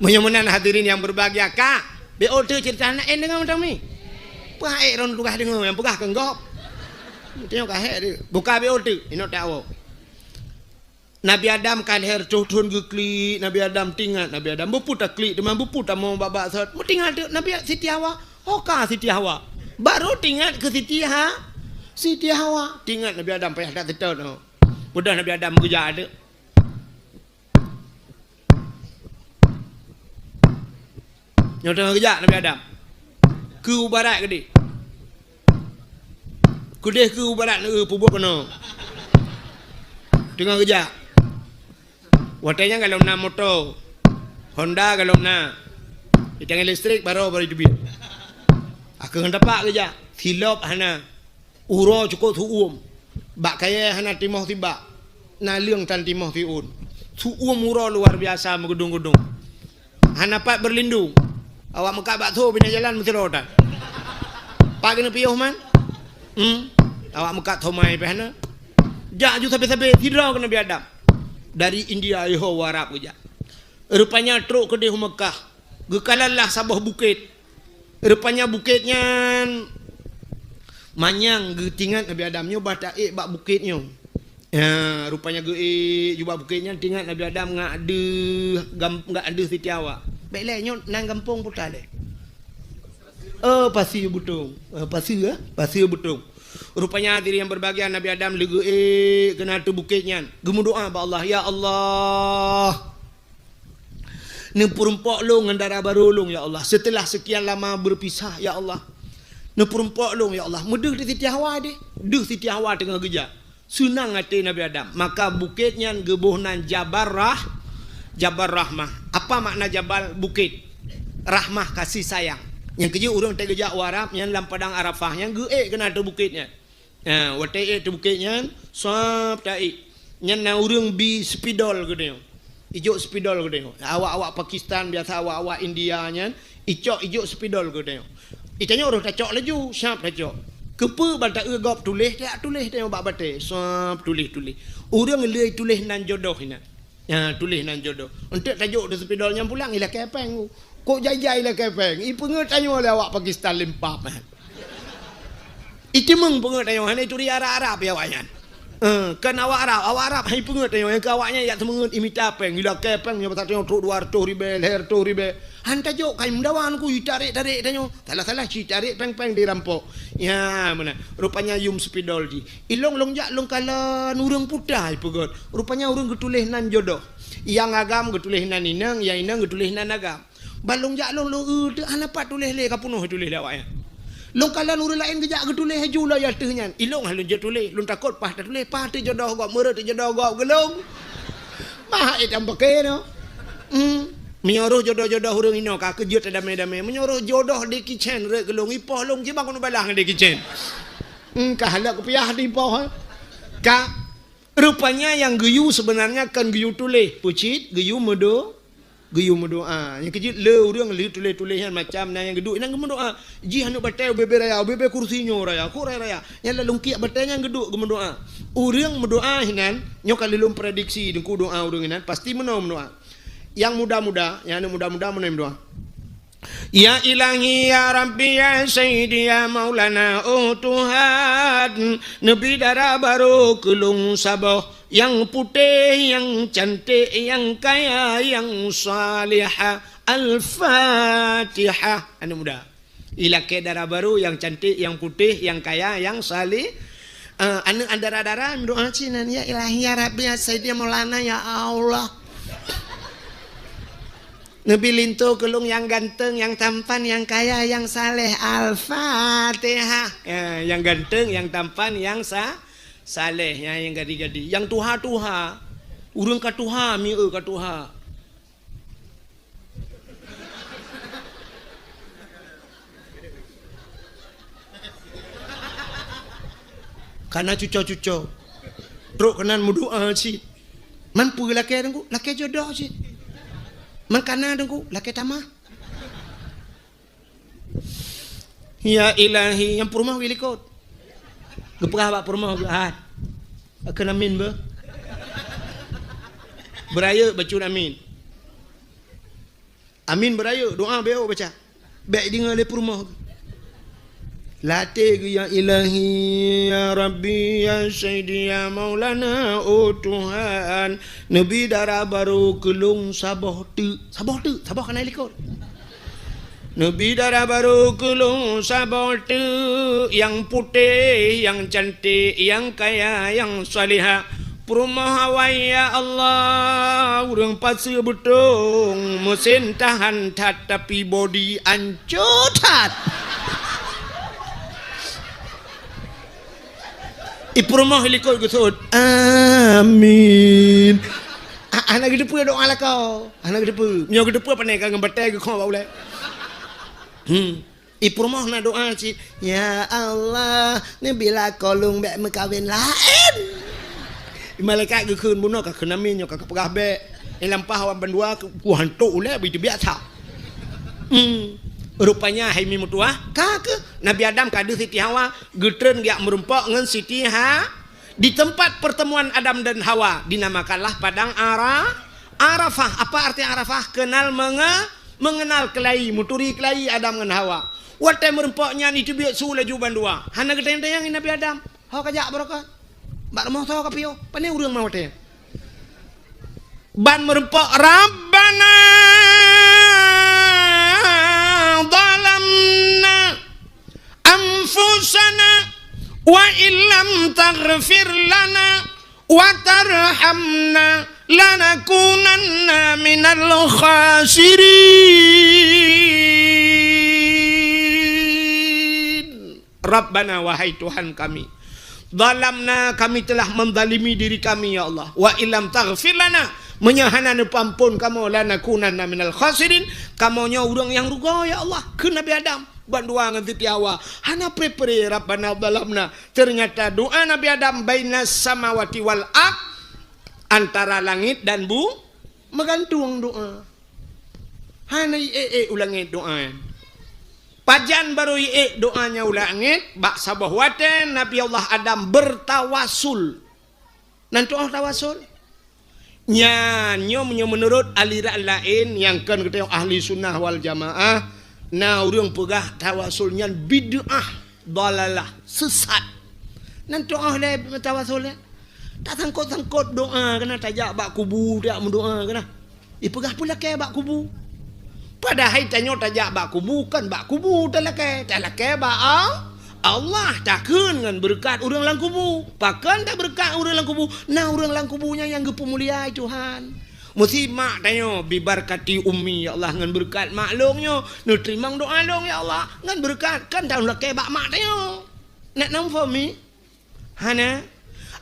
Menyemunan hadirin yang berbahagia kah? BO tu cerita nak dengan macam ni. Pahai ron lugah dengar yang pegah kenggop. Tengok kahek dia. Buka BO tu, inok tak awak. Nabi Adam kalher cohun ke klik Nabi Adam tinggal Nabi Adam berputar klik teman berputar mau babak sat mau tinggal tu Nabi Siti Hawa hoka Siti Hawa baru tinggal ke Siti Hawa tinggal Nabi Adam payah tak tetap no mudah Nabi Adam kerja ada yang tengah kerja Nabi Adam ke barat ke dia kudih ke barat ni pubuk kena tengah kerja watanya kalau nak motor Honda kalau nak di tangan listrik baru itu biar aku hendak pak kerja silap hana uro cukup suum bak kaya hana timah tiba na liang tan timah tiun suum uro luar biasa menggedung-gedung hana pak berlindung awak muka bak tu bina jalan mesti roda pak kena piuh man awak muka thomai pe hana jak ju sampai hidrau kena biadam dari India iho warap kerja rupanya truk ke di Mekah gekalalah sabah bukit rupanya bukitnya manyang getingat Nabi Adam nyo bataik bak bukitnya ya rupanya ge juga bukitnya tingat Nabi Adam ngak ada Siti Hawa baiklah nyo nang kampung putar le pasti butung pasti butung rupanya diri yang berbahagia Nabi Adam legu kena tu bukitnya gemu doa ba Allah ya Allah ni perumpok long ngandara baru long ya Allah setelah sekian lama berpisah ya Allah ni perumpok long ya Allah mudah di Siti Hawa deh Siti Hawa tengah kerja sunang hati Nabi Adam maka bukitnya gebuhnan Jabal Rahmah apa makna Jabal bukit rahmah kasih sayang yang kerja orang tak kerja Arab yang dalam padang Arafah yang kena tu bukitnya watai tu bukitnya sop tai yang na orang bi spidol ke dia ijo spidol ke dia awak Pakistan biasa awak India nya ijo spidol ke dia itanya orang tak cok laju siap tak cok kepe bata gop tulis dia bak bate sop tulis orang lei tulis nan jodoh ina tulis nan jodoh untuk tajuk tu spidolnya pulang ila kepeng kok jai-jai lah kepeng i pengut tanya oleh awak Pakistan lempap itu meng pengut tanya hanya itu dia Arab ya awaknya kan awak Arab hai pengut tanya yang ke awaknya ya semengut imita peng ila kepeng nya patah tengok 200 ribu leher 2 ribu han tajuk kai mendawan ku tarik tanya salah ci tarik peng dirampok ya mana rupanya yum spidol di ilong jak long kala nurung putah pegot rupanya urang getulis nan jodoh yang agam getulis nan inang yang inang getulis nan agam balong jak long tu hanapat tulis le kapunuh tulis le awaknya long kala nurul lain gejak getulis haju lah ya tehnya ilong halun je tulis long takut pah tulis pah tu jodoh gok meureut jodoh gok gelong mah etam pakai no menyuruh jodoh-jodoh urang ino ka kejut dame-dame menyuruh jodoh di kitchen rek gelong ipoh long je bangun balang di kitchen ka halak piah di ipoh ka rupanya yang geyu sebenarnya kan geyu tulis pucit geyu mendoa yang kecil le urang le tulis-tulisan macam na yang geduk nang mendoa ji hanu batai bebe raya bebe kursinyo raya ku raya yang lalu kiak batai yang geduk mendoa urang mendoa hinan nyo kalilum prediksi dengku doa urang hinan pasti mendoa yang muda-muda menem doa ya ilahi ya rabbi ya sayyidi ya maulana Tuhan nabi darah baru kelung sabah yang putih, yang cantik, yang kaya, yang salihah. Al-Fatihah. Anu muda. Ilake darah baru, yang cantik, yang putih, yang kaya, yang salih. Anu darah-darah doa cinan ya ilahi ya rabbi ya sayyidi ya maulana ya Allah. Nabi lintu kelung yang ganteng, yang tampan, yang kaya, yang saleh. Al-Fatihah. Yang ganteng, yang tampan, yang saleh, yang gadi-gadi, yang tuha urang ka tuha mi ka tuha karena cuco truk kanan mudoa si man pu laki dengku laki jodoh si man kana dengku laki tamah ya ilahi yang perumah wilikot geprah bak perumah gehat akan amin be beraya baca amin beraya doa beo baca baik dengar le perumah Latih ya ilahi ya Rabbi ya Sayyidi ya Maulana oh Tuhan. Nabi darah baru kelung sabah tu kena ikut. Nabi darah baru kelung sabah tu yang putih, yang cantik, yang kaya, yang salihah. Perumah Hawaii ya Allah, urang pasir betung, mesin tahan tat tapi body ancur tat. Iprumah helikot gusud. Amin. Anak gedepu doa lah kau. Anak gedepu. Nyo gedepu apa nih kang batai ke kau boleh. Iprumah na doa si. Ya Allah, ni bila kolung bek mekawin lain. Malaikat ke keun bunuh ka kenamin nyo ka pegah bek. Lampah awan bandua ku hantu le bi biasa. Rupanya hai mi mutua kake Nabi Adam kadu Siti Hawa getreun giak merempok ngan Siti di tempat pertemuan Adam dan Hawa dinamakanlah padang Arafah. Apa arti Arafah? Kenal mengenal kelai muturi kelai Adam dan Hawa. Watai merempoknya itu biak su laju bandua. Hana geteng-teng Nabi Adam. Hawa kajak barokah. Bak mau tahu kapio. Pane urang mau teh. Ban merempok Rabbana ظلمنا أنفسنا وإن لم تغفر لنا وترحمنا لنكونن من الخاسرين. Rabbana wahai Tuhan kami, zalamna kami telah menzalimi diri kami ya Allah, wa illam taghfir lana menyahanan pampun kamu lanakunanna minal khasirin, kamunya urang yang ruga ya Allah ke Nabi Adam bandua ngan Siti Hawa hana prepare Rabbana zalamna. Ternyata doa Nabi Adam bainas samawati wal ard, antara langit dan menggantung doa. Hana ulangi doa. Pajan baru doanya ulangit bak sabah waten Nabi Allah Adam bertawasul. Nanti tawasul nyo menurut aliran lain yang kan kita ahli sunnah wal jamaah, nah urang pegah tawasulnya bid'ah dalalah sesat. Nanti le tawasul tak sangkut doa kena tajak bak kubu tak mendoa kena. Pegah pula ke bak kubu. Padahal tanya tajak bak kubu kan bak kubu tak lake bak Allah takkan dengan berkat orang lang kubu. Pakan tak berkat orang lang kubu. Nah orang lang kubunya yang gepemulia Tuhan. Mesti mak tanya bibarkati ummi ya Allah dengan berkat maklumnya. Nu terima doa dong ya Allah dengan berkat kan tahun laki bak mak tanya. Nak nampak mi? Hana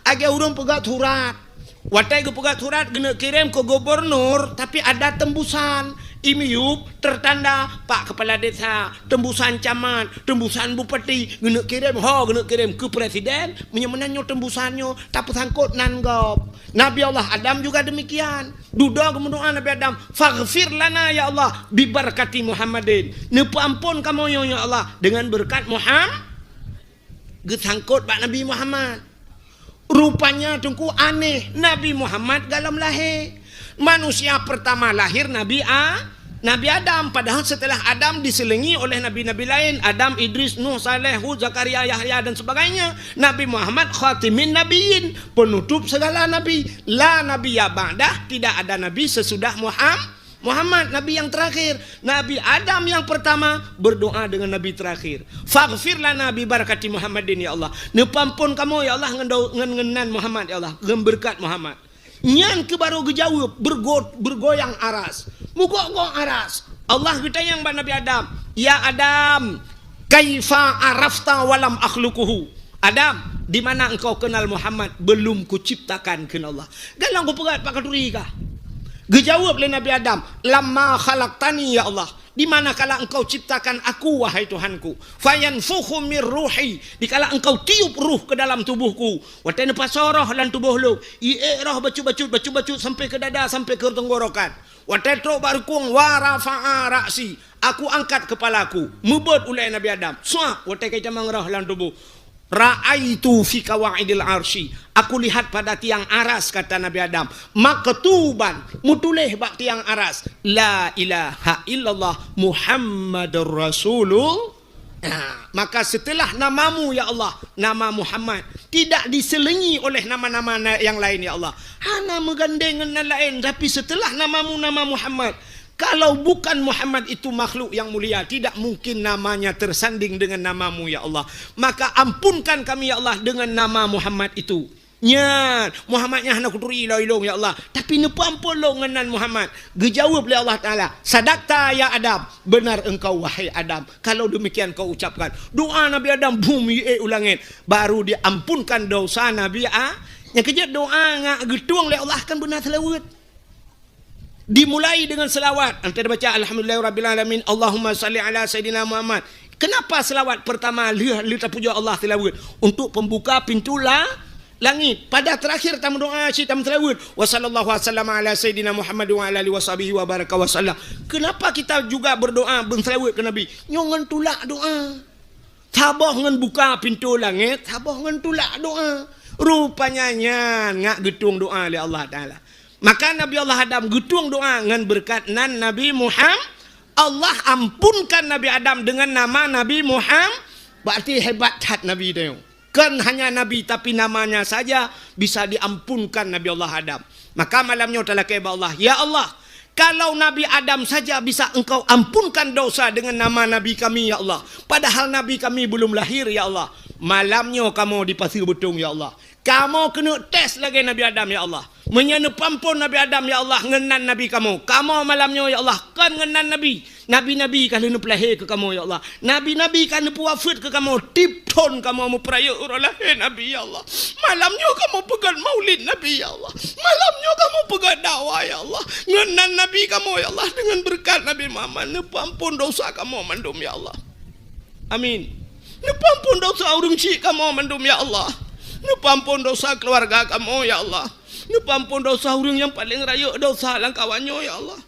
agak orang pegat surat. Watai ke pegat surat kena kirim ke gubernur tapi ada tembusan. Imiup tertanda Pak Kepala Desa, tembusan camat, tembusan bupati, kena kirim ke presiden, menyemenannya tembusannya, tak sangkut nanggap. Nabi Allah Adam juga demikian. Duda kemendoa Nabi Adam, faghfir lana ya Allah bibarkati Muhammadin. Nepa ampun kamu ya Allah dengan berkat Muhammad. Gesangkut Pak Nabi Muhammad. Rupanya tungku aneh, Nabi Muhammad dalam lahir. Manusia pertama lahir Nabi Adam. Padahal setelah Adam diselingi oleh nabi-nabi lain, Adam, Idris, Nuh, Saleh, Hud, Zakaria, Yahya dan sebagainya. Nabi Muhammad khatimin nabiyyin, penutup segala nabi. La nabiyya ba'dah, tidak ada nabi sesudah Muhammad, nabi yang terakhir. Nabi Adam yang pertama berdoa dengan nabi terakhir. Faghfir lana bi barakati Muhammadin ya Allah. Nepampun kamu ya Allah ngenan Muhammad ya Allah, berkat Muhammad. Nyan ke baru gejawab bergoyang aras. Mugok-gok aras. Allah bertanya kepada Nabi Adam, "Ya Adam, kaifa arafta walam akhluquhu?" Adam, di mana engkau kenal Muhammad belum kuciptakan kenal Allah? Galang ku pegat Pak Kaduri kah? Gejawab oleh Nabi Adam, "Lamma khalaqtani ya Allah." Di mana kala engkau ciptakan aku wahai Tuhanku, fayanfukhu mir ruhi, dikala engkau tiup ruh ke dalam tubuhku, watene pasoroh lan tubuh lu roh bacut sampai ke dada sampai ke tenggorokan, watetro barkung warafa'a ra'si, aku angkat kepalaku mubot ulai Nabi Adam suah wate kai jamang roh lan tubuh. Ra'aitu fi kawaidil arsy, aku lihat pada tiang aras kata Nabi Adam, maktuban mutuleh bak tiang aras, la ilaha illallah Muhammadur Rasulullah. Maka setelah namamu ya Allah, nama Muhammad tidak diselingi oleh nama-nama yang lain ya Allah. Hana menggandeng dengan lain, tapi setelah namamu nama Muhammad, kalau bukan Muhammad itu makhluk yang mulia, tidak mungkin namanya tersanding dengan namamu ya Allah. Maka ampunkan kami ya Allah dengan nama Muhammad itu. Nyan Muhammadnya hana kuturi ilong ya Allah, tapi nepampun lo ngenan Muhammad. Gejawab oleh Allah Ta'ala, sadakta ya Adam, benar engkau wahai Adam. Kalau demikian kau ucapkan doa Nabi Adam, bumi ulangin, baru diampunkan dosa Nabi yang kejap doa ngak getuang oleh Allah akan benar selawat. Dimulai dengan selawat. Anda baca alhamdulillahirabbil alamin, Allahumma salli ala sayidina Muhammad. Kenapa selawat pertama lihat puja Allah selawat? Untuk pembuka pintu langit. Pada terakhir tamu doa tamu selawat, wa sallallahu wasallam ala sayidina Muhammad wa ala alihi washabihi wa baraka wasallam. Kenapa kita juga berdoa berselawat ke Nabi? Nyongan tulak doa. Tabah ngan buka pintu langit, tabah ngan tulak doa. Rupanya ngak getung doa oleh Allah Taala. Maka Nabi Allah Adam getung doa ngan berkat nan Nabi Muhammad. Allah ampunkan Nabi Adam dengan nama Nabi Muhammad. Berarti hebat hat Nabi dia. Kan hanya Nabi tapi namanya saja bisa diampunkan Nabi Allah Adam. Maka malamnya telah keba Allah, ya Allah, kalau Nabi Adam saja bisa engkau ampunkan dosa dengan nama Nabi kami ya Allah, padahal Nabi kami belum lahir ya Allah. Malamnya kamu di pasir betung ya Allah, kamu kena tes lagi Nabi Adam ya Allah. Menyana pampun Nabi Adam ya Allah, ngenan Nabi kamu. Kamu malamnya ya Allah kan ngenan Nabi. Nabi-nabi kan nak pelahir ke kamu ya Allah. Nabi-nabi kan nak wafat ke kamu. Tipton kamu mau peraya lahir Nabi ya Allah. Malamnya kamu pegang maulid Nabi ya Allah. Malamnya kamu pegang dakwah ya Allah. Ngenan Nabi kamu ya Allah dengan berkat Nabi Muhammad. Nepampun dosa kamu mandum ya Allah. Amin. Nepampun dosa orang syik kamu mandum ya Allah. Nepampun dosa keluarga kamu ya Allah. Nepampun dosa orang yang paling raya dosa lang kawannya ya Allah.